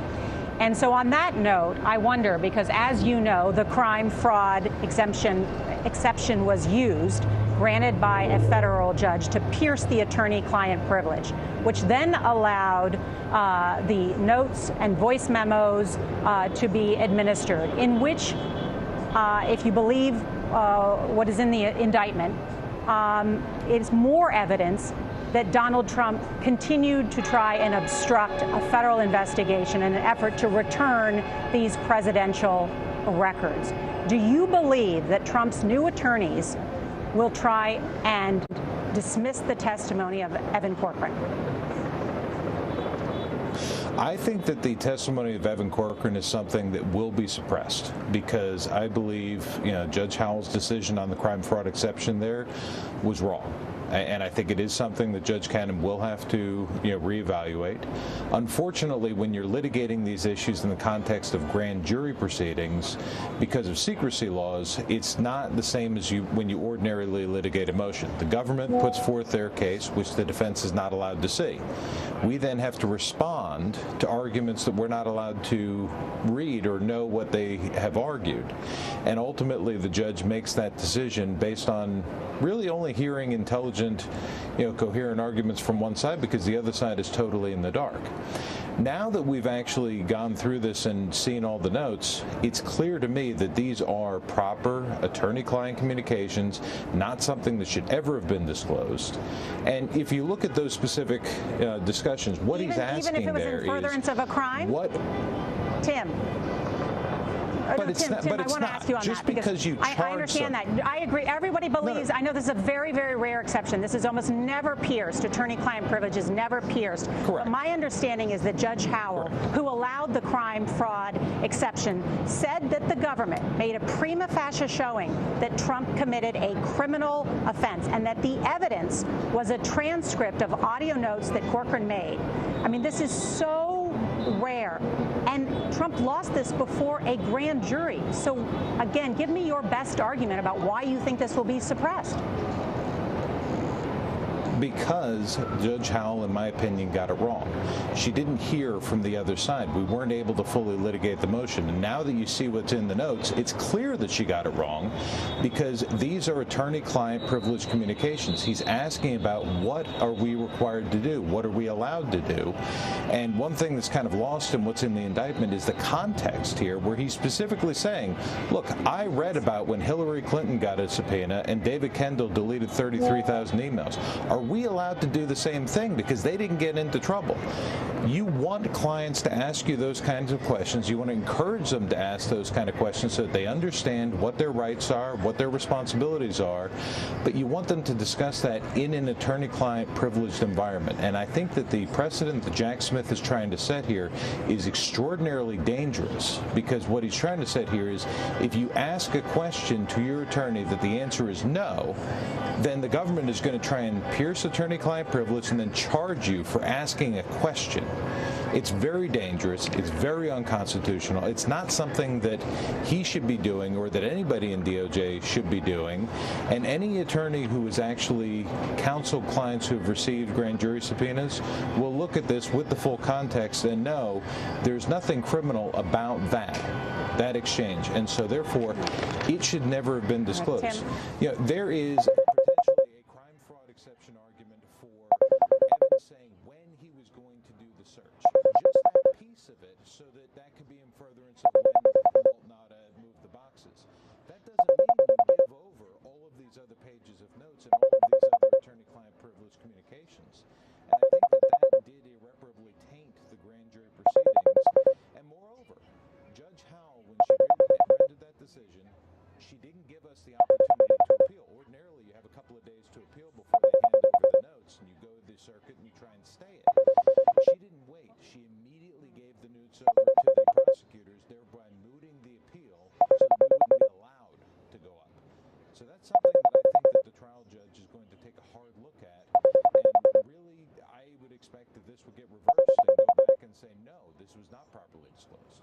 And so on that note, I wonder, because as you know, the crime fraud exception was used, granted by a federal judge, to pierce the attorney-client privilege, which then allowed the notes and voice memos to be administered, in which, if you believe what is in the indictment, it's more evidence that Donald Trump continued to try and obstruct a federal investigation in an effort to return these presidential records. Do you believe that Trump's new attorneys will try and dismiss the testimony of Evan Corcoran? I think that the testimony of Evan Corcoran is something that will be suppressed because I believe, Judge Howell's decision on the crime fraud exception there was wrong. And I think it is something that Judge Cannon will have to reevaluate. Unfortunately, when you're litigating these issues in the context of grand jury proceedings, because of secrecy laws, it's not the same as when you ordinarily litigate a motion. The government puts forth their case, which the defense is not allowed to see. We then have to respond to arguments that we're not allowed to read or know what they have argued. And ultimately, the judge makes that decision based on really only hearing intelligent, coherent arguments from one side because the other side is totally in the dark. Now that we've actually gone through this and seen all the notes, it's clear to me that these are proper attorney-client communications, not something that should ever have been disclosed. And if you look at those specific discussions, what he's asking there is... Even if it was in furtherance of a crime? What? Tim. But it's Tim, not, but I it's want to not. ask you on Just that because you charge I understand that. I agree. Everybody believes. I know this is a very, very rare exception. This is almost never pierced. Attorney-client privilege is never pierced. Correct. But my understanding is that Judge Howell, who allowed the crime fraud exception, said that the government made a prima facie showing that Trump committed a criminal offense and that the evidence was a transcript of audio notes that Corcoran made. I mean, this is so rare. And Trump lost this before a grand jury. So, again, give me your best argument about why you think this will be suppressed. because Judge Howell, in my opinion, got it wrong. She didn't hear from the other side. We weren't able to fully litigate the motion. And now that you see what's in the notes, it's clear that she got it wrong because these are attorney-client privileged communications. He's asking about what are we required to do? What are we allowed to do? And one thing that's kind of lost in what's in the indictment is the context here, where he's specifically saying, look, I read about when Hillary Clinton got a subpoena and David Kendall deleted 33,000 emails. Are we allowed to do the same thing because they didn't get into trouble? You want clients to ask you those kinds of questions. You want to encourage them to ask those kind of questions so that they understand what their rights are, what their responsibilities are, but you want them to discuss that in an attorney-client privileged environment. And I think that the precedent that Jack Smith is trying to set here is extraordinarily dangerous, because what he's trying to set here is if you ask a question to your attorney that the answer is no, then the government is going to try and pierce attorney-client privilege and then charge you for asking a question. It's very dangerous. It's very unconstitutional. It's not something that he should be doing or that anybody in DOJ should be doing. And any attorney who has actually counseled clients who have received grand jury subpoenas will look at this with the full context and know there's nothing criminal about that exchange. And so therefore, it should never have been disclosed. You know, there is potentially a crime fraud exception argument for Evans saying when he was going to do the search. Just that piece of it, so that could be in furtherance of when Walt Nada moved the boxes. That doesn't mean you give over all of these other pages of notes and all of these other attorney-client privilege communications. And I think that did irreparably taint the grand jury proceedings. And moreover, Judge Howell, when she rendered that decision, she didn't give us the opportunity to appeal. Ordinarily, you have a couple of days to appeal before they hand over the notes, and you go to the circuit and you try and stay it. She didn't wait. She immediately gave the notes over to the prosecutors, thereby mooting the appeal so that we wouldn't be allowed to go up. So that's something that I think that the trial judge is going to take a hard look at. And really, I would expect that this would get reversed and go back and say, no, this was not properly disclosed.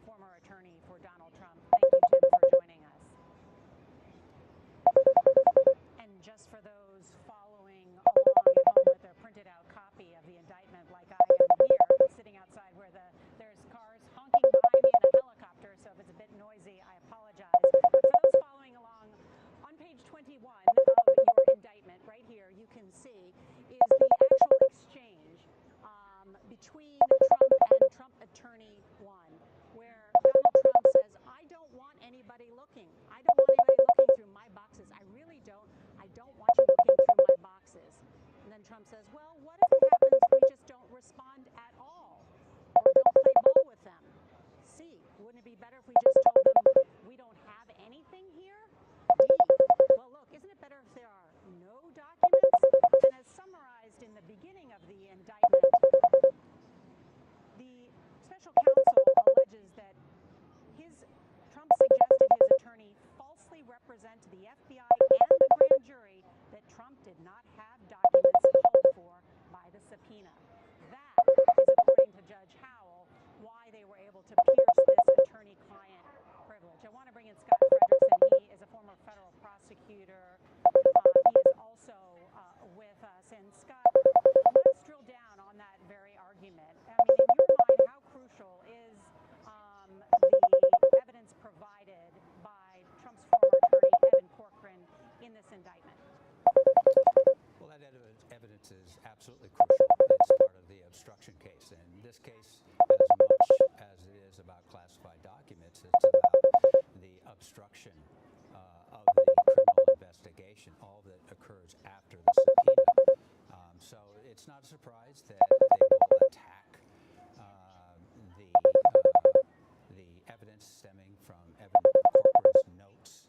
Former attorney for Donald Trump. Thank you, Tim, for joining us. And just for those following along at home with their printed out copy of the indictment, like I am here, sitting outside where there's cars honking behind me and a helicopter, so if it's a bit noisy, I apologize. But for those following along, on page 21 of your indictment, right here, you can see is the actual exchange between Trump and Trump Attorney 1, where Donald Trump says, I don't want anybody looking. I don't want anybody looking through my boxes. I really don't. I don't want you looking through my boxes. And then Trump says, well, what if it happens we just don't respond at all or don't play ball with them? C, wouldn't it be better if we just told them we don't have anything here? D, well, look, isn't it better if there are no documents? And as summarized in the beginning of the indictment, the special counsel alleges that Trump suggested his attorney falsely represent to the FBI and the grand jury that Trump did not have documents called for by the subpoena. That is, according to Judge Howell, why they were able to pierce this attorney-client privilege. I want to bring in Scott Frederickson. He is a former federal prosecutor. He is also with us. And Scott, let's drill down on that very argument. I mean, in your mind, how crucial is the evidence provided by Trump's former attorney, Evan Corcoran, in this indictment? Well, that evidence is absolutely crucial. It's part of the obstruction case. And in this case, as much as it is about classified documents, it's about the obstruction of the criminal investigation, all that occurs after the subpoena. So it's not a surprise that they will attack the evidence stemming from Evan Corcoran's notes.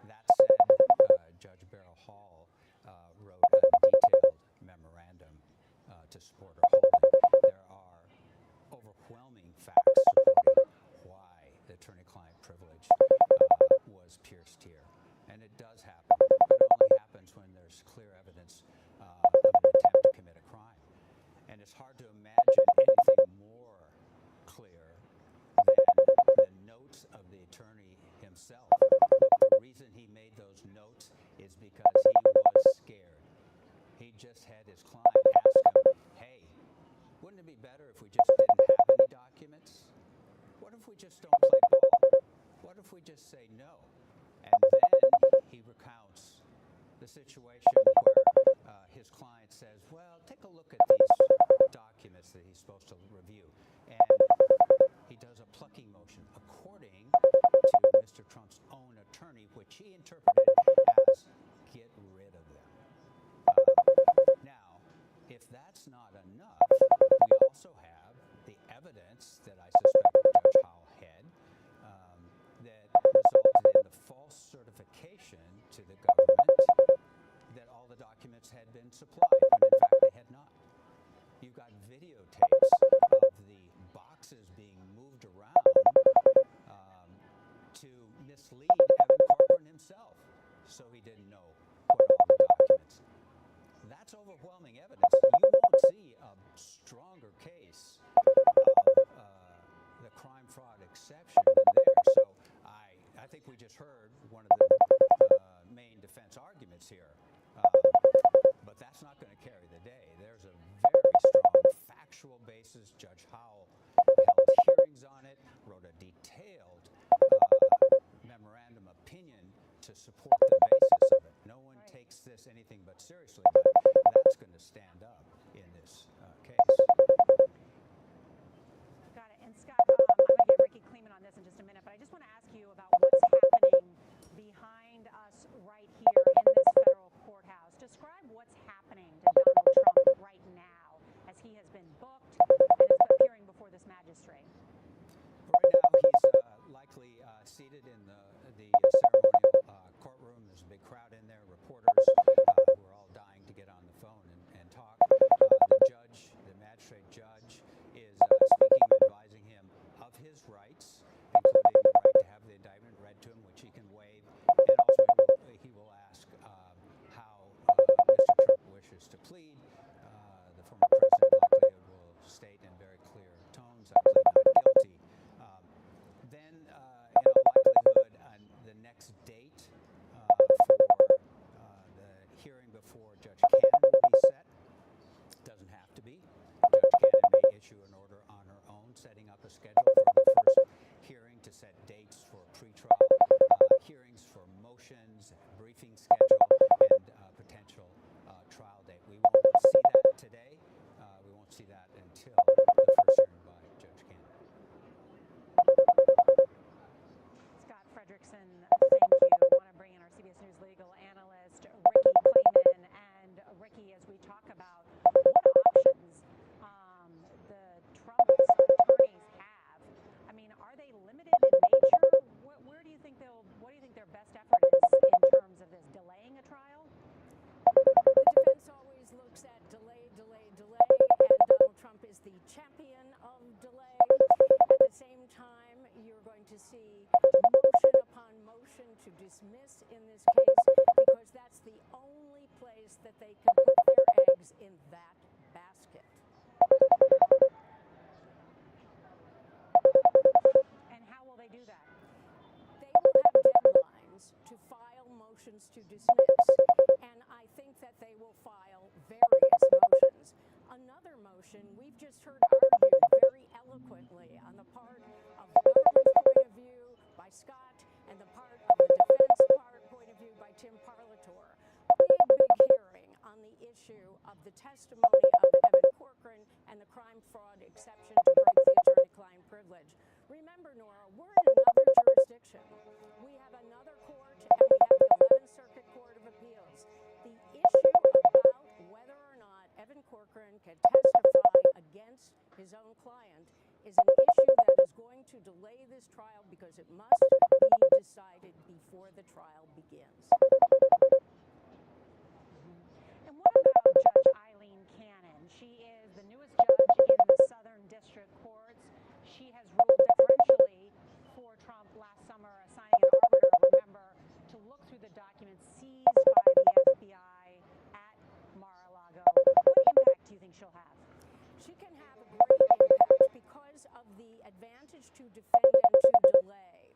That said, Judge Beryl Hall wrote a detailed memorandum to support her holding. There are overwhelming facts supporting why the attorney-client privilege was pierced here. And it does happen, but it only happens when there's clear evidence of an attempt to commit a crime. And it's hard to imagine anything more clear than the notes of the attorney himself. Look, the reason situation where his client says, well, take a look at these documents that he's supposed to review. And he does a plucking motion according to Mr. Trump's own attorney, which he interpreted as get rid of them. Now, if that's not enough, we also have the evidence that I suspect Judge Howell had that resulted in the false certification to the government that all the documents had been supplied, when in fact they had not. You've got videotapes of the boxes being moved around to mislead Evan Corcoran himself, so he didn't know what all the documents. That's overwhelming evidence. You won't see a stronger case of the crime fraud exception than there. So I think we just heard one of the main defense arguments here. But that's not going to carry the day. There's a very strong factual basis. Judge Howell held hearings on it, wrote a detailed memorandum opinion to support the basis of it. No one takes this anything but seriously, but that's going to stand up in this case. Got it. And Scott, I'm going to get Ricky Kleeman on this in just a minute, but I just want to ask you about what's happening behind us right here in this federal courthouse. Describe what's happening to Donald Trump right now as he has been booked and is appearing before this magistrate. Right now, he's likely seated in the ceremonial courtroom. There's a big crowd in there, reporters who are all dying to get on the phone and talk. The magistrate judge, is speaking, advising him of his rights, including the right to have the indictment read to him, which he can waive, and ultimately he will ask how Mr. Trump wishes to plead. The former president likely will state in very clear tones, I plead not guilty. Then, in all likelihood, the next date for the hearing before Judge Cannon will be set. Doesn't have to be. Judge Cannon may issue an order on her own, setting up a schedule for the first hearing to set dates for pretrial hearings, for motions, briefing schedule, and potential trial date. We won't see that today. We won't see that until the first hearing by Judge Cannon. Scott Frederickson, thank you. I want to bring in our CBS News legal analyst, Ricky Kleeman. And Ricky, as we talk about what options the Trump attorneys have, I mean, are they limited in nature? What do you think their best effort is in terms of this, delaying a trial? The defense always looks at delay, and Donald Trump is the champion of delay. At the same time, you're going to see motion upon motion to dismiss in this case, because that's the only place that they can put their eggs in that basket. And how will they do that? They will have deadlines to file motions to dismiss, and I think that they will file various motions. Another motion we've just heard argued very eloquently on the part of the government's point of view by Scott and the part of the defense point of view by Tim Parlator. Big hearing on the issue of the testimony of Evan Corcoran and the crime fraud exception to break the attorney-client privilege. Remember, Nora, we're in another jurisdiction. We have another court, and we have the 11th Circuit Court of Appeals. The issue about whether or not Evan Corcoran can testify against his own client is an issue that is going to delay this trial because it must be decided before the trial begins. And what about Judge Eileen Cannon? She is the newest judge in the Southern District Courts. She has ruled differentially for Trump last summer, assigning an arbiter, remember, to look through the documents seized by the FBI at Mar-a-Lago. What impact do you think she'll have? She can have a great impact because of the advantage to defendant to delay.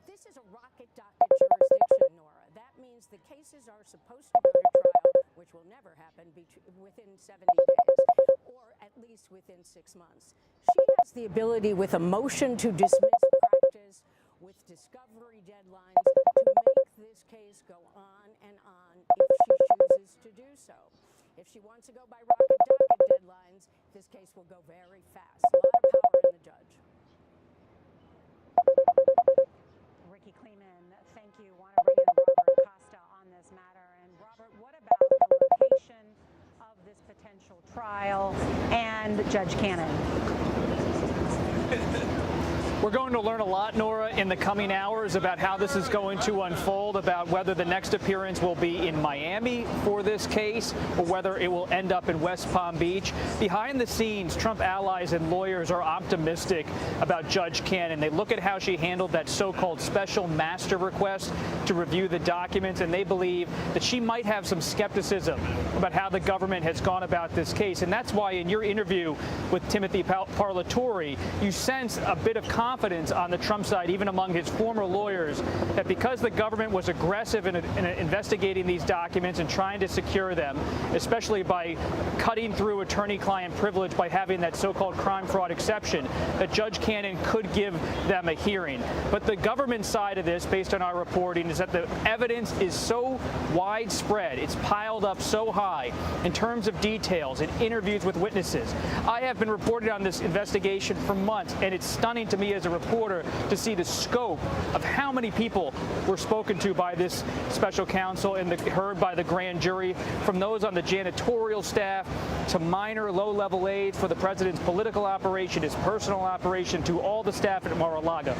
This is a rocket docket jurisdiction, Nora. That means the cases are supposed to go to trial, which will never happen, within 70 days, or at least within 6 months. She has the ability, with a motion to dismiss practice, with discovery deadlines, to make this case go on and on if she chooses to do so. If she wants to go by rocket docket deadlines, this case will go very fast. A lot of power in the judge. Ricky Kleeman, thank you. Want to bring in Robert Costa on this matter. And Robert, what about the location of this potential trial and Judge Cannon? We're going to learn a lot, Nora, in the coming hours about how this is going to unfold, about whether the next appearance will be in Miami for this case or whether it will end up in West Palm Beach. Behind the scenes, Trump allies and lawyers are optimistic about Judge Cannon. They look at how she handled that so-called special master request to review the documents, and they believe that she might have some skepticism about how the government has gone about this case. And that's why in your interview with Timothy Parlatore, you sense a bit of confidence on the Trump side, even among his former lawyers, that because the government was aggressive in investigating these documents and trying to secure them, especially by cutting through attorney-client privilege by having that so-called crime fraud exception, that Judge Cannon could give them a hearing. But the government side of this, based on our reporting, is that the evidence is so widespread, it's piled up so high in terms of details and interviews with witnesses. I have been reporting on this investigation for months, and it's stunning to me as a reporter to see the scope of how many people were spoken to by this special counsel and heard by the grand jury, from those on the janitorial staff to minor low-level aides for the president's political operation, his personal operation, to all the staff at Mar-a-Lago.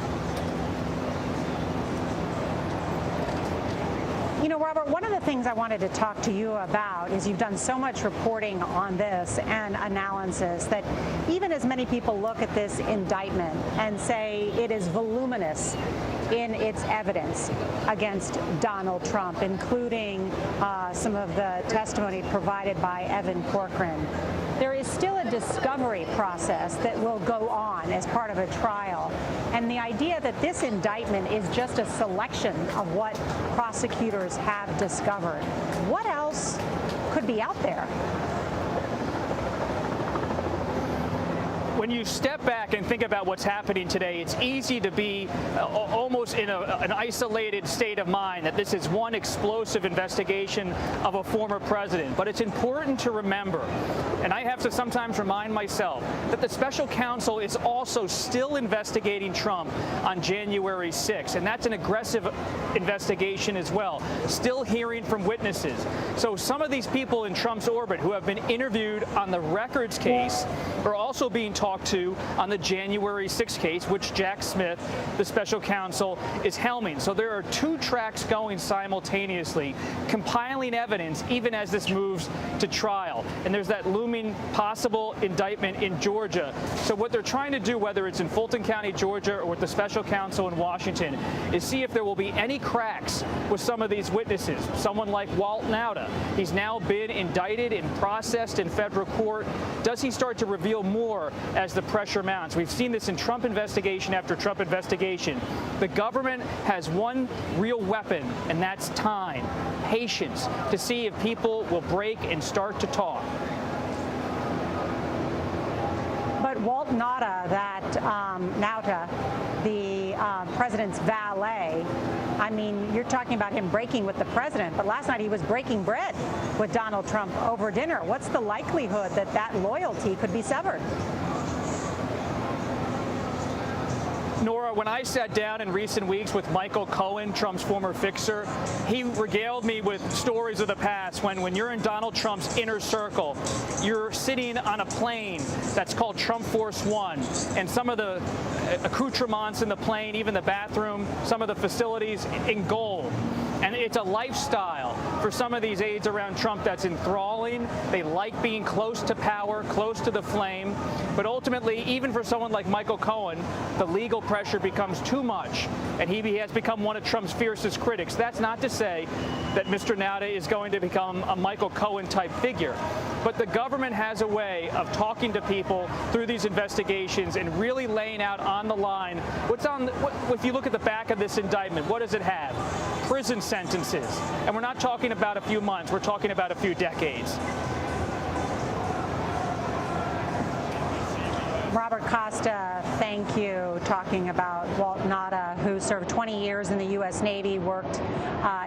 You know, Robert, one of the things I wanted to talk to you about is you've done so much reporting on this and analysis that even as many people look at this indictment and say it is voluminous in its evidence against Donald Trump, including some of the testimony provided by Evan Corcoran, there is still a discovery process that will go on as part of a trial. And the idea that this indictment is just a selection of what prosecutors have discovered, what else could be out there? When you step back and think about what's happening today, it's easy to be almost in an isolated state of mind that this is one explosive investigation of a former president. But it's important to remember, and I have to sometimes remind myself, that the special counsel is also still investigating Trump on January 6th. And that's an aggressive investigation as well, still hearing from witnesses. So some of these people in Trump's orbit who have been interviewed on the records case are also being talked to on the January 6th case, which Jack Smith, the special counsel, is helming. So there are two tracks going simultaneously, compiling evidence even as this moves to trial. And there's that looming possible indictment in Georgia. So what they're trying to do, whether it's in Fulton County, Georgia, or with the special counsel in Washington, is see if there will be any cracks with some of these witnesses. Someone like Walt Nauta, he's now been indicted and processed in federal court. Does he start to reveal more as the pressure mounts? We've seen this in Trump investigation after Trump investigation. The government has one real weapon, and that's time, patience, to see if people will break and start to talk. But Walt Nauta, the president's valet, I mean, you're talking about him breaking with the president, but last night he was breaking bread with Donald Trump over dinner. What's the likelihood that that loyalty could be severed? Nora, when I sat down in recent weeks with Michael Cohen, Trump's former fixer, he regaled me with stories of the past when you're in Donald Trump's inner circle, you're sitting on a plane that's called Trump Force One, and some of the accoutrements in the plane, even the bathroom, some of the facilities in gold. And it's a lifestyle for some of these aides around Trump that's enthralling. They like being close to power, close to the flame. But ultimately, even for someone like Michael Cohen, the legal pressure becomes too much, and he has become one of Trump's fiercest critics. That's not to say that Mr. Nauta is going to become a Michael Cohen-type figure. But the government has a way of talking to people through these investigations and really laying out on the line if you look at the back of this indictment, what does it have? Prison sentences. And we're not talking about a few months, we're talking about a few decades. Robert Costa, thank Thank you. Talking about Walt Nauta, who served 20 years in the U.S. Navy, worked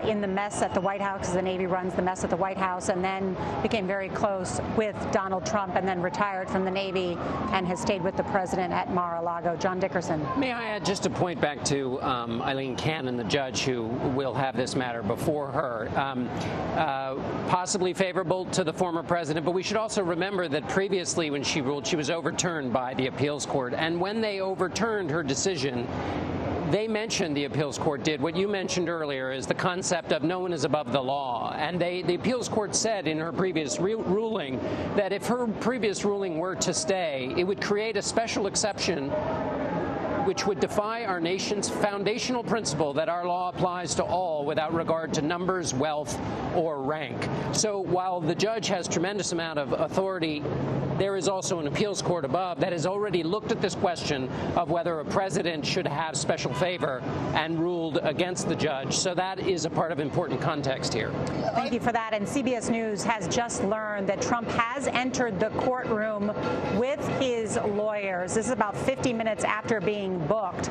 in the mess at the White House, because the Navy runs the mess at the White House, and then became very close with Donald Trump, and then retired from the Navy and has stayed with the president at Mar-a-Lago. John Dickerson. May I add just a point back to Eileen Cannon, the judge who will have this matter before her. Possibly favorable to the former president, but we should also remember that previously when she ruled, she was overturned by the appeals court. And when they overturned her decision, they mentioned, the appeals court did, what you mentioned earlier, is the concept of no one is above the law. And the appeals court said in her previous ruling that if her previous ruling were to stay, it would create a special exception which would defy our nation's foundational principle that our law applies to all without regard to numbers, wealth, or rank. So while the judge has tremendous amount of authority, there is also an appeals court above that has already looked at this question of whether a president should have special favor and ruled against the judge. So that is a part of important context here. Thank you for that. And CBS News has just learned that Trump has entered the courtroom with his lawyers. This is about 50 minutes after being booked.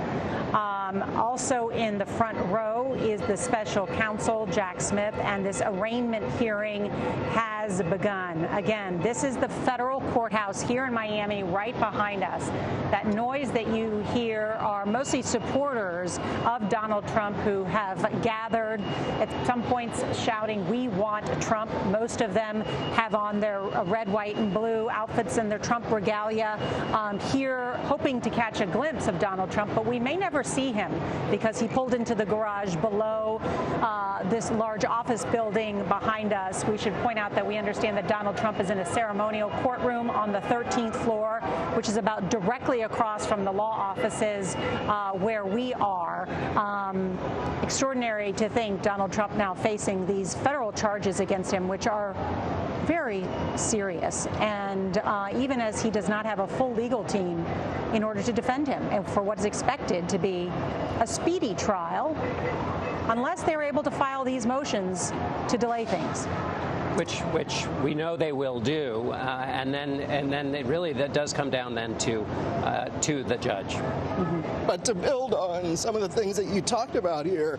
Also in the front row is the special counsel, Jack Smith, and this arraignment hearing has begun. Again, this is the federal courthouse here in Miami, right behind us. That noise that you hear are mostly supporters of Donald Trump who have gathered at some points shouting, "We want Trump." Most of them have on their red, white, and blue outfits and their Trump regalia, here hoping to catch a glimpse of Donald Trump, but we may never see him because he pulled into the garage below this large office building behind us. We should point out that we understand that Donald Trump is in a ceremonial courtroom on the 13th floor, which is about directly across from the law offices where we are. Extraordinary to think Donald Trump now facing these federal charges against him, which are very serious, and even as he does not have a full legal team in order to defend him and for what is expected to be a speedy trial, unless they're able to file these motions to delay things. Which we know they will do, and then it really that does come down then to the judge. Mm-hmm. But to build on some of the things that you talked about here,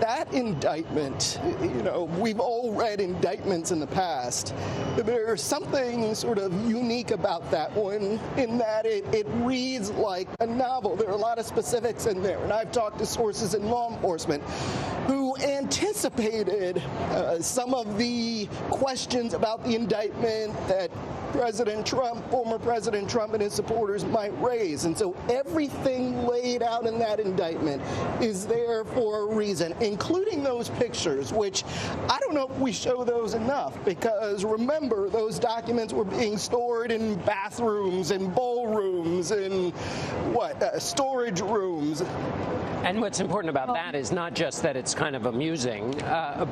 that indictment, you know, we've all read indictments in the past, but there's something sort of unique about that one in that it reads like a novel. There are a lot of specifics in there, and I've talked to sources in law enforcement who anticipated some of the questions about the indictment that President Trump, former President Trump, and his supporters might raise. And so everything laid out in that indictment is there for a reason, including those pictures, which I don't know if we show those enough, because remember, those documents were being stored in bathrooms and ballrooms and storage rooms. And what's important about that is not just that it's kind of amusing,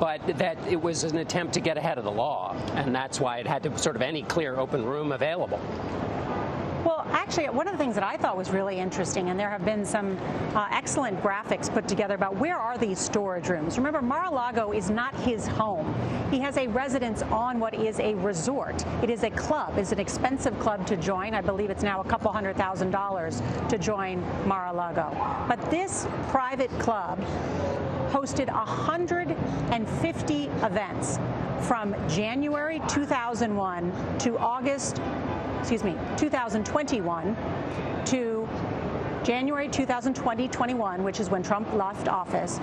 but that it was an attempt to get ahead of the law, and that's why it had to sort of any clear open room available. Well, actually, one of the things that I thought was really interesting, and there have been some excellent graphics put together about where are these storage rooms. Remember, Mar-a-Lago is not his home. He has a residence on what is a resort. It is a club. It's an expensive club to join. I believe it's now a couple $100,000 to join Mar-a-Lago. But this private club hosted 150 events from January 2001 to 2021 to January 2021, which is when Trump left office,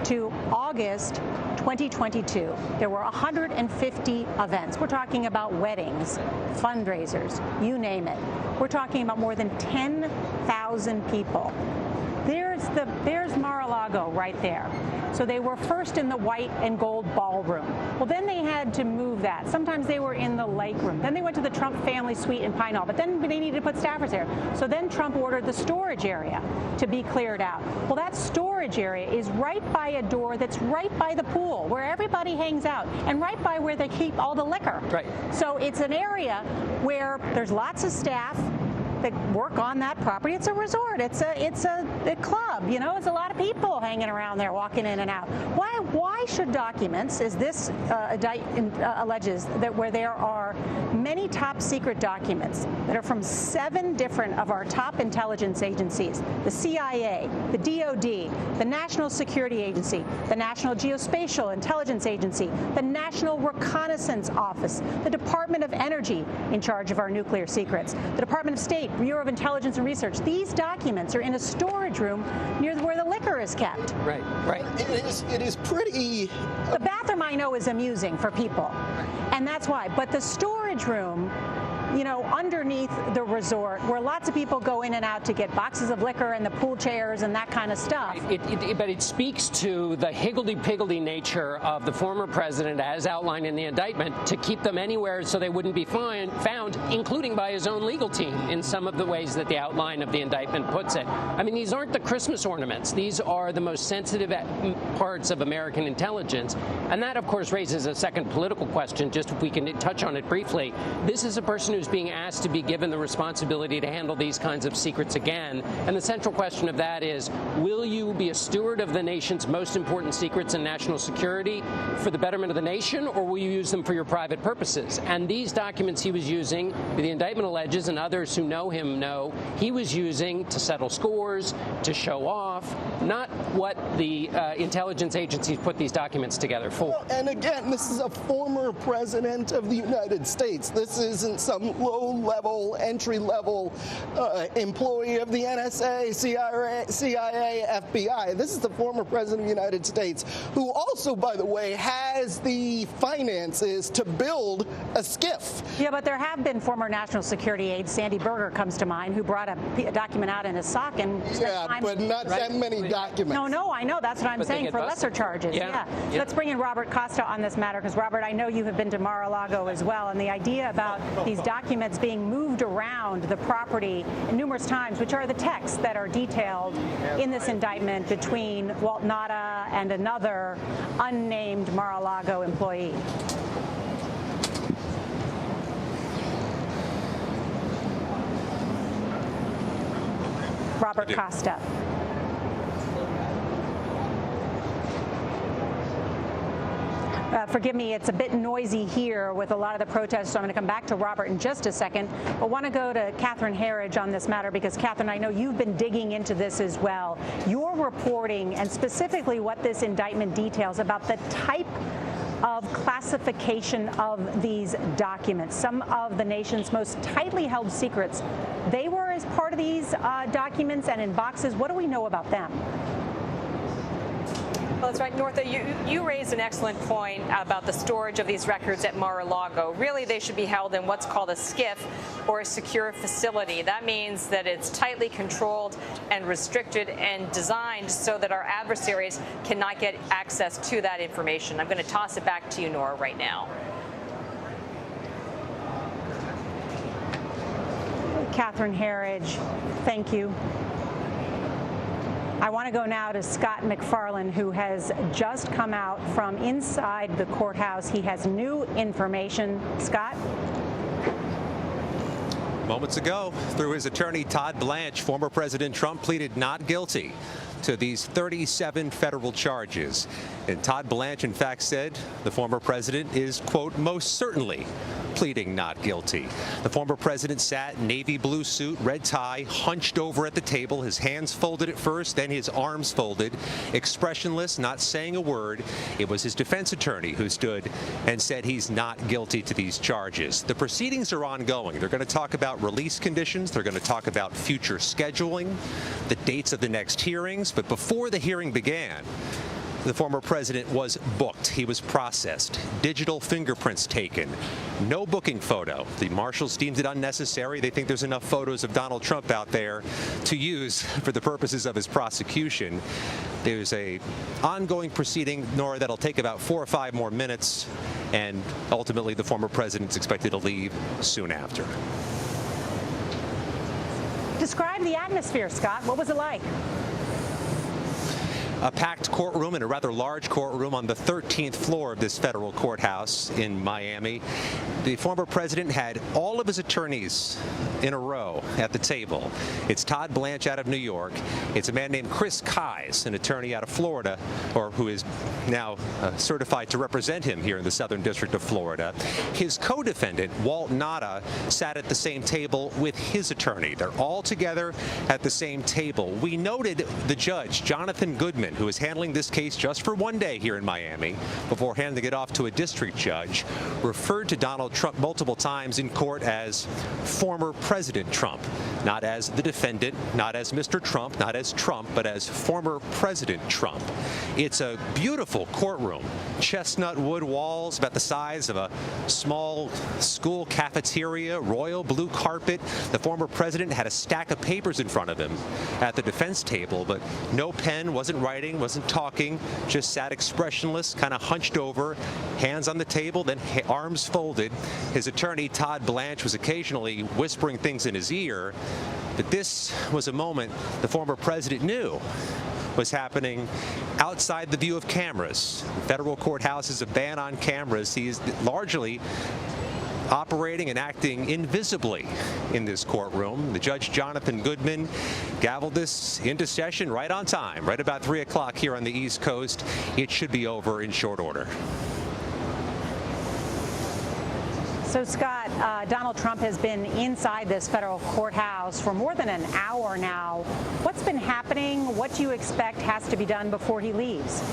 to August 2022. There were 150 events. We're talking about weddings, fundraisers, you name it. We're talking about more than 10,000 people. There's Mar-a-Lago right there. So they were first in the white and gold ballroom. Well, then they had to move that. Sometimes they were in the lake room. Then they went to the Trump family suite in Pine Hall, but then they needed to put staffers there. So then Trump ordered the storage area to be cleared out. Well, that storage area is right by a door that's right by the pool where everybody hangs out and right by where they keep all the liquor. Right. So it's an area where there's lots of staff, that work on that property. It's a resort. It's a club. You know, there's a lot of people hanging around there, walking in and out. Why should documents, as this alleges, that where there are many top secret documents that are from 7 different of our top intelligence agencies, the CIA, the DOD, the National Security Agency, the National Geospatial Intelligence Agency, the National Reconnaissance Office, the Department of Energy in charge of our nuclear secrets, the Department of State, Bureau of Intelligence and Research. These documents are in a storage room near where the liquor is kept. Right, right. It is pretty... The bathroom, I know, is amusing for people, and that's why. But the storage room, you know, underneath the resort, where lots of people go in and out to get boxes of liquor and the pool chairs and that kind of stuff. But it speaks to the higgledy-piggledy nature of the former president, as outlined in the indictment, to keep them anywhere so they wouldn't be found, including by his own legal team, in some of the ways that the outline of the indictment puts it. I mean, these aren't the Christmas ornaments. These are the most sensitive parts of American intelligence. And that, of course, raises a second political question, just if we can touch on it briefly. This is a person who's being asked to be given the responsibility to handle these kinds of secrets again. And the central question of that is, will you be a steward of the nation's most important secrets and national security for the betterment of the nation, or will you use them for your private purposes? And these documents he was using, the indictment alleges, and others who know him know, he was using to settle scores, to show off, not what the intelligence agencies put these documents together for. Well, and again, this is a former president of the United States. This isn't some low-level, entry-level employee of the NSA, CIA, FBI. This is the former president of the United States, who also, by the way, has the finances to build a skiff. Yeah, but there have been former national security aides. Sandy Berger comes to mind, who brought a document out in his sock and but not that many documents. No, I know. That's what I'm saying, for lesser charges. Yeah. So let's bring in Robert Costa on this matter, because, Robert, I know you have been to Mar-a-Lago as well, and the idea about these documents being moved around the property numerous times, which are the texts that are detailed in this indictment between Walt Nauta and another unnamed Mar-a-Lago employee. Robert Costa. Forgive me, it's a bit noisy here with a lot of the protests, so I'm going to come back to Robert in just a second. But want to go to Catherine Herridge on this matter, because, Catherine, I know you've been digging into this as well. Your reporting, and specifically what this indictment details about the type of classification of these documents, some of the nation's most tightly held secrets, they were as part of these documents and in boxes. What do we know about them? Well, that's right, Northa. You raised an excellent point about the storage of these records at Mar-a-Lago. Really, they should be held in what's called a skiff, or a secure facility. That means that it's tightly controlled and restricted and designed so that our adversaries cannot get access to that information. I'm going to toss it back to you, Nora, right now. Catherine Herridge, thank you. I want to go now to Scott McFarland, who has just come out from inside the courthouse. He has new information. Scott? Moments ago, through his attorney Todd Blanche, former President Trump pleaded not guilty to these 37 federal charges. And Todd Blanche, in fact, said the former president is, quote, most certainly pleading not guilty. The former president sat, navy blue suit, red tie, hunched over at the table, his hands folded at first, then his arms folded, expressionless, not saying a word. It was his defense attorney who stood and said he's not guilty to these charges. The proceedings are ongoing. They're going to talk about release conditions. They're going to talk about future scheduling, the dates of the next hearings. But before the hearing began, the former president was booked. He was processed. Digital fingerprints taken. No booking photo. The marshals deemed it unnecessary. They think there's enough photos of Donald Trump out there to use for the purposes of his prosecution. There's an ongoing proceeding, Nora, that'll take about 4 or 5 more minutes, and ultimately the former president's expected to leave soon after. Describe the atmosphere, Scott. What was it like? A packed courtroom, in a rather large courtroom on the 13th floor of this federal courthouse in Miami. The former president had all of his attorneys in a row at the table. It's Todd Blanche out of New York. It's a man named Chris Kise, an attorney out of Florida, or who is now certified to represent him here in the Southern District of Florida. His co-defendant, Walt Nada, sat at the same table with his attorney. They're all together at the same table. We noted the judge, Jonathan Goodman, who is handling this case just for one day here in Miami, before handing it off to a district judge, referred to Donald Trump multiple times in court as former President Trump, not as the defendant, not as Mr. Trump, not as Trump, but as former President Trump. It's a beautiful courtroom. Chestnut wood walls about the size of a small school cafeteria, royal blue carpet. The former president had a stack of papers in front of him at the defense table, but no pen, wasn't writing, wasn't talking, just sat expressionless, kind of hunched over, hands on the table, then arms folded. His attorney, Todd Blanche, was occasionally whispering things in his ear, but this was a moment the former president knew was happening outside the view of cameras. The federal courthouse is a ban on cameras. He is largely operating and acting invisibly in this courtroom. The judge, Jonathan Goodman, gavelled this into session right on time, right about 3 o'clock here on the East Coast. It should be over in short order. So, Scott, Donald Trump has been inside this federal courthouse for more than an hour now. What's been happening? What do you expect has to be done before he leaves?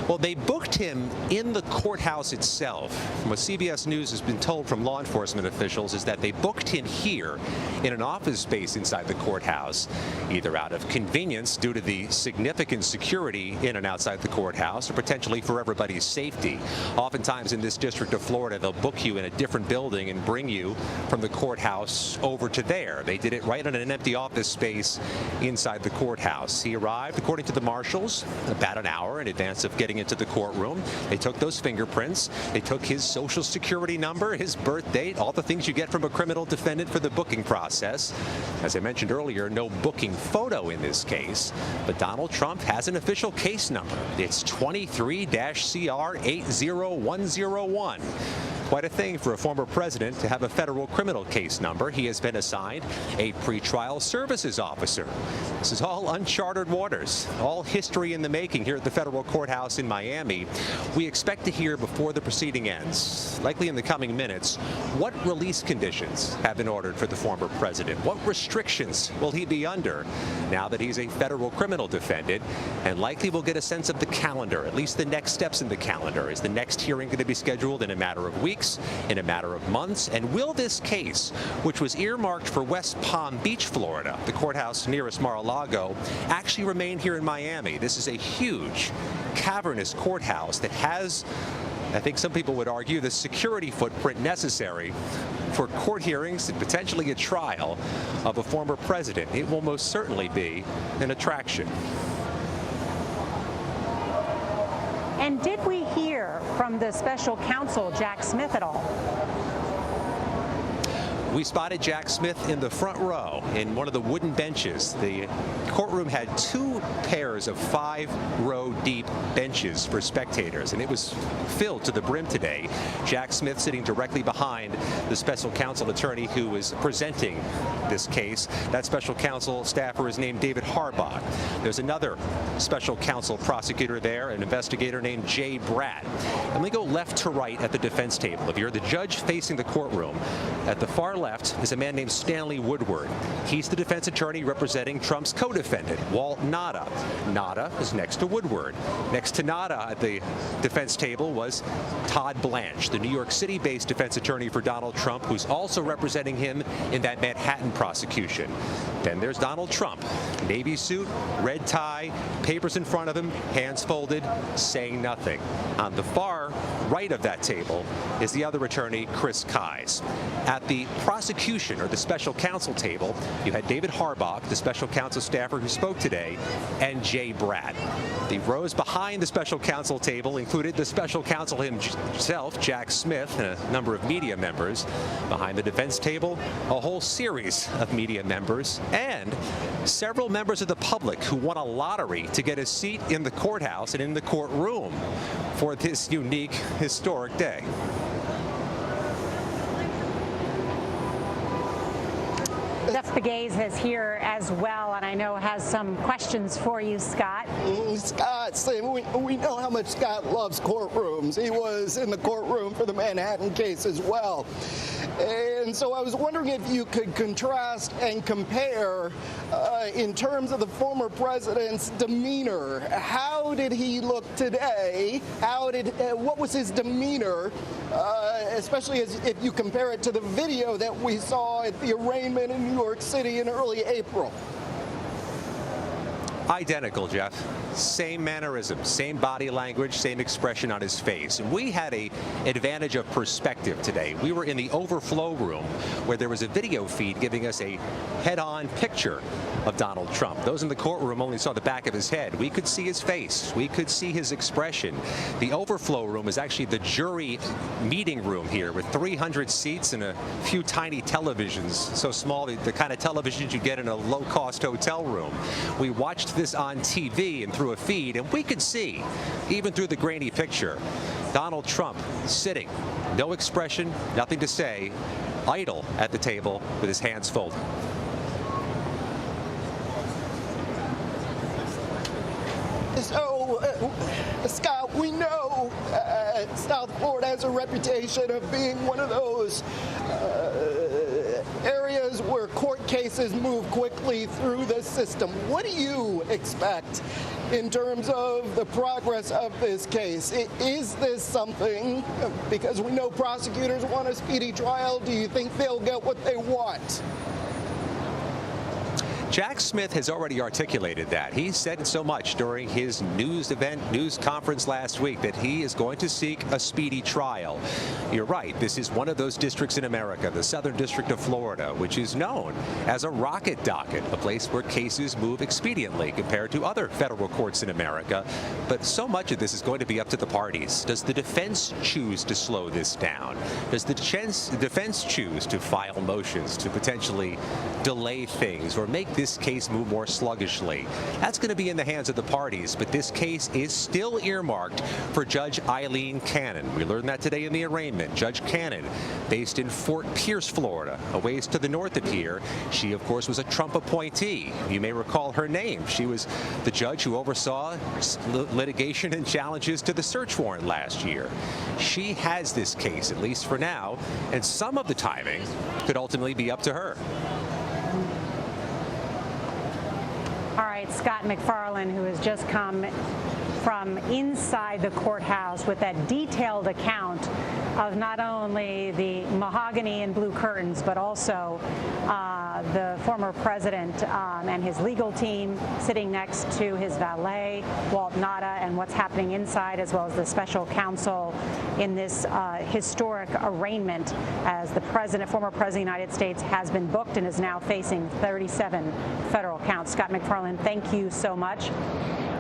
Well, they booked him in the courthouse itself. From what CBS News has been told from law enforcement officials is that they booked him here in an office space inside the courthouse, either out of convenience due to the significant security in and outside the courthouse, or potentially for everybody's safety. Oftentimes in this district of Florida, they'll book you in a different building and bring you from the courthouse over to there. They did it right in an empty office space inside the courthouse. He arrived, according to the marshals, about an hour in advance of getting into the courtroom. They took those fingerprints. They took his social security number, his birth date, all the things you get from a criminal defendant for the booking process. As I mentioned earlier, no booking photo in this case, but Donald Trump has an official case number. It's 23-CR80101. Quite a thing for a former president to have a federal criminal case number. He has been assigned a pretrial services officer. This is all uncharted waters, all history in the making here at the federal courthouse in Miami. We expect to hear before the proceeding ends, likely in the coming minutes, what release conditions have been ordered for the former president. What restrictions will he be under now that he's a federal criminal defendant? And likely we'll get a sense of the calendar, at least the next steps in the calendar. Is the next hearing going to be scheduled in a matter of weeks? In a matter of months? And will this case, which was earmarked for West Palm Beach, Florida, the courthouse nearest Mar-a-Lago, actually remain here in Miami? This is a huge, cavernous courthouse that has, I think some people would argue, the security footprint necessary for court hearings and potentially a trial of a former president. It will most certainly be an attraction. And did we hear from the special counsel, Jack Smith, at all? We spotted Jack Smith in the front row in one of the wooden benches. The courtroom had 2 pairs of 5-row deep benches for spectators, and it was filled to the brim today. Jack Smith sitting directly behind the special counsel attorney who is presenting this case. That special counsel staffer is named David Harbach. There's another special counsel prosecutor there, an investigator named Jay Bratt. And we go left to right at the defense table. If you're the judge facing the courtroom, at the far left is a man named Stanley Woodward. He's the defense attorney representing Trump's co-defendant, Walt Nada. Nada is next to Woodward. Next to Nada at the defense table was Todd Blanche, the New York City-based defense attorney for Donald Trump, who's also representing him in that Manhattan prosecution. Then there's Donald Trump, navy suit, red tie, papers in front of him, hands folded, saying nothing. On the far right of that table is the other attorney, Chris Kise. At the prosecution, or the special counsel table, you had David Harbach, the special counsel staffer who spoke today, and Jay Bratt. The rows behind the special counsel table included the special counsel himself, Jack Smith, and a number of media members. Behind the defense table, a whole series of media members, and several members of the public who won a lottery to get a seat in the courthouse and in the courtroom for this unique, historic day. Jeff Pegues is here as well, and I know has some questions for you, Scott. Scott, we know how much Scott loves courtrooms. He was in the courtroom for the Manhattan case as well. And so I was wondering if you could contrast and compare in terms of the former president's demeanor. How did he look today? What was his demeanor, especially if you compare it to the video that we saw at the arraignment in New York City in early April? Identical, Jeff. Same mannerism, same body language, same expression on his face. And we had an advantage of perspective today. We were in the overflow room where there was a video feed giving us a head-on picture of Donald Trump. Those in the courtroom only saw the back of his head. We could see his face. We could see his expression. The overflow room is actually the jury meeting room here with 300 seats and a few tiny televisions, so small, the kind of televisions you get in a low-cost hotel room. We watched this on TV and through a feed, and we could see, even through the grainy picture, Donald Trump sitting, no expression, nothing to say, idle at the table with his hands folded. So, Scott, we know South Florida has a reputation of being one of those areas where court cases move quickly through the system. What do you expect in terms of the progress of this case? Is this something, because we know prosecutors want a speedy trial, do you think they'll get what they want? Jack Smith has already articulated that. He said so much during his news conference last week that he is going to seek a speedy trial. You're right. This is one of those districts in America, the Southern District of Florida, which is known as a rocket docket, a place where cases move expediently compared to other federal courts in America. But so much of this is going to be up to the parties. Does the defense choose to slow this down? Does the defense choose to file motions to potentially delay things or make this case move more sluggishly? That's going to be in the hands of the parties, but this case is still earmarked for Judge Eileen Cannon. We learned that today in the arraignment. Judge Cannon, based in Fort Pierce, Florida, a ways to the north of here. She, of course, was a Trump appointee. You may recall her name. She was the judge who oversaw litigation and challenges to the search warrant last year. She has this case, at least for now, and some of the timing could ultimately be up to her. All right, Scott McFarland, who has just come from inside the courthouse with that detailed account of not only the mahogany and blue curtains, but also the former president and his legal team sitting next to his valet, Walt Nauta, and what's happening inside, as well as the special counsel in this historic arraignment as the former president of the United States has been booked and is now facing 37 federal counts. Scott McFarland, thank you so much.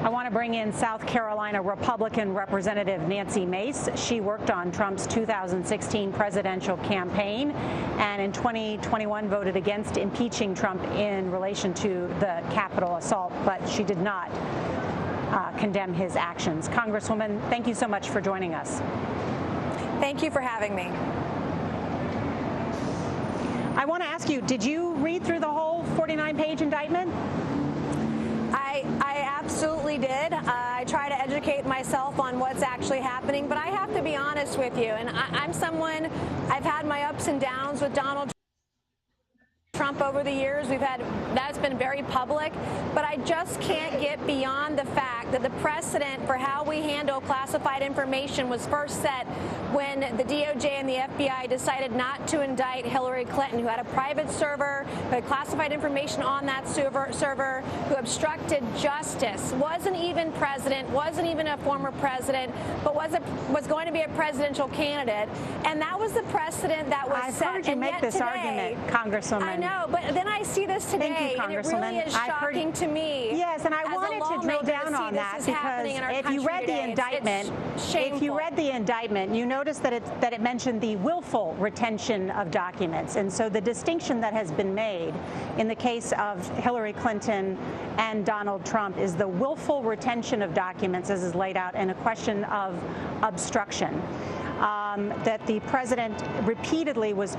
I want to bring in South Carolina Republican Representative Nancy Mace. She worked on Trump's 2016 presidential campaign and in 2021 voted against impeaching Trump in relation to the Capitol assault, but she did not condemn his actions. Congresswoman, thank you so much for joining us. Thank you for having me. I want to ask you, did you read through the whole 49-page indictment? I absolutely did. I try to educate myself on what's actually happening, but I have to be honest with you, and I'm someone, I've had my ups and downs with Donald Trump over the years. That's been very public, but I just can't get beyond the fact that the precedent for how we handle classified information was first set when the DOJ and the FBI decided not to indict Hillary Clinton, who had a private server, who had classified information on that server, who obstructed justice, wasn't even president, wasn't even a former president, but was going to be a presidential candidate. And that was the precedent that was set. I've heard you make this argument, Congresswoman. I know, but then I see this today, Thank you, and it really is shocking to me. Yes, and I wanted to drill down on that because if you read the indictment, you notice that it mentioned the willful retention of documents, and so the distinction that has been made in the case of Hillary Clinton and Donald Trump is the willful retention of documents, as is laid out, in a question of obstruction. That the president repeatedly was